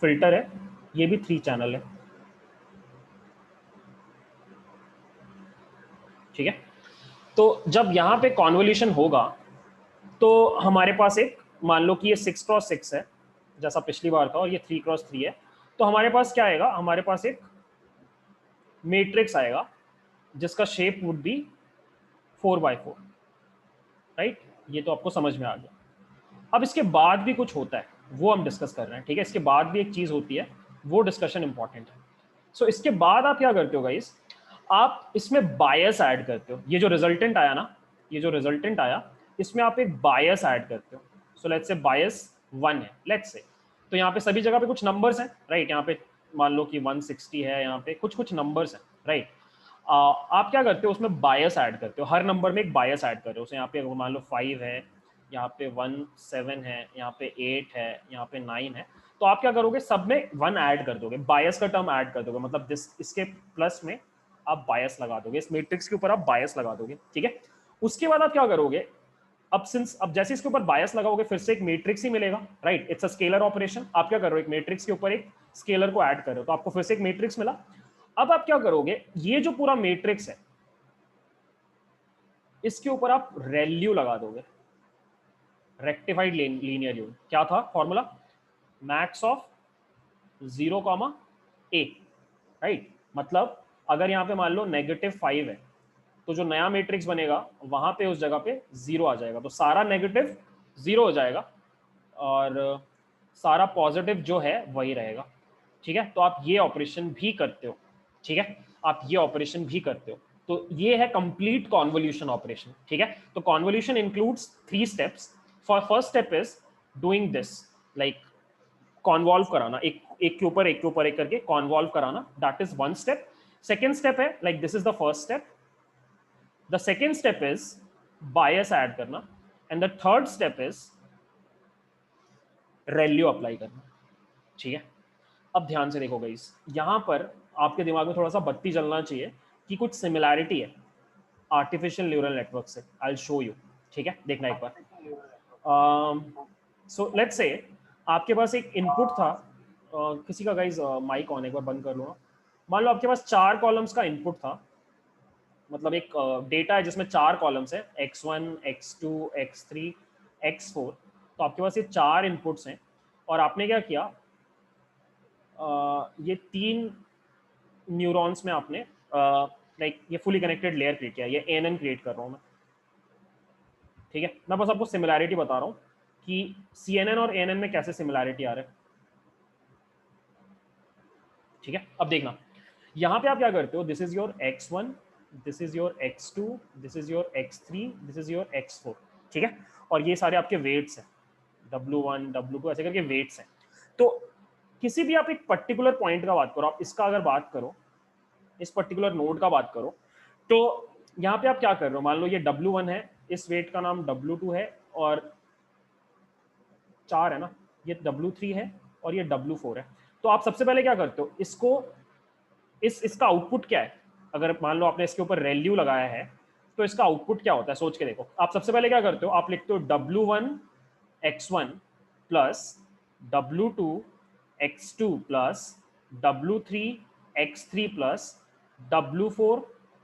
फिल्टर है, ये भी 3 चैनल है, ठीक है। तो जब यहाँ पे कॉन्वोल्यूशन होगा तो हमारे पास एक, मान लो कि ये 6x6 है जैसा पिछली बार था, और ये 3x3 है, तो हमारे पास क्या आएगा, हमारे पास एक मैट्रिक्स आएगा जिसका shape would be 4x4, right. ये तो आपको समझ में आ गया। अब इसके बाद भी कुछ होता है, वो हम डिस्कस कर रहे हैं, ठीक है। इसके बाद भी एक चीज होती है, वो डिस्कशन इंपॉर्टेंट है। सो इसके बाद आप क्या करते हो गाइस, आप इसमें बायस ऐड करते हो। ये जो रिजल्टेंट आया ना, ये जो रिजल्टेंट आया, इसमें आप एक बायस ऐड करते हो। सो लेट्स से बायस 1 है, लेट्स से, तो यहाँ पे सभी जगह पे कुछ नंबर्स हैं, राइट। यहाँ पे मान लो कि 160 है, यहाँ पे कुछ कुछ नंबर्स हैं, राइट। आप क्या करते हो, उसमें बायस ऐड करते हो, हर नंबर में एक बायस ऐड कर रहे हो। यहाँ पे मान लो 5 है, यहाँ पे 1 7 है, यहाँ पे 8 है, यहाँ पे 9 है, तो आप क्या करोगे, सब में 1 ऐड कर दोगे, बायस का टर्म ऐड कर दोगे, मतलब इसके प्लस में आप बायस लगा दोगे, इस मैट्रिक्स के ऊपर आप बायस लगा दोगे, ठीक है। उसके बाद आप क्या करोगे, अब जैसे इसके ऊपर बायस लगाओगे फिर से एक मैट्रिक्स ही मिलेगा, right, it's a scalar operation. आप क्या कर रहे हो, एक मैट्रिक्स के ऊपर एक स्केलर को ऐड कर रहे हो, तो आपको फिर से एक मैट्रिक्स मिला। अब आप क्या करोगे, ये जो पूरा मैट्रिक्स है इसके ऊपर आप वैल्यू लगा दोगे, रेक्टिफाइड लीनियर यूनिट। क्या था formula, max of 0, a, right. मतलब अगर यहाँ पे मान लो -5 है तो जो नया मैट्रिक्स बनेगा वहां पे उस जगह पे 0 आ जाएगा, तो सारा नेगेटिव 0 हो जाएगा और सारा पॉजिटिव जो है वही रहेगा, ठीक है। तो आप ये ऑपरेशन भी करते हो, ठीक है, आप ये ऑपरेशन भी करते हो। तो ये है कंप्लीट कॉन्वोल्यूशन ऑपरेशन, ठीक है। तो convolution includes 3 steps. First step is doing this, like convolve कराना, एक के ऊपर एक करके कॉन्वॉल्व कराना, that is 1 step. Second step है like this is the first step, the second step is bias add करना, and the third step is ReLU apply करना, ठीक है। अब ध्यान से देखो गाइस, यहां पर आपके दिमाग में थोड़ा सा बत्ती जलना चाहिए कि कुछ सिमिलैरिटी है आर्टिफिशियल न्यूरल नेटवर्क से। आई विल शो यू, ठीक है, देखना एक बार। सो लेट्स से आपके पास एक इनपुट था, किसी का गाइस माइक ऑन, एक बार बंद कर लो ना। मान लो आपके पास 4 कॉलम्स का इनपुट था, मतलब एक डेटा है जिसमें 4 कॉलम्स है, x1 x2 x3 x4। तो आपके पास ये 4 इनपुट्स हैं और आपने क्या किया, ये 3 न्यूरॉन्स में आपने लाइक ये फुली कनेक्टेड लेयर क्रिएट किया, ये ANN क्रिएट कर रहा हूँ मैं, ठीक है। मैं बस आपको सिमिलैरिटी बता रहा हूँ कि CNN और ANN में कैसे सिमिलैरिटी आ रहा है, ठीक है। अब देखना, यहाँ पे आप क्या करते हो, this is your x1, this is your x2, this is your x3, this is your x4, ठीक है। और ये सारे आपके वेट्स हैं, W1 W2 ऐसे करके वेट्स हैं। तो किसी भी आप एक पर्टिकुलर पॉइंट का बात करो, आप इसका अगर बात करो, इस पर्टिकुलर नोड का बात करो, तो यहाँ पे आप क्या कर रहे हो, मान लो ये W1 है, इस वेट का नाम W2 है और 4 है ना, ये W3 है और ये W4 है। तो आप सबसे पहले क्या करते हो, इसको इसका आउटपुट क्या है, अगर मान लो आपने इसके ऊपर रेल्यू लगाया है तो इसका आउटपुट क्या होता है, सोच के देखो। आप सबसे पहले क्या करते हो, आप लिखते हो W1 x1 plus W2 x2 plus W3 x3 plus W4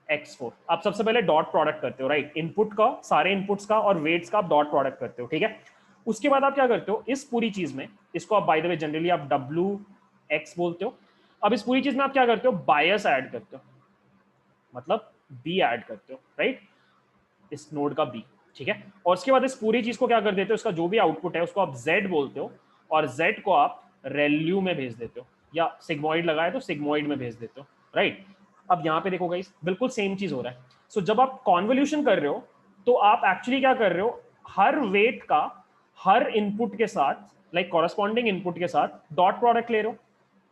x4। आप सबसे पहले डॉट प्रोडक्ट करते हो, राइट, इनपुट का, सारे इनपुट्स का और वेट्स का आप डॉट प्रोडक्ट करते हो, ठीक है। उसके बाद आप क्या करते हो, इस पूरी चीज में, इसको आप बाय द वे जनरली आप WX बोलते हो। अब इस पूरी चीज में आप क्या करते हो, बायस ऐड करते हो, मतलब B ऐड करते हो, राइट, इस नोड का B, ठीक है। और उसके बाद इस पूरी चीज को क्या कर देते हो, इसका जो भी आउटपुट है उसको आप Z बोलते हो और Z को आप रेल्यू में भेज देते हो, या सिग्मोइड लगाए तो सिग्मोइड में भेज देते हो, राइट। अब यहाँ पे देखो गाइस, बिल्कुल सेम चीज हो रहा है। सो जब आप कॉन्वोल्यूशन कर रहे हो तो आप एक्चुअली क्या कर रहे हो, हर वेट का हर इनपुट के साथ, लाइक कॉरेस्पॉन्डिंग इनपुट के साथ डॉट प्रोडक्ट ले रहे हो,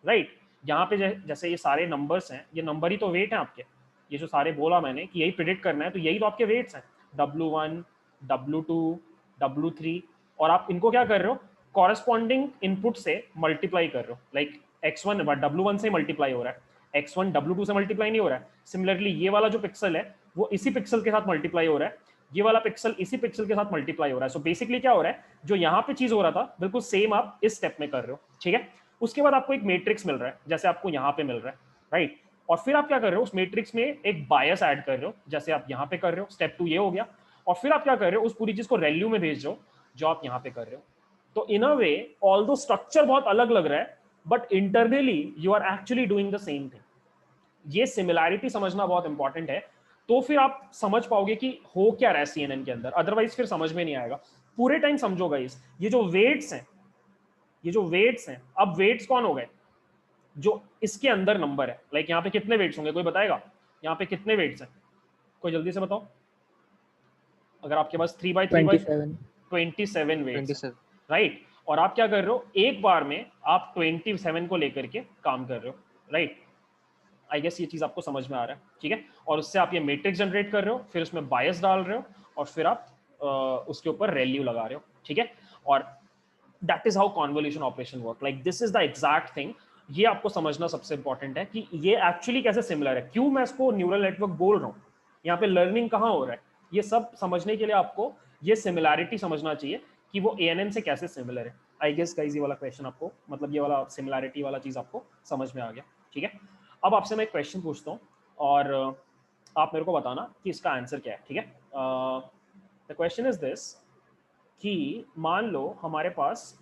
राइट। यहाँ पे जैसे ये सारे नंबर्स हैं, ये नंबर ही तो वेट हैं आपके, ये जो सारे बोला मैंने कि यही प्रिडिक्ट करना है, तो यही तो आपके वेट्स हैं, W1 W2 W3। और आप इनको क्या कर रहे हो, कॉरेस्पॉन्डिंग इनपुट से मल्टीप्लाई कर रहे हो, लाइक x1 W1 से मल्टीप्लाई हो रहा है, x1 W2 से मल्टीप्लाई नहीं हो रहा है। सिमिलरली ये वाला जो पिक्सल है वो इसी पिक्सल के साथ मल्टीप्लाई हो रहा है, ये वाला पिक्सल इसी पिक्सल के साथ मल्टीप्लाई हो रहा है। सो बेसिकली क्या हो रहा है, जो यहाँ पे चीज हो रहा था बिल्कुल सेम आप इस स्टेप में कर रहे हो, ठीक है। उसके बाद आपको एक मैट्रिक्स मिल रहा है जैसे आपको यहाँ पे मिल रहा है, राइट। और फिर आप क्या कर रहे हो, उस मैट्रिक्स में एक बायस ऐड कर रहे हो जैसे आप यहाँ पे कर रहे हो, स्टेप 2 ये हो गया। और फिर आप क्या कर रहे हो, उस पूरी चीज को रेल्यू में भेज रहे हो जो आप यहाँ पे कर रहे हो। तो इन अ वे ऑल्दो स्ट्रक्चर बहुत अलग लग रहा है but internally you are actually doing the same thing. ये सिमिलैरिटी समझना बहुत इंपॉर्टेंट है, तो फिर आप समझ पाओगे कि हो क्या रहा है CNN के अंदर, अदरवाइज फिर समझ में नहीं आएगा। पूरे टाइम समझो गाइस, ये जो वेट्स हैं, ये जो वेट्स हैं, अब वेट्स कौन हो गए, जो इसके अंदर नंबर है, लाइक यहाँ पे कितने वेट्स होंगे, कोई बताएगा यहाँ पे कितने वेट्स हैं, कोई जल्दी से बताओ। अगर आपके पास 3x3 27 वेट्स हैं, राइट। और आप क्या कर रहे हो, एक बार में आप 27 को लेकर के काम कर रहे हो, राइट। आई गेस ये चीज आपको समझ में आ रहा है, ठीक है। और उससे आप ये मैट्रिक्स जनरेट कर रहे हो, फिर उसमें बायस डाल रहे हो और फिर आप उसके ऊपर रेल्यू लगा रहे हो, ठीक है। और that is how convolution operation work, like this is the exact thing. ये आपको समझना सबसे इंपॉर्टेंट है कि ये एक्चुअली कैसे सिमिलर है, क्यों मैं इसको न्यूरल नेटवर्क बोल रहा हूँ, यहाँ पे लर्निंग कहाँ हो रहा है, ये सब समझने के लिए आपको ये सिमिलैरिटी समझना चाहिए कि वो ANN से कैसे सिमिलर है। आई गेस गाइस ये वाला क्वेश्चन आपको, मतलब ये वाला सिमिलैरिटी वाला चीज आपको समझ में आ गया, ठीक है। अब आपसे मैं एक क्वेश्चन पूछता हूँ और आप मेरे को बताना कि इसका आंसर क्या है, ठीक है। द क्वेश्चन इज दिस कि मान लो हमारे पास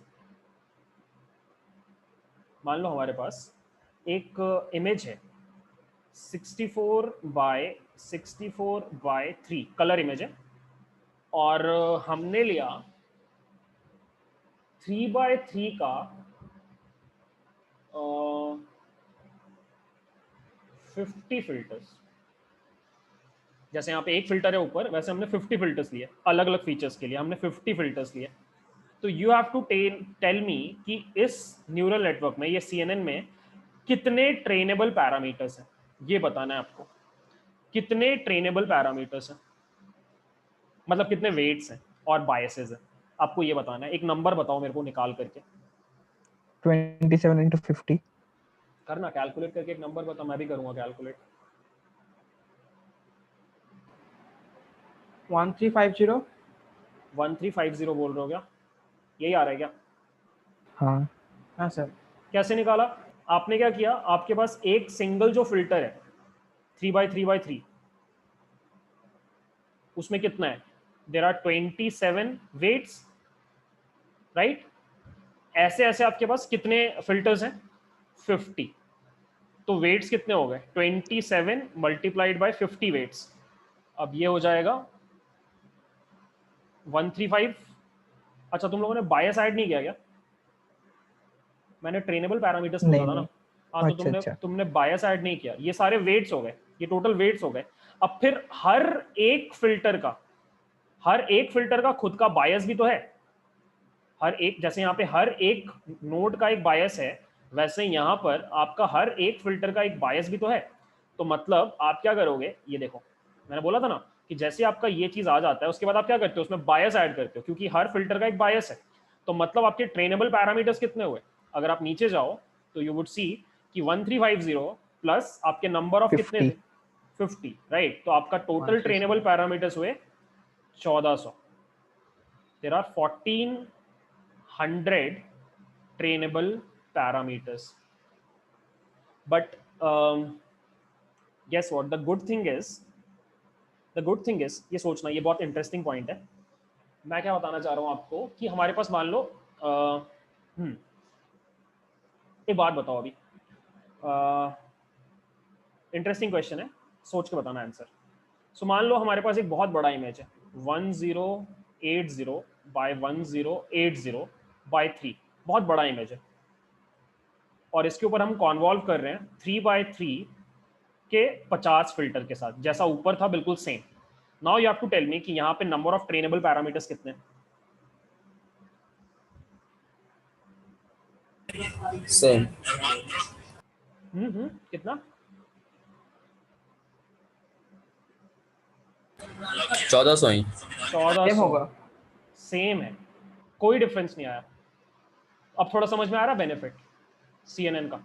एक इमेज है 64 by 3 कलर इमेज है, और हमने लिया 3 by 3 का 50 फिल्टर्स। जैसे यहाँ पे एक फिल्टर है ऊपर, वैसे हमने 50 फिल्टर्स लिए अलग अलग फीचर्स के लिए, हमने 50 फिल्टर्स लिए। तो you have to tell me कि इस न्यूरल नेटवर्क में, ये CNN में कितने ट्रेनेबल पैरामीटर्स हैं, ये बताना है आपको। कितने ट्रेनेबल पैरामीटर्स हैं, मतलब कितने वेट्स हैं और बायसेस हैं, आपको ये बताना है। एक नंबर बताओ मेरे को निकाल करके। 27 into 50. करना कैलकुलेट करके एक नंबर बता, मैं भी करूंगा कैलकुलेट। 1350। 1350 बोल रहे हो क्या, यही आ रहा है क्या? हाँ हाँ सर। कैसे निकाला आपने, क्या किया, आपके पास एक सिंगल जो फिल्टर है 3 by 3 उसमें कितना है, देयर आर 27 वेट्स, राइट। ऐसे ऐसे आपके पास कितने फिल्टर्स हैं, 50। तो वेट्स कितने हो गए, 27 मल्टीप्लाइड बाय 50 वेट्स। अब ये हो जाएगा 135। अच्छा तुम लोगों ने बायस ऐड नहीं किया क्या? मैंने ट्रेनेबल पैरामीटर्स बोला नहीं था ना। नहीं। हाँ तो अच्छा तुमने अच्छा। तुमने बायस ऐड नहीं किया, ये सारे वेट्स हो गए, ये टोटल वेट्स हो गए। अब फिर हर एक फिल्टर का खुद का बायस भी तो है। हर एक, जैसे यहाँ पे हर एक नोड का एक बायस है, वैसे यहाँ पर आपका हर एक फिल्टर का एक बायस भी तो है। तो मतलब आप क्या करोगे, ये देखो मैंने बोला था ना कि जैसे आपका ये चीज आ जाता है उसके बाद आप क्या करते हो, उसमें बायस ऐड करते हो, क्योंकि हर फिल्टर का एक बायस है। तो मतलब आपके ट्रेनेबल पैरामीटर्स कितने हुए, अगर आप नीचे जाओ तो यू वुड सी कि 1350 प्लस आपके नंबर ऑफ कितने 50। थे, 50, राइट। तो आपका टोटल ट्रेनेबल पैरामीटर्स हुए 1400। There are 1400 trainable parameters. But guess what, the good thing is ये सोचना, ये बहुत इंटरेस्टिंग पॉइंट है। मैं क्या बताना चाह रहा हूँ आपको कि हमारे पास मान लो एक बात बताओ, अभी इंटरेस्टिंग क्वेश्चन है, सोच के बताना आंसर। सो मान लो हमारे पास एक बहुत बड़ा इमेज है 1080 by 1080 by 3, बहुत बड़ा इमेज है, और इसके ऊपर हम कॉन्वॉल्व कर रहे हैं 3 by 3 के 50 फिल्टर के साथ, जैसा ऊपर था बिल्कुल same. Now you have to tell me कि यहाँ पे नंबर ऑफ ट्रेनेबल पैरामीटर्स कितने हैं? सेम। कितना? 1400 ही। 1400 होगा। सेम है, कोई डिफरेंस नहीं आया। अब थोड़ा समझ में आ रहा बेनिफिट CNN का।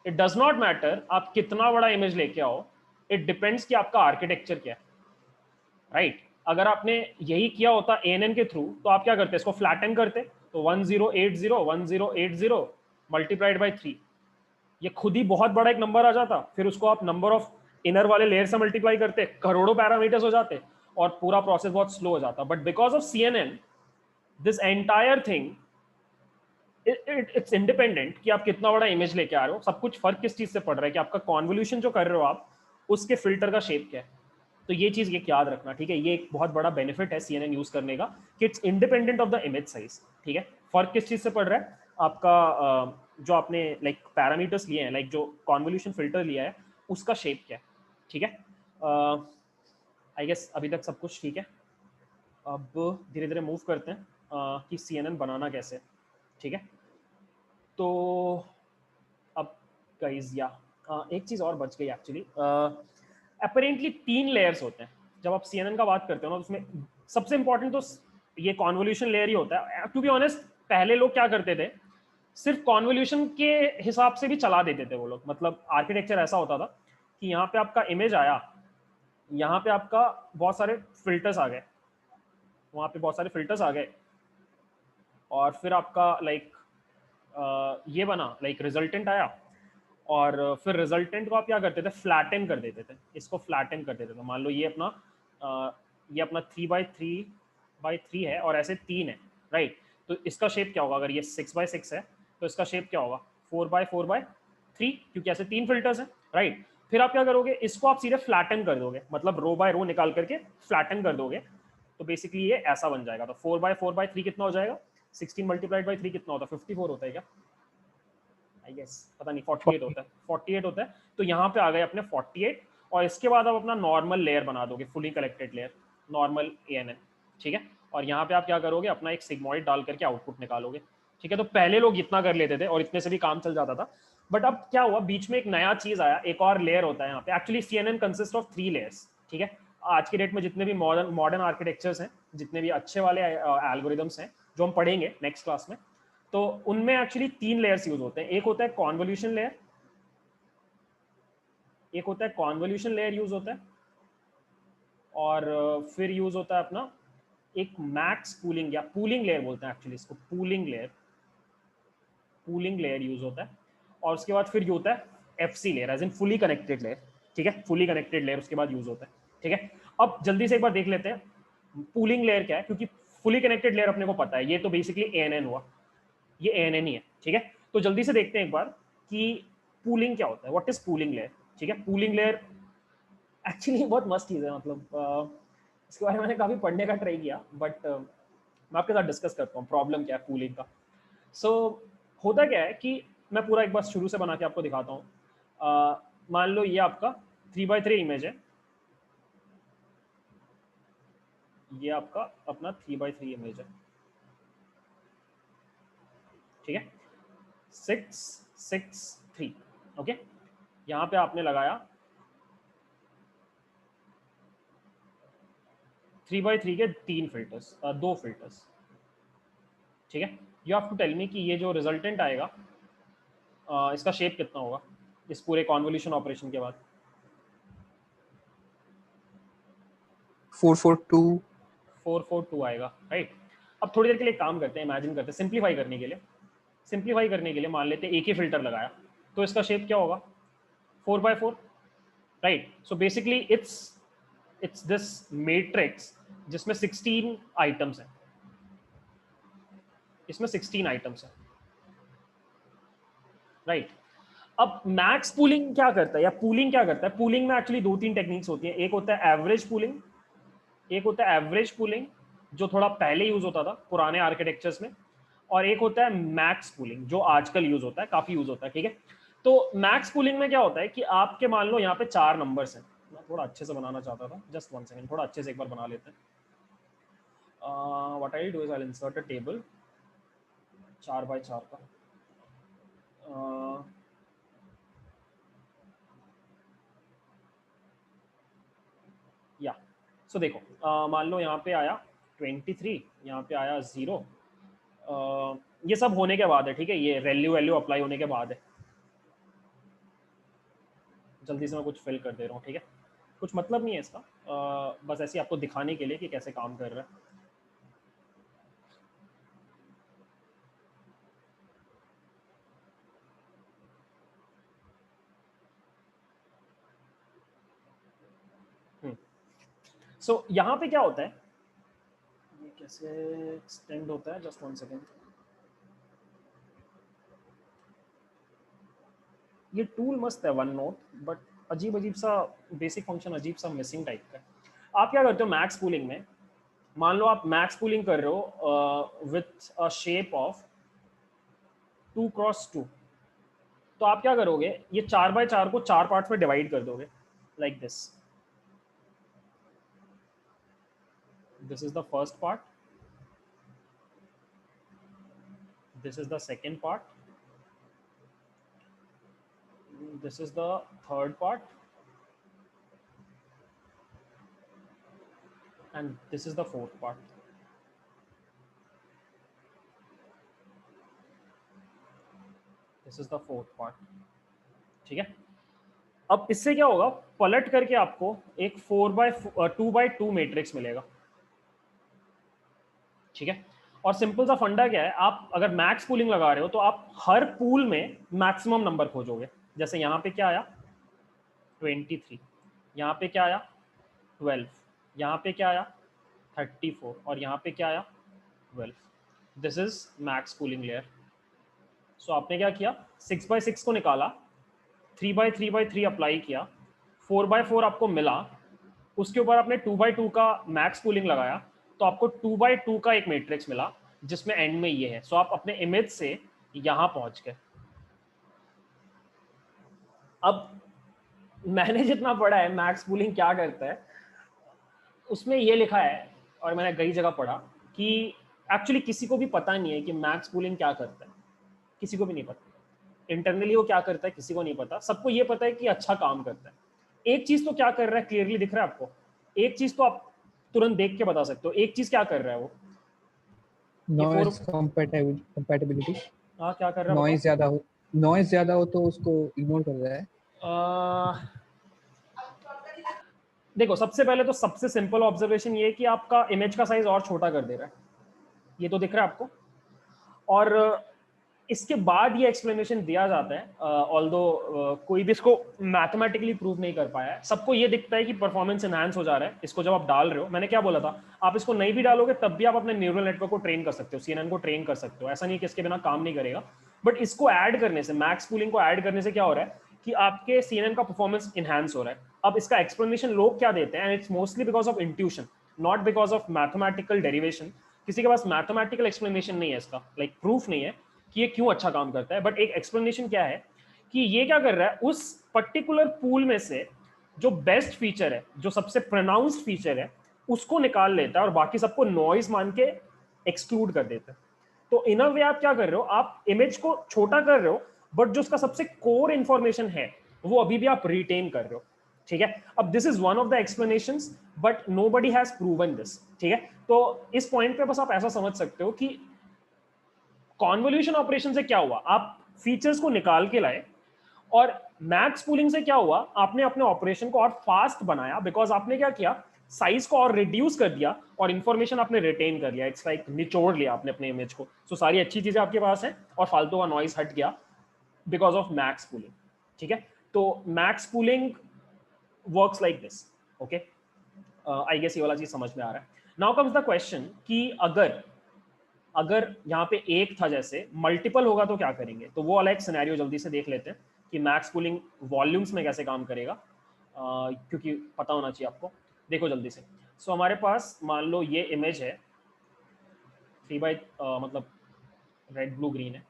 इट डज नॉट मैटर आप कितना बड़ा इमेज लेके आओ, इट डिपेंड्स कि आपका आर्किटेक्चर क्या है, राइट। अगर आपने यही किया होता ANN के थ्रू तो आप क्या करते, इसको फ्लैटन करते, तो 1080 मल्टीप्लाइड बाई 3, ये खुद ही बहुत बड़ा एक नंबर आ जाता। फिर उसको आप नंबर ऑफ इनर वाले लेयर से मल्टीप्लाई करते, करोड़ों पैरामीटर्स हो जाते और पूरा प्रोसेस बहुत स्लो हो जाता। But because of CNN this entire thing it's independent कि आप कितना बड़ा इमेज लेके आ रहे हो। सब कुछ फर्क किस चीज से पड़ रहा है कि आपका कॉन्वोल्यूशन जो कर रहे हो आप, उसके फिल्टर का शेप क्या है। तो ये चीज एक याद रखना, ठीक है। ये एक बहुत बड़ा बेनिफिट है CNN यूज करने का कि it's independent of the image size, ठीक है। फर्क किस चीज से पड़ रहा है, आपका जो आपने लाइक पैरामीटर्स लिए हैं, लाइक जो कॉन्वोल्यूशन फिल्टर लिया है उसका शेप क्या है, ठीक है। आई गेस अभी तक सब कुछ ठीक है। अब धीरे धीरे मूव करते हैं कि CNN बनाना कैसे, ठीक है। तो अब गाइस या एक चीज और बच गई एक्चुअली। अपेरेंटली 3 लेयर्स होते हैं जब आप CNN का बात करते हो ना, उसमें सबसे इंपॉर्टेंट तो ये कॉन्वोल्यूशन लेयर ही होता है। टू बी ऑनेस्ट, पहले लोग क्या करते थे, सिर्फ कॉन्वोल्यूशन के हिसाब से भी चला देते थे वो लोग। मतलब आर्किटेक्चर ऐसा होता था कि यहाँ पे आपका इमेज आया, यहाँ पे आपका बहुत सारे फिल्टर्स आ गए, वहाँ पे बहुत सारे फिल्टर्स आ गए, और फिर आपका लाइक ये बना, लाइक रिजल्टेंट आया, और फिर रिजल्टेंट को आप क्या करते थे, फ्लैटन कर देते थे, इसको फ्लैटन कर देते थे। मान लो ये अपना 3x3 है और ऐसे 3 है, राइट। तो इसका शेप क्या होगा, अगर ये 6x6 है तो इसका शेप क्या होगा, 4x4x3, क्योंकि ऐसे 3 फिल्टर्स हैं, राइट। फिर आप क्या करोगे, इसको आप सीधे फ्लैटन कर दोगे, मतलब रो बाय रो निकाल करके फ्लैटन कर दोगे, तो बेसिकली ये ऐसा बन जाएगा। तो 4x4x3 कितना हो जाएगा, 16 मल्टीप्लाइड बाई 3 कितना होता है, 54 होता है क्या, आई गेस, पता नहीं, 48 40. होता है, 48 होता है। तो यहाँ पे आ गए अपने 48, और इसके बाद आप अपना नॉर्मल लेयर बना दोगे, fully collected layer, normal ANN, ठीक है। और यहाँ पे आप क्या करोगे, अपना एक सिग्मॉइड डाल करके आउटपुट निकालोगे, ठीक है। तो पहले लोग इतना कर लेते थे और इतने से भी काम चल जाता था। बट अब क्या हुआ, बीच में एक नया चीज आया, एक और लेयर होता है यहाँ पे। Actually CNN consist of 3 layers, ठीक है। आज के डेट में जितने भी मॉडर्न आर्किटेक्चर्स हैं, जितने भी अच्छे वाले एल्गोरिदम्स हैं जो हम पढ़ेंगे नेक्स्ट क्लास में, तो उनमें एक्चुअली 3 लेयर्स यूज होते हैं। एक होता है कॉन्वोल्यूशन लेयर, एक होता है कॉन्वोल्यूशन लेयर यूज होता है, और फिर यूज होता है अपना एक मैक्स पूलिंग, या पूलिंग लेयर बोलते हैं एक्चुअली इसको, पूलिंग लेयर यूज होता है। और उसके बाद फिर ये होता है FC layer, as in fully connected layer, ठीक है। फुली कनेक्टेड लेयर उसके बाद यूज होता है, ठीक है। अब जल्दी से एक बार देख लेते हैं पूलिंग लेयर क्या है, क्योंकि फुली कनेक्टेड लेयर अपने को पता है, ये तो बेसिकली ANN हुआ, ये ANN ही है, ठीक है। तो जल्दी से देखते हैं एक बार कि पूलिंग क्या होता है, व्हाट इज पूलिंग लेयर, ठीक है। पूलिंग लेयर एक्चुअली बहुत मस्त चीज़ है, मतलब इसके बारे में मैंने काफ़ी पढ़ने का ट्राई किया, बट मैं आपके साथ डिस्कस करता हूँ प्रॉब्लम क्या है पूलिंग का। सो होता क्या है कि मैं पूरा एक बार शुरू से बना के आपको दिखाता हूँ। मान लो ये आपका 3x3 इमेज है, ये आपका अपना 3x3 इमेज है, ठीक है, 6 6 3, ओके। यहाँ पे आपने लगाया 3x3 के 3 फिल्टर्स, 2 फिल्टर्स, ठीक है। You have to tell me कि ये जो रिजल्टेंट आएगा, इसका शेप कितना होगा इस पूरे कॉन्वोल्यूशन ऑपरेशन के बाद। 442. 442 आएगा, राइट। अब थोड़ी देर के लिए काम करते हैं, इमेजिन करते हैं, सिंप्लीफाई करने के लिए मान लेते हैं एक ही फिल्टर लगाया, तो इसका शेप क्या होगा, 4x4, right. So basically it's this matrix जिसमें 16 आइटम्स हैं, इसमें 16 आइटम्स हैं, राइट। अब मैक्स पूलिंग क्या करता है, या पूलिंग क्या करता है, पूलिंग में एक्चुअली 2-3 टेक्निक्स होती हैं। एक होता है एवरेज पूलिंग, जो थोड़ा पहले यूज होता था पुराने आर्किटेक्चर्स में, और एक होता है मैक्स पूलिंग जो आजकल यूज होता है, काफी यूज होता है, ठीक है। तो मैक्स पूलिंग में क्या होता है कि आपके मान लो यहाँ पे 4 नंबर्स हैं, मैं थोड़ा अच्छे से बनाना चाहता था, जस्ट 1 सेकंड, थोड़ा अच्छे से एक बार बना लेते हैं। What I do is I insert a table 4x4 का। या सो देखो, मान लो यहाँ पे आया 23, यहाँ पे आया 0, ये सब होने के बाद है, ठीक है, ये वैल्यू अप्लाई होने के बाद है। जल्दी से मैं कुछ फिल कर दे रहा हूँ, ठीक है, कुछ मतलब नहीं है इसका, बस ऐसे ही आपको दिखाने के लिए कि कैसे काम कर रहा है। सो यहाँ पे क्या होता है, ये कैसे एक्सटेंड होता है, जस्ट 1 सेकेंड। ये टूल मस्त है वन नोट, बट अजीब अजीब सा बेसिक फंक्शन अजीब सा मिसिंग टाइप का है। आप क्या करते हो मैक्स पूलिंग में, मान लो आप मैक्स पूलिंग कर रहे हो with a shape of 2x2, तो आप क्या करोगे, ये 4x4 को 4 पार्ट्स में डिवाइड कर दोगे, like this is the first part, this is the second part, this is the third part, and this is the fourth part. This is the fourth part. ठीक है, अब इससे क्या होगा, पलट करके आपको एक 2x2 मैट्रिक्स मिलेगा. ठीक है, और सिंपल सा फंडा क्या है, आप अगर मैक्स पूलिंग लगा रहे हो तो आप हर पूल में मैक्सिमम नंबर खोजोगे. जैसे यहाँ पे क्या आया 23, यहाँ पे क्या आया 12, यहाँ पे क्या आया 34 और यहाँ पे क्या आया 12. This is max pooling layer. So आपने क्या किया, 6x6 को निकाला, 3x3x3 अप्लाई किया, 4x4 आपको मिला, उसके ऊपर आपने 2x2 का मैक्स पूलिंग लगाया, तो आपको 2x2 का एक मैट्रिक्स मिला जिसमें एंड में ये है. सो आप अपने इमेज से यहां पहुंच गए. अब मैंने जितना पढ़ा है मैक्स पूलिंग क्या करता है, उसमें ये लिखा है और मैंने कई जगह पढ़ा कि एक्चुअली किसी को भी पता नहीं है कि मैक्स पूलिंग क्या करता है. किसी को भी नहीं पता इंटरनली वो क्या करता है, किसी को नहीं पता. सबको ये पता है कि अच्छा काम करता है. एक चीज तो क्या कर रहा है क्लियरली दिख रहा है आपको, एक चीज तो आप तुरंत देख के बता सकते हो. एक चीज क्या कर रहा है वो, नॉइज कंपैटिबिलिटी. हाँ क्या कर रहा है, नॉइज ज्यादा हो तो उसको इग्नोर कर रहा है. देखो सबसे पहले तो सबसे सिंपल ऑब्जर्वेशन ये है कि आपका इमेज का साइज और छोटा कर दे रहा है. ये तो दिख रहा है आपको. और इसके बाद ये एक्सप्लेनेशन दिया जाता है, ऑल्दो कोई भी इसको मैथमेटिकली प्रूव नहीं कर पाया है. सबको ये दिखता है कि परफॉर्मेंस एनहांस हो जा रहा है इसको जब आप डाल रहे हो. मैंने क्या बोला था, आप इसको नहीं भी डालोगे तब भी आप अपने न्यूरल नेटवर्क को ट्रेन कर सकते हो, CNN को ट्रेन कर सकते हो. ऐसा नहीं कि इसके बिना काम नहीं करेगा. बट इसको ऐड करने से, मैक्स पूलिंग को ऐड करने से क्या हो रहा है कि आपके CNN का परफॉर्मेंस इनहैंस हो रहा है. अब इसका एक्सप्लेनेशन लोग क्या देते हैं, and it's mostly because of intuition, not because of mathematical derivation. किसी के पास मैथमेटिकल एक्सप्लेनेशन नहीं है इसका, लाइक प्रूफ नहीं है कि ये क्यों अच्छा काम करता है. बट एक एक्सप्लेनेशन क्या है कि ये क्या कर रहा है, उस पर्टिकुलर पूल में से जो बेस्ट फीचर है, जो सबसे प्रोनाउंस्ड फीचर है, उसको निकाल लेता है और बाकी सबको नॉइज मान के एक्सक्लूड कर देता है. तो इन अ वे आप क्या कर रहे हो, आप इमेज को छोटा कर रहे हो बट जो उसका सबसे कोर इंफॉर्मेशन है वो अभी भी आप रिटेन कर रहे हो. ठीक है, अब this is one of the explanations but nobody has proven this. ठीक है, तो इस पॉइंट पे बस आप ऐसा समझ सकते हो कि कॉन्वोल्यूशन ऑपरेशन से क्या हुआ, आप फीचर्स को निकाल के लाए, और मैक्स पूलिंग से क्या हुआ, आपने अपने ऑपरेशन को और फास्ट बनाया बिकॉज आपने क्या किया, साइज को और रिड्यूस कर दिया और इंफॉर्मेशन आपने रिटेन कर लिया. इट्स लाइक निचोड़ लिया आपने अपने इमेज को. सो सारी अच्छी चीजें आपके पास हैं और फालतू का नॉइज हट गया बिकॉज ऑफ मैक्स पूलिंग. ठीक है, तो max pooling works like this. Okay, I guess ये वाला चीज समझ में आ रहा है. नाउ कम्स द क्वेश्चन कि अगर यहाँ पे एक था जैसे मल्टीपल होगा तो क्या करेंगे. तो वो वाला एक सिनेरियो जल्दी से देख लेते हैं कि मैक्स पूलिंग वॉल्यूम्स में कैसे काम करेगा, क्योंकि पता होना चाहिए आपको. देखो जल्दी से. सो हमारे पास मान लो ये इमेज है 3x मतलब रेड ब्लू ग्रीन है.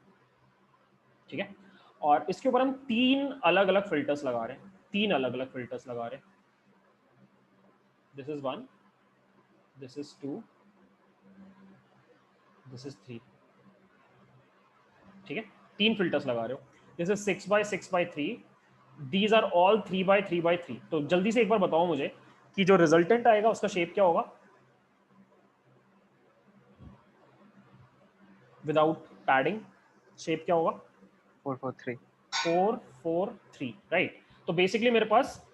ठीक है, और इसके ऊपर हम 3 अलग अलग फिल्टर्स लगा रहे हैं. 3 अलग अलग फिल्टर्स लगा रहे हैं. This is 1, this is 2, this is 3. ठीक है, 3 फिल्टर्स लगा रहे हो. This is 6x6x3, these are all 3x3x3. तो जल्दी से एक बार बताओ मुझे कि जो रिजल्टेंट आएगा उसका शेप क्या होगा विदाउट पैडिंग. शेप क्या होगा 443, राइट. तो बेसिकली मेरे पास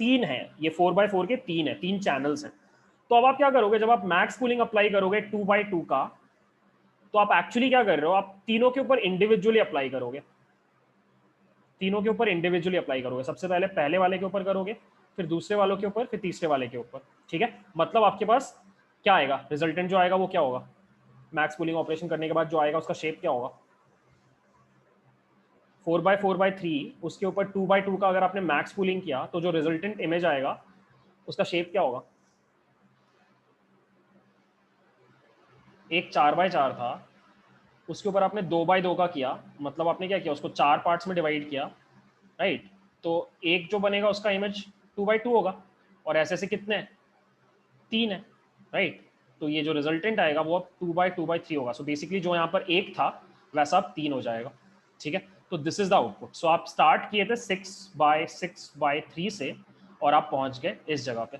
3 है, ये 4x4 के 3 है, 3 चैनल्स हैं. तो अब आप क्या करोगे, जब आप मैक्स पूलिंग अप्लाई करोगे 2x2 का, तो आप एक्चुअली क्या कर रहे हो, आप तीनों के ऊपर इंडिविजुअली अप्लाई करोगे. तीनों के ऊपर इंडिविजुअली अप्लाई करोगे. सबसे पहले पहले वाले के ऊपर करोगे, फिर दूसरे वालों के ऊपर, फिर तीसरे वाले के ऊपर. ठीक है, मतलब आपके पास क्या आएगा, रिजल्टेंट जो आएगा वो क्या होगा, मैक्स पूलिंग ऑपरेशन करने के बाद जो आएगा उसका शेप क्या होगा 4x4x3. उसके ऊपर 2x2 का अगर आपने मैक्स पूलिंग किया तो जो रिजल्टेंट इमेज आएगा उसका शेप क्या होगा. एक 4x4 था, उसके ऊपर आपने 2x2 का किया, मतलब आपने क्या किया, उसको 4 पार्ट्स में डिवाइड किया, राइट. तो एक जो बनेगा उसका इमेज 2x2 होगा, और ऐसे से कितने हैं, 3 है, राइट. तो ये जो रिजल्टेंट आएगा वो अब 2x2x3 होगा. सो बेसिकली जो यहाँ पर एक था वैसा अब 3 हो जाएगा. ठीक है, तो दिस इज द आउटपुट. सो आप स्टार्ट किए थे 6x6x3 से और आप पहुंच गए इस जगह पे.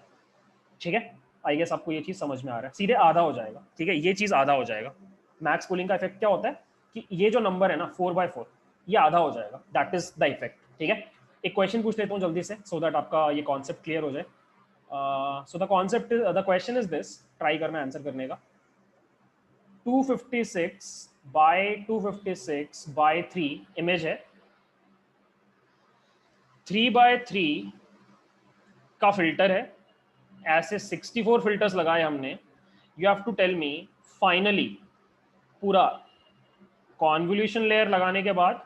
ठीक है, आई गेस आपको ये चीज़ समझ में आ रहा है, सीधे आधा हो जाएगा, ठीक है, ये चीज़ आधा हो जाएगा। मैक्स कूलिंग का इफेक्ट क्या होता है कि ये जो नंबर है ना 4/4 ये आधा हो जाएगा, दैट इज द इफेक्ट, ठीक है। एक क्वेश्चन पूछ लेता हूँ जल्दी से सो दैट आपका ये कॉन्सेप्ट क्लियर हो जाए। So the question is this, try करना आंसर करने का। 256 बाय 256 बाय 3 इमेज है, 3/3 का फिल्टर है, ऐसे 64 फिल्टर्स लगाए हमने। You have to tell me finally पूरा कॉन्वोल्यूशन लेयर लगाने के बाद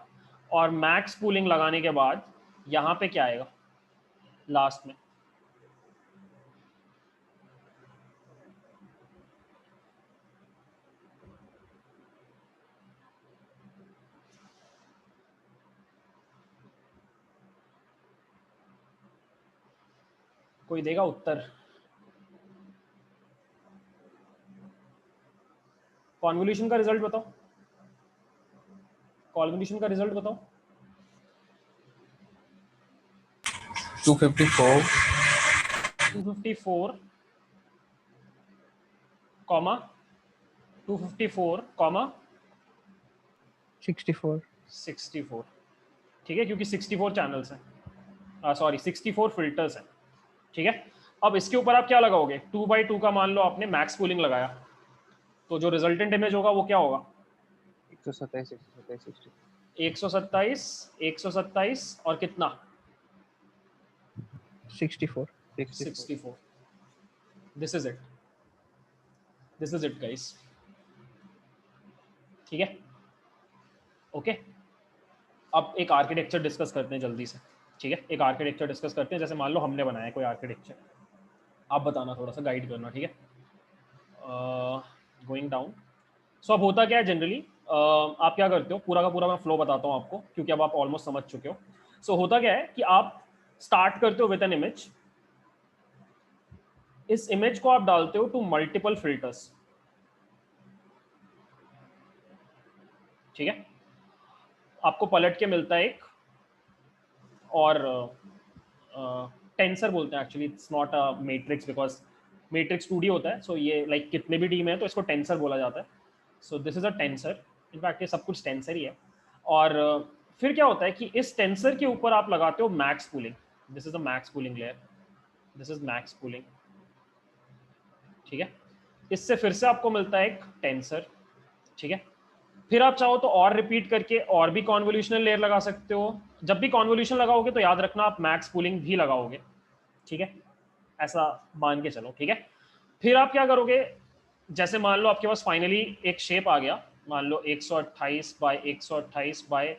और मैक्स पूलिंग लगाने के बाद यहां पे क्या आएगा लास्ट में। कोई देगा उत्तर? कॉन्वोल्यूशन का रिजल्ट बताओ, कॉन्वोल्यूशन का रिजल्ट बताओ। 254 254 कॉमा 254 कॉमा 64 64, ठीक है, क्योंकि 64 चैनल्स हैं, सॉरी 64 फिल्टर्स हैं, ठीक है। अब इसके ऊपर आप क्या लगाओगे, 2/2 का मान लो आपने मैक्स कूलिंग लगाया, तो जो रिजल्टेंट इमेज होगा वो क्या होगा, 127 127 127 और कितना 64 64। दिस इज इट गाइस, ठीक है, ओके। अब एक आर्किटेक्चर डिस्कस करते हैं जल्दी से, ठीक है, एक आर्किटेक्चर डिस्कस करते हैं। जैसे मान लो हमने बनाया कोई आर्किटेक्चर, आप बताना, थोड़ा सा गाइड करना, ठीक है। गोइंग डाउन, सो अब होता क्या है जनरली, आप क्या करते हो, पूरा का पूरा मैं फ्लो बताता हूँ आपको क्योंकि अब आप ऑलमोस्ट समझ चुके हो। सो होता क्या है कि आप स्टार्ट करते हो विद एन इमेज, इस इमेज को आप डालते हो टू मल्टीपल फिल्टर्स, ठीक है। आपको पलट के मिलता है एक, और टेंसर बोलते हैं actually, it's not a matrix because matrix 2D होता है, सो ये लाइक कितने भी डी में है तो इसको टेंसर बोला जाता है। So this is a tensor, in fact ये सब कुछ टेंसर ही है। और फिर क्या होता है कि इस टेंसर के ऊपर आप लगाते हो max cooling, this is a max cooling layer, this is max cooling, ठीक है। इससे फिर से आपको मिलता है एक टेंसर, ठीक है। फिर आप चाहो तो और रिपीट करके और भी कॉन्वोल्यूशनल लेयर लगा सकते हो। जब भी कॉन्वोल्यूशन लगाओगे तो याद रखना आप मैक्स कूलिंग भी लगाओगे, ठीक है, ऐसा मान के चलो, ठीक है। फिर आप क्या करोगे, जैसे मान लो आपके पास फाइनली एक शेप आ गया, मान लो 128 बाय 128 बाय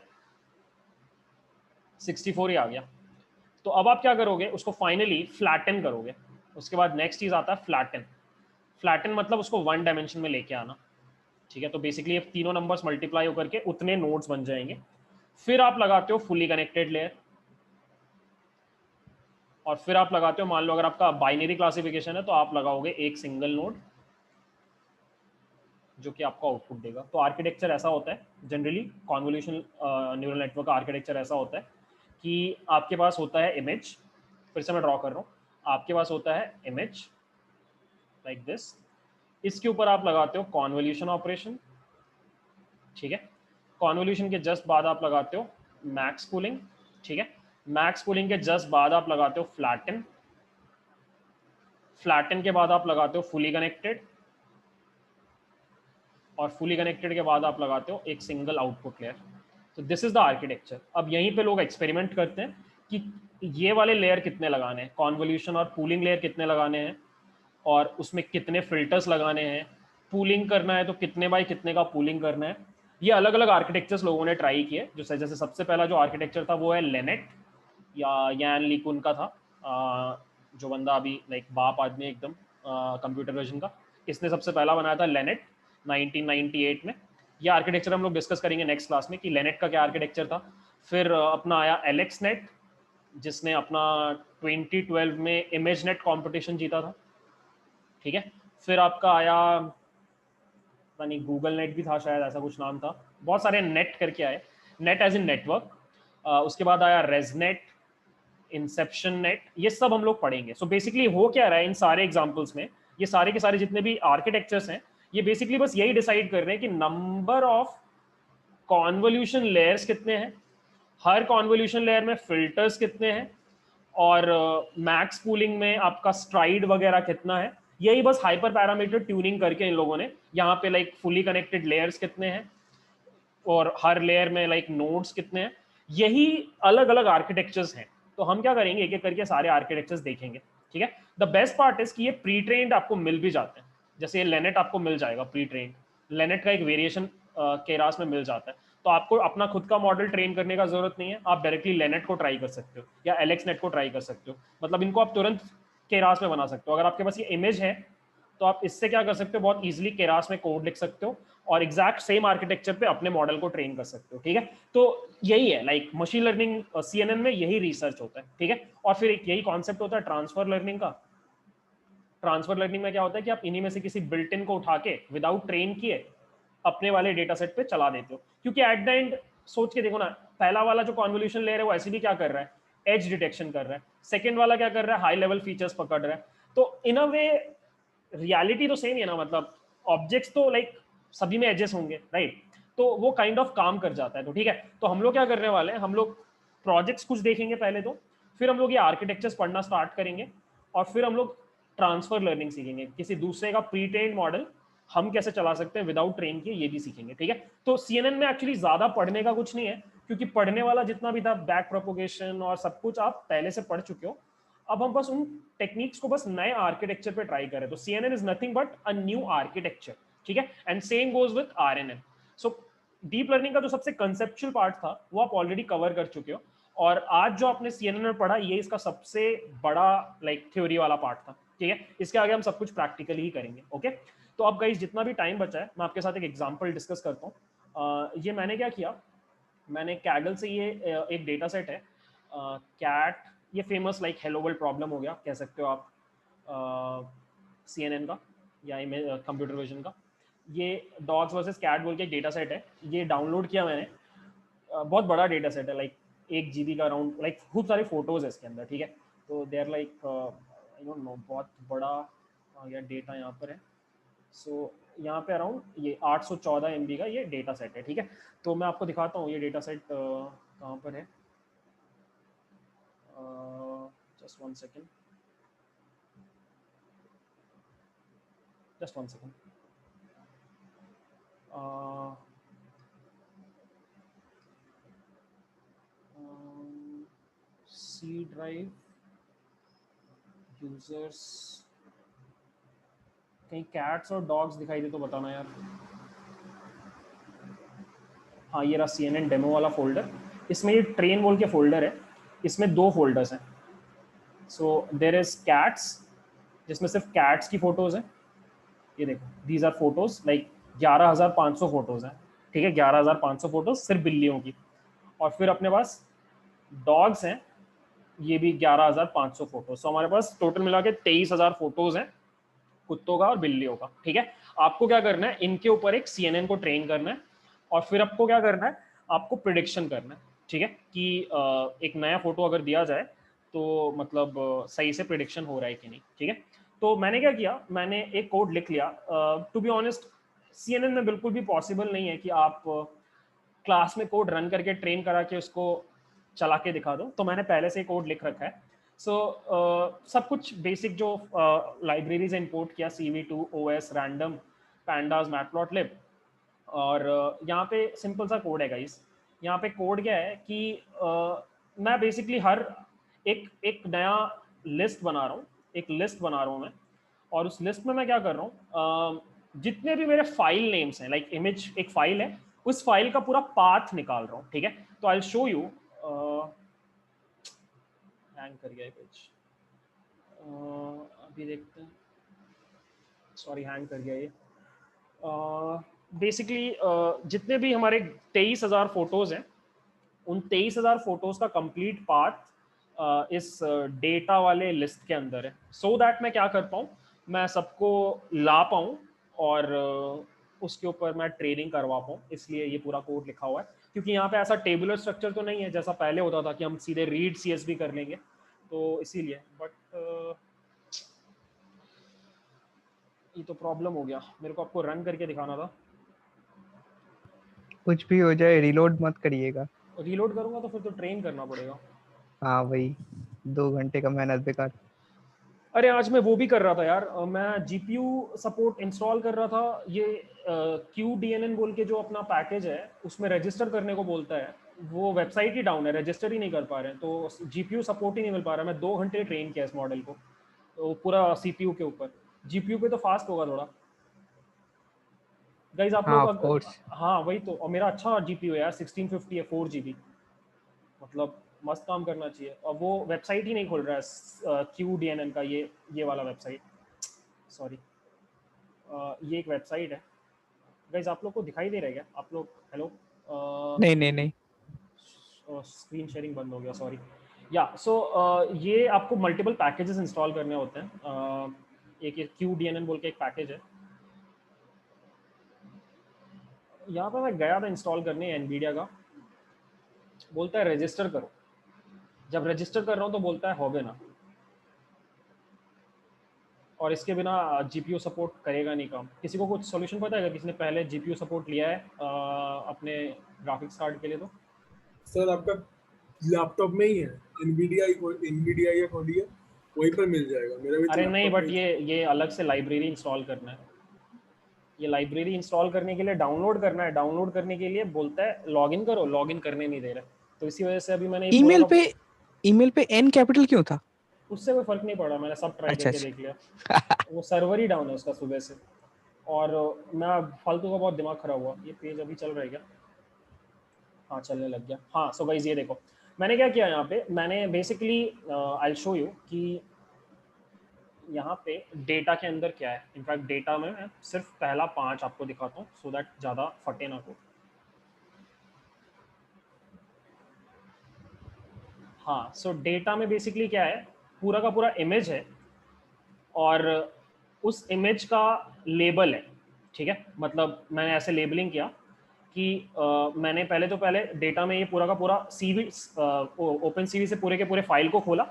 64 ही आ गया, तो अब आप क्या करोगे, उसको फाइनली फ्लैटन करोगे। उसके बाद नेक्स्ट चीज आता है फ्लैटन। फ्लैटन मतलब उसको 1 डायमेंशन में लेके आना, ठीक है। तो बेसिकली ये तीनों नंबर्स मल्टीप्लाई होकर के उतने नोड्स बन जाएंगे। फिर आप लगाते हो फुली कनेक्टेड लेयर, और फिर आप लगाते हो, मान लो अगर आपका बाइनरी क्लासिफिकेशन है तो आप लगाओगे एक सिंगल नोड जो कि आपको आउटपुट देगा। तो आर्किटेक्चर ऐसा होता है जनरली, कॉन्वोल्यूशन न्यूरल नेटवर्क का आर्किटेक्चर ऐसा होता है कि आपके पास होता है इमेज, फिर से मैं ड्रॉ कर रहा हूँ, आपके पास होता है इमेज लाइक दिस, इसके ऊपर आप लगाते हो कॉन्वोल्यूशन ऑपरेशन, ठीक है। कॉन्वोल्यूशन के जस्ट बाद आप लगाते हो मैक्स कूलिंग, ठीक है। मैक्स कूलिंग के जस्ट बाद आप लगाते हो फ्लैटन, फ्लैटन के बाद आप लगाते हो फुली कनेक्टेड, और फुली कनेक्टेड के बाद आप लगाते हो एक सिंगल आउटपुट लेयर। तो दिस इज द आर्किटेक्चर। अब यहीं पे लोग एक्सपेरिमेंट करते हैं कि ये वाले लेयर कितने लगाने हैं, कॉन्वोल्यूशन और पूलिंग लेयर कितने लगाने हैं, और उसमें कितने फिल्टर्स लगाने हैं, पूलिंग करना है तो कितने बाई कितने का पूलिंग करना है। ये अलग अलग आर्किटेक्चर्स लोगों ने ट्राई किए। जो जैसे सबसे पहला जो आर्किटेक्चर था वो है लेनेट या यान लीकुन का था, जो बंदा अभी लाइक बाप आदमी एकदम कंप्यूटर वर्जन का, इसने सबसे पहला बनाया था लेनेट 1998 में। ये आर्किटेक्चर हम लोग डिस्कस करेंगे नेक्स्ट क्लास में कि लेनेट का क्या आर्किटेक्चर था। फिर अपना आया एलेक्स नेट, जिसने अपना 2012 में इमेज नेट कॉम्पिटिशन जीता था, ठीक है। फिर आपका आया, पता नहीं गूगल नेट भी था शायद, ऐसा कुछ नाम था, बहुत सारे नेट करके आए, नेट एज इन नेटवर्क। उसके बाद आया रेजनेट, इंसेप्शन नेट, ये सब हम लोग पढ़ेंगे। सो बेसिकली हो क्या रहा है इन सारे एग्जांपल्स में ये सारे के सारे जितने भी आर्किटेक्चर्स हैं ये बेसिकली बस यही डिसाइड कर रहे हैं कि नंबर ऑफ कॉन्वोल्यूशन लेयर्स कितने हैं, हर कॉन्वोल्यूशन लेयर में फिल्टर्स कितने हैं, और मैक्स पूलिंग में आपका स्ट्राइड वगैरह कितना है। यही बस हाइपर पैरामीटर ट्यूनिंग करके इन लोगों ने यहाँ पे लाइक फुली कनेक्टेड लेयर्स कितने हैं और हर लेयर में लाइक नोड्स कितने हैं, यही अलग अलग आर्किटेक्चर्स हैं। तो हम क्या करेंगे, एक एक करके सारे आर्किटेक्चर्स देखेंगे, ठीक है। द बेस्ट पार्ट इज कि ये प्री ट्रेन्ड आपको मिल भी जाते हैं, जैसे ये लेनेट आपको मिल जाएगा प्री ट्रेन्ड, लेनेट का एक वेरिएशन केरास में मिल जाता है। तो आपको अपना खुद का मॉडल ट्रेन करने का जरूरत नहीं है, आप डायरेक्टली लेनेट को ट्राई कर सकते हो या एलेक्स नेट को ट्राई कर सकते हो, मतलब इनको आप तुरंत केरास में बना सकते हो। अगर आपके पास ये इमेज है तो आप इससे क्या कर सकते हो, बहुत इजीली केरास में कोड लिख सकते हो और एग्जैक्ट सेम आर्किटेक्चर पे अपने मॉडल को ट्रेन कर सकते हो, ठीक है। तो यही है लाइक मशीन लर्निंग सीएनएन में यही रिसर्च होता है, ठीक है। और फिर एक यही कॉन्सेप्ट होता है ट्रांसफर लर्निंग का। ट्रांसफर लर्निंग में क्या होता है कि आप इन्हीं में से किसी बिल्ट इन को उठा के विदाउट ट्रेन किए अपने वाले डेटा सेट पे चला देते हो, क्योंकि एट द एंड सोच के देखो ना, पहला वाला जो कॉन्वोल्यूशन लेयर है वो ऐसे भी क्या कर रहा है, एज डिटेक्शन कर रहा है, सेकंड वाला क्या कर रहा है, हाई लेवल फीचर्स पकड़ रहा है। तो इन अ वे रियलिटी तो सेम ही है ना, मतलब ऑब्जेक्ट्स तो लाइक सभी में एजेस होंगे, राइट। तो वो काइंड ऑफ काम कर जाता है। तो ठीक है, तो हम लोग क्या करने वाले हैं, हम लोग प्रोजेक्ट्स कुछ देखेंगे पहले, तो फिर हम लोग ये आर्किटेक्चर्स पढ़ना स्टार्ट करेंगे और फिर हम लोग ट्रांसफर लर्निंग सीखेंगे, किसी दूसरे का प्री ट्रेन्ड मॉडल हम कैसे चला सकते हैं विदाउट ट्रेन किए, ये भी सीखेंगे, ठीक है। तो सीएनएन में एक्चुअली ज्यादा पढ़ने का कुछ नहीं है, क्योंकि पढ़ने वाला जितना भी था बैक प्रोपोगेशन और सब कुछ आप पहले से पढ़ चुके हो। अब हम बस उन टेक्निक्स को बस नए आर्किटेक्चर पे ट्राई करें। तो CNN is nothing but a new architecture, ठीक है। And same goes with RNN. So deep learning का जो सबसे कंसेप्चुअल पार्ट था वो आप ऑलरेडी कवर कर चुके हो, और आज जो आपने सीएनएन में पढ़ा ये इसका सबसे बड़ा लाइक थ्योरी वाला पार्ट था, ठीक है। इसके आगे हम सब कुछ प्रैक्टिकली ही करेंगे, ओके। तो अब गाइस जितना भी टाइम बचा है मैं आपके साथ एक एग्जांपल डिस्कस करता हूँ। ये मैंने क्या किया, मैंने कैगल से ये एक डेटा सेट है कैट, ये famous like hello world problem हो गया कह सकते हो आप सीएनएन का या कंप्यूटर विजन का। ये डॉग्स वर्सेस कैट बोल के एक डेटा सेट है, ये डाउनलोड किया मैंने। बहुत बड़ा डेटा सेट है, लाइक 1 GB का अराउंड, लाइक खूब सारे फोटोज है इसके अंदर, ठीक है। तो they are like I don't know, बहुत बड़ा आ गया डेटा यहाँ पर है। सो यहाँ पे अराउंड ये 814 MB का ये डेटा सेट है, ठीक है। तो मैं आपको दिखाता हूँ ये डेटा सेट कहाँ पर है। Just one second, just one second. C drive users, कहीं कैट्स और डॉग्स दिखाई दे तो बताना यार। हाँ ये रहा CNN डेमो वाला फोल्डर, इसमें ये ट्रेन बोल के फोल्डर है, इसमें 2 फोल्डर्स हैं। सो देयर इज कैट्स जिसमें सिर्फ कैट्स की फोटोज हैं, ये देखो these are photos like 11,500 photos हैं, ठीक है। 11,500 फोटोज सिर्फ बिल्लियों की। और फिर अपने पास डॉग्स हैं, ये भी 11,500 फोटोज। तो हमारे पास टोटल मिला के 23,000 फोटोज हैं कुत्तों का और बिल्लियों का, ठीक है। आपको क्या करना है, इनके ऊपर एक CNN को ट्रेन करना है और फिर आपको क्या करना है, आपको प्रिडिक्शन करना है, ठीक है, कि एक नया फोटो अगर दिया जाए तो मतलब सही से प्रिडिक्शन हो रहा है कि नहीं, ठीक है। तो मैंने क्या किया, मैंने एक कोड लिख लिया। टू बी ऑनेस्ट CNN में बिल्कुल भी पॉसिबल नहीं है कि आप क्लास में कोड रन करके ट्रेन करा के उसको चला के दिखा दो, तो मैंने पहले से कोड लिख रखा है। सो सब कुछ बेसिक जो लाइब्रेरीज इंपोर्ट किया, CV2, OS, random, pandas, matplotlib, और यहाँ पे सिंपल सा कोड है गाइस। यहाँ पे कोड क्या है कि मैं बेसिकली हर एक एक नया लिस्ट बना रहा हूँ, एक लिस्ट बना रहा हूँ मैं, और उस लिस्ट में मैं क्या कर रहा हूँ, जितने भी मेरे फाइल नेम्स हैं, लाइक इमेज एक फाइल है, उस फाइल का पूरा पाथ निकाल रहा हूँ, ठीक है। तो I will show you. Hang कर गया है पेज, अभी देखते हैं, सॉरी हैंग कर गया ये। बेसिकली जितने भी हमारे 23,000 फोटोज हैं, उन 23,000 फोटोज का कंप्लीट पाथ इस डेटा वाले लिस्ट के अंदर है, सो दैट मैं क्या कर पाऊँ, मैं सबको ला पाऊँ और उसके ऊपर मैं ट्रेनिंग करवा पाऊँ। इसलिए ये पूरा कोड लिखा हुआ है, क्योंकि यहाँ पे ऐसा टेबुलर स्ट्रक्चर तो नहीं है जैसा पहले होता था कि हम सीधे रीड CSV कर लेंगे, तो इसीलिए। बट ये तो प्रॉब्लम हो गया, मेरे को आपको रन करके दिखाना था। कुछ भी हो जाए रीलोड मत करिएगा। रीलोड करूंगा तो फिर तो ट्रेन करना पड़ेगा। हाँ वही, 2 घंटे का मेहनत बेकार। अरे आज मैं वो भी कर रहा था यार, मैं जीपीयू सपोर्ट इंस्टॉल कर रहा था। ये क्यू डी एन एन बोल के जो अपना पैकेज है उसमें रजिस्टर करने को बोलता है। वो वेबसाइट ही डाउन है, रजिस्टर ही नहीं कर पा रहे हैं, तो जीपीयू सपोर्ट ही नहीं मिल पा रहा। मैं 2 घंटे ट्रेन किया इस मॉडल को, तो पूरा सीपीयू के ऊपर। जीपीयू पे तो फास्ट होगा थोड़ा। गाइज आप हाँ लोग ऑफ कोर्स। हाँ वही तो, और मेरा अच्छा जीपीयू है यार, 1650 है, 4 GB। मतलब मस्त काम करना चाहिए। और वो वेबसाइट ही नहीं खुल रहा है क्यू डी एन एन का, ये वाला वेबसाइट। सॉरी, ये एक वेबसाइट है। गाइज आप लोग को दिखाई दे रहा है क्या? आप लोग हेलो, नहीं नहीं नहीं। स्क्रीन शेयरिंग बंद हो गया, सॉरी। या सो ये आपको मल्टीपल पैकेजेस इंस्टॉल करने होते हैं। एक क्यू डी एन एन बोल के एक पैकेज है। यहाँ पर मैं गया था इंस्टॉल करने एनवीडिया का, बोलता है रजिस्टर करो। जब रजिस्टर कर रहा हूँ तो बोलता है होगे ना, और इसके बिना जीपीयू सपोर्ट करेगा नहीं काम। किसी को कुछ सॉल्यूशन पता है अगर किसी ने पहले जीपीयू सपोर्ट लिया है अपने ग्राफिक्स कार्ड के लिए तो? सर आपका लैपटॉप में ही है, एनवीडिया या खोलिए, वहीं पर मिल जाएगा। मेरा भी तो अरे नहीं, लैपटॉप में बट ही ये अलग से लाइब्रेरी इंस्टॉल करना है। ये लाइब्रेरी इंस्टॉल करने के लिए डाउनलोड करना है, डाउनलोड करने के लिए बोलता है लॉगिन करो, लॉगिन करने नहीं दे रहा। तो इसी वजह से अभी मैंने ये पूरा ईमेल का, पे, ईमेल पे एन कैपिटल क्यों था? उससे कोई फर्क नहीं पड़ा, मैंने सब ट्राई अच्छा करके अच्छा। देख लिया। वो सर्वर ही डाउन है उसका सुबह से। और मैं फालतू का बहुत दिमाग खराब हुआ। ये पेज अभी चल रहा है क्या? हाँ चलने लग गया। हाँ सो गाइस ये देखो, मैंने क्या किया यहाँ पे, मैंने बेसिकली आई शो यू कि यहाँ पे डेटा के अंदर क्या है। इनफैक्ट डेटा में मैं सिर्फ पहला 5 आपको दिखाता हूँ सो दैट ज़्यादा फटे ना को। हाँ सो डेटा में बेसिकली क्या है, पूरा का पूरा इमेज है, और उस इमेज का लेबल है। ठीक है, मतलब मैंने ऐसे लेबलिंग किया कि मैंने पहले डेटा में ये पूरा का पूरा सीवी, ओपन सीवी से पूरे के पूरे फाइल को खोला।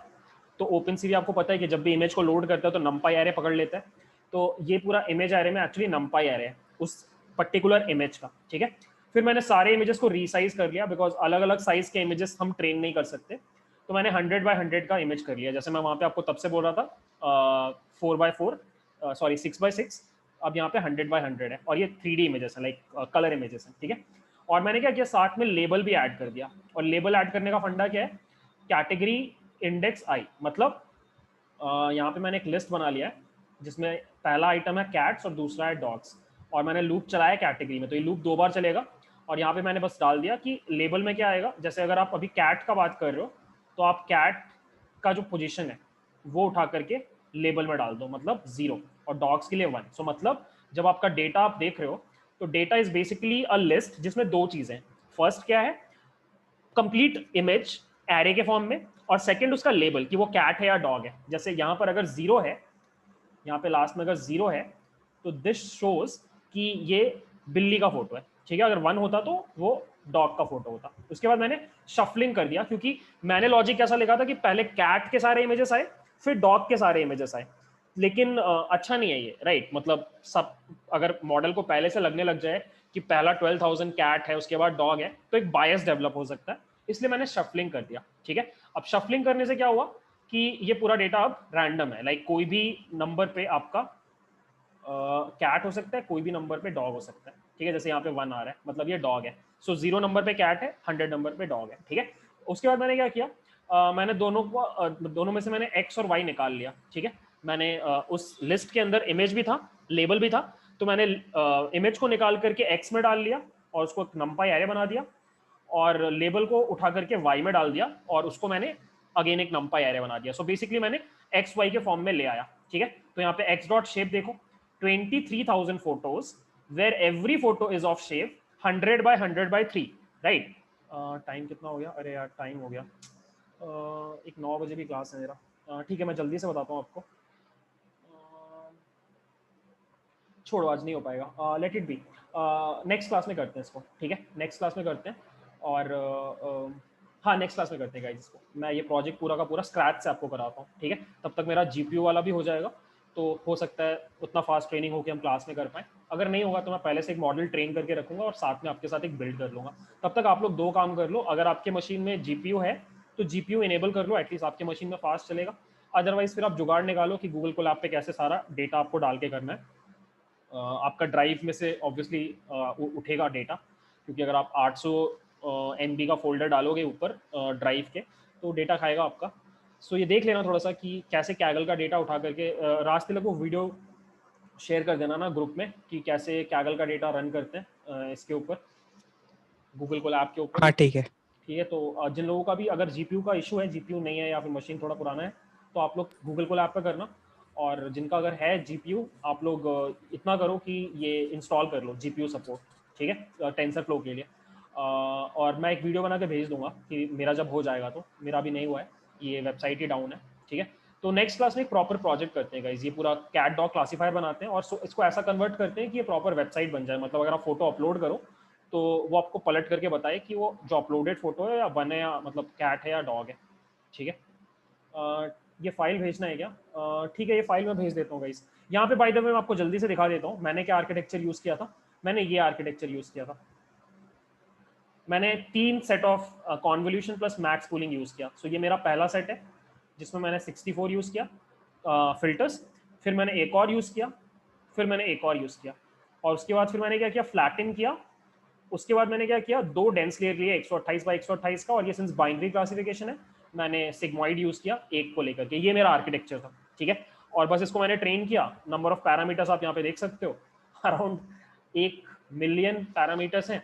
तो ओपन सीवी आपको पता है कि जब भी इमेज को लोड करता है तो नंपाई एरे पकड़ लेता है। तो ये पूरा इमेज एरे में एक्चुअली नंपाई एरे है उस पर्टिकुलर इमेज का। ठीक है, फिर मैंने सारे इमेजेस को रीसाइज कर लिया, बिकॉज अलग अलग साइज के इमेजेस हम ट्रेन नहीं कर सकते। तो मैंने 100x100 का इमेज कर लिया, जैसे मैं वहाँ पे आपको तब से बोल रहा था 4x4, सॉरी 6x6। अब यहाँ पे 100x100 है, और ये 3D इमेजेस है, लाइक कलर इमेजेस हैं। ठीक है, और मैंने क्या किया, साथ में लेबल भी ऐड कर दिया। और लेबल ऐड करने का फंडा क्या है, कैटेगरी इंडेक्स आई, मतलब यहाँ पे मैंने एक लिस्ट बना लिया है जिसमें पहला आइटम है कैट्स और दूसरा है डॉग्स। और मैंने लूप चलाया कैटेगरी में, तो ये लूप 2 बार चलेगा। और यहाँ पे मैंने बस डाल दिया कि लेबल में क्या आएगा। जैसे अगर आप अभी कैट का बात कर रहे हो तो आप कैट का जो पोजीशन है वो उठा करके लेबल में डाल दो, मतलब 0, और डॉग्स के लिए 1। सो मतलब जब आपका डेटा आप देख रहे हो तो data is basically a list जिसमें 2 चीजें। फर्स्ट क्या है, कंप्लीट इमेज एरे के फॉर्म में, और सेकंड उसका लेबल कि वो कैट है या डॉग है। जैसे यहाँ पर अगर 0 है, यहाँ पे लास्ट में अगर 0 है तो दिस शोज कि ये बिल्ली का फोटो है। ठीक है, अगर 1 होता तो वो डॉग का फोटो होता। उसके बाद मैंने शफलिंग कर दिया, क्योंकि मैंने लॉजिक कैसा लिखा था कि पहले कैट के सारे इमेजेस आए फिर डॉग के सारे इमेजेस आए। लेकिन अच्छा नहीं है ये, राइट? मतलब सब अगर मॉडल को पहले से लगने लग जाए कि पहला 12,000 कैट है उसके बाद डॉग है, तो एक बायस डेवलप हो सकता है। इसलिए मैंने शफलिंग कर दिया। ठीक है, अब शफलिंग करने से क्या हुआ कि ये पूरा डेटा अब रैंडम है, लाइक कोई भी नंबर पे आपका कैट हो सकता है, कोई भी नंबर पे डॉग हो सकता है। ठीक है, जैसे यहाँ पे 1 आ रहा है मतलब ये डॉग है। सो 0 नंबर पे कैट है, 100 नंबर पे डॉग है। ठीक है, उसके बाद मैंने क्या किया, मैंने दोनों में से मैंने एक्स और वाई निकाल लिया। ठीक है, मैंने उस लिस्ट के अंदर इमेज भी था, लेबल भी था, तो मैंने इमेज को निकाल करके एक्स में डाल लिया और उसको एक नंपाई एरे बना दिया, और लेबल को उठा करके वाई में डाल दिया और उसको मैंने अगेन एक नंपाई एरे बना दिया। सो बेसिकली मैंने एक्स वाई के फॉर्म में ले आया। ठीक है, तो यहाँ पे एक्स डॉट शेप देखो, 23,000 photos where every photo is of shape 100x100x3, right? Time कितना हो गया? अरे यार टाइम हो गया, एक 9 बजे भी क्लास है मेरा। ठीक है, मैं जल्दी से बताता हूँ आपको। छोड़ो, आज नहीं हो पाएगा, let it be, next class में करते हैं इसको। ठीक है, नेक्स्ट क्लास में करते हैं। और हाँ नेक्स्ट क्लास में करते हैं गाइस इसको। मैं ये प्रोजेक्ट पूरा का पूरा स्क्रैच से आपको कराता हूँ। ठीक है, तब तक मेरा जीपीयू वाला भी हो जाएगा तो हो सकता है उतना फास्ट ट्रेनिंग हो कि हम क्लास में कर पाएँ। अगर नहीं होगा तो मैं पहले से एक मॉडल ट्रेन करके रखूँगा और साथ में आपके साथ एक बिल्ड कर लूँगा। तब तक आप लोग 2 काम कर लो, अगर आपके मशीन में जीपीयू है, तो जीपीयू इनेबल कर लो, एटलीस्ट आपके मशीन में फास्ट चलेगा। अदरवाइज़ फिर आप जुगाड़ निकालो कि गूगल कोलैब पे कैसे सारा डेटा आपको डाल के करना है। आपका ड्राइव में से ऑब्वियसली उठेगा डेटा, क्योंकि अगर आप 800 एमबी का फोल्डर डालोगे ऊपर ड्राइव के, तो डेटा खाएगा आपका। सो ये देख लेना थोड़ा सा कि कैसे कैगल का डेटा उठा करके रास्ते को वीडियो शेयर कर देना ना ग्रुप में कि कैसे कैगल का डेटा रन करते हैं इसके ऊपर, गूगल कोलैब के ऊपर। हाँ ठीक है। ठीक है, तो जिन लोगों का भी अगर जीपीयू का इशू है, जीपीयू नहीं है या फिर मशीन थोड़ा पुराना है, तो आप लोग गूगल कोलैब पे करना। और जिनका अगर है जीपीयू, आप लोग इतना करो कि ये इंस्टॉल कर लो जीपीयू सपोर्ट, ठीक है, टेंसर फ्लो के लिए। और मैं एक वीडियो बना के भेज दूंगा कि मेरा जब हो जाएगा, तो मेरा भी नहीं हुआ है, ये वेबसाइट ही डाउन है, ठीक है। तो नेक्स्ट क्लास में एक प्रॉपर प्रोजेक्ट करते हैं गाइस, ये पूरा कैट डॉग क्लासीफायर बनाते हैं और इसको ऐसा कन्वर्ट करते हैं कि ये प्रॉपर वेबसाइट बन जाए। मतलब अगर आप फोटो अपलोड करो तो वो आपको पलट करके बताए कि वो जो अपलोडेड फोटो है या वन है, या मतलब कैट है या डॉग है, ठीक है। ये फाइल भेजना है क्या? ठीक है, ये फाइल मैं भेज देता हूँ गाइस। यहाँ पे बाय द वे मैं आपको जल्दी से दिखा देता हूँ मैंने क्या आर्किटेक्चर यूज़ किया था। मैंने ये आर्किटेक्चर यूज़ किया था, मैंने 3 set of convolution plus max pooling use किया। सो ये मेरा पहला सेट है जिसमें मैंने 64 यूज़ किया फिल्टर्स, फिर मैंने एक और यूज़ किया, फिर मैंने एक और यूज़ किया, और उसके बाद फिर मैंने क्या किया, फ्लैटन किया। उसके बाद मैंने क्या किया, 2 डेंस लेयर लिए 128 बाई 128 का, और ये सिंस बाइनरी क्लासिफिकेशन है मैंने सिग्मॉइड यूज़ किया एक को लेकर के। ये मेरा आर्किटेक्चर था, ठीक है। और बस इसको मैंने ट्रेन किया। नंबर ऑफ पैरामीटर्स आप यहाँ पे देख सकते हो, अराउंड 1 मिलियन पैरामीटर्स हैं,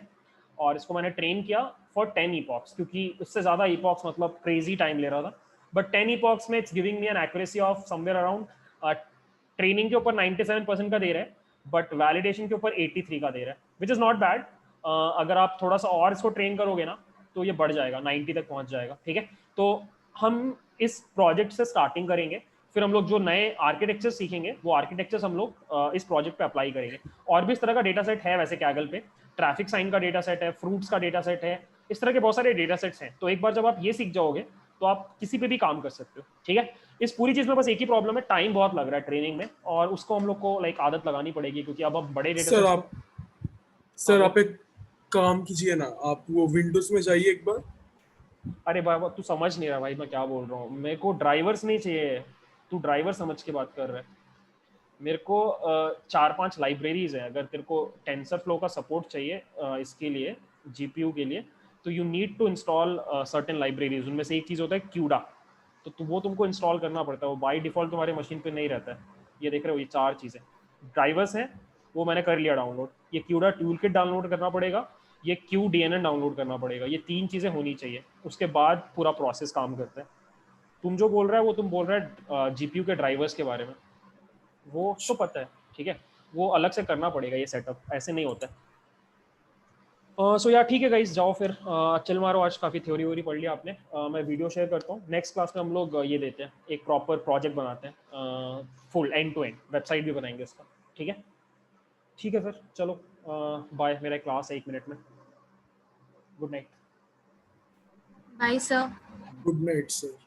और इसको मैंने ट्रेन किया फॉर 10 ईपॉक्स, क्योंकि उससे ज़्यादा ईपॉक्स मतलब क्रेजी टाइम ले रहा था। बट 10 ईपॉक्स में it's giving me an accuracy of somewhere around, training के ऊपर 97% का दे रहा है, बट वैलिडेशन के ऊपर 83 का दे रहा है, विच इज़ नॉट बैड। अगर आप थोड़ा सा और इसको ट्रेन करोगे ना तो ये बढ़ जाएगा, 90 तक पहुंच जाएगा, ठीक है। तो हम इस प्रोजेक्ट से स्टार्टिंग करेंगे, फिर हम लोग जो नए आर्किटेक्चर सीखेंगे वो आर्किटेक्चर्स हम लोग इस प्रोजेक्ट पे अप्लाई करेंगे। और भी इस तरह का डेटा सेट है वैसे कैगल पे, ट्रैफिक साइन का डेटा सेट है, फ्रूट्स का डेटा सेट है, इस तरह के बहुत सारे डेटा सेट्स हैं। तो एक बार जब आप ये सीख जाओगे तो आप किसी पे भी काम कर सकते हो, ठीक है। इस पूरी चीज में बस एक ही प्रॉब्लम है, टाइम बहुत लग रहा है ट्रेनिंग में, और उसको हम लोग को लाइक आदत लगानी पड़ेगी, क्योंकि अब बड़े डेटा सर सेट्स आप सर आप एक काम कीजिए ना, आप वो विंडोज में जाइए एक बार। अरे भाई तू समझ नहीं रहा भाई मैं क्या बोल रहा हूँ, मेरे को ड्राइवर्स नहीं चाहिए, तू ड्राइवर समझ के बात कर रहा है। मेरे को 4-5 लाइब्रेरीज है, अगर तेरे को टेंसर फ्लो का सपोर्ट चाहिए इसके लिए, जीपीयू के लिए, तो you need to install certain libraries. उनमें से एक चीज़ होता है क्यूडा, तो वो तुमको इंस्टॉल करना पड़ता है, वो बाय डिफॉल्ट तुम्हारे मशीन पे नहीं रहता है। ये देख रहे हो, ये 4 चीज़ें ड्राइवर्स हैं, वो मैंने कर लिया डाउनलोड। ये क्यूडा टूल किट डाउनलोड करना पड़ेगा, ये क्यू डीएनएन डाउनलोड करना पड़ेगा। ये 3 चीज़ें होनी चाहिए, उसके बाद पूरा प्रोसेस काम करता है। तुम जो बोल रहा है वो तुम बोल रहा है जीपीयू के ड्राइवर्स के बारे में, वो तो पता है, ठीक है। वो अलग से करना पड़ेगा, ये सेटअप ऐसे नहीं होता है। सो यार ठीक है गाइस, जाओ फिर चल मारो, आज काफ़ी थ्योरी व्योरी पढ़ लिया आपने। मैं वीडियो शेयर करता हूँ, नेक्स्ट क्लास में हम लोग ये देते हैं, एक प्रॉपर प्रोजेक्ट बनाते हैं, full end to end website भी बनाएंगे इसका, ठीक है। ठीक है फिर चलो, बाय, मेरा क्लास है 1 मिनट में। Good night. Bye, sir. Good night sir.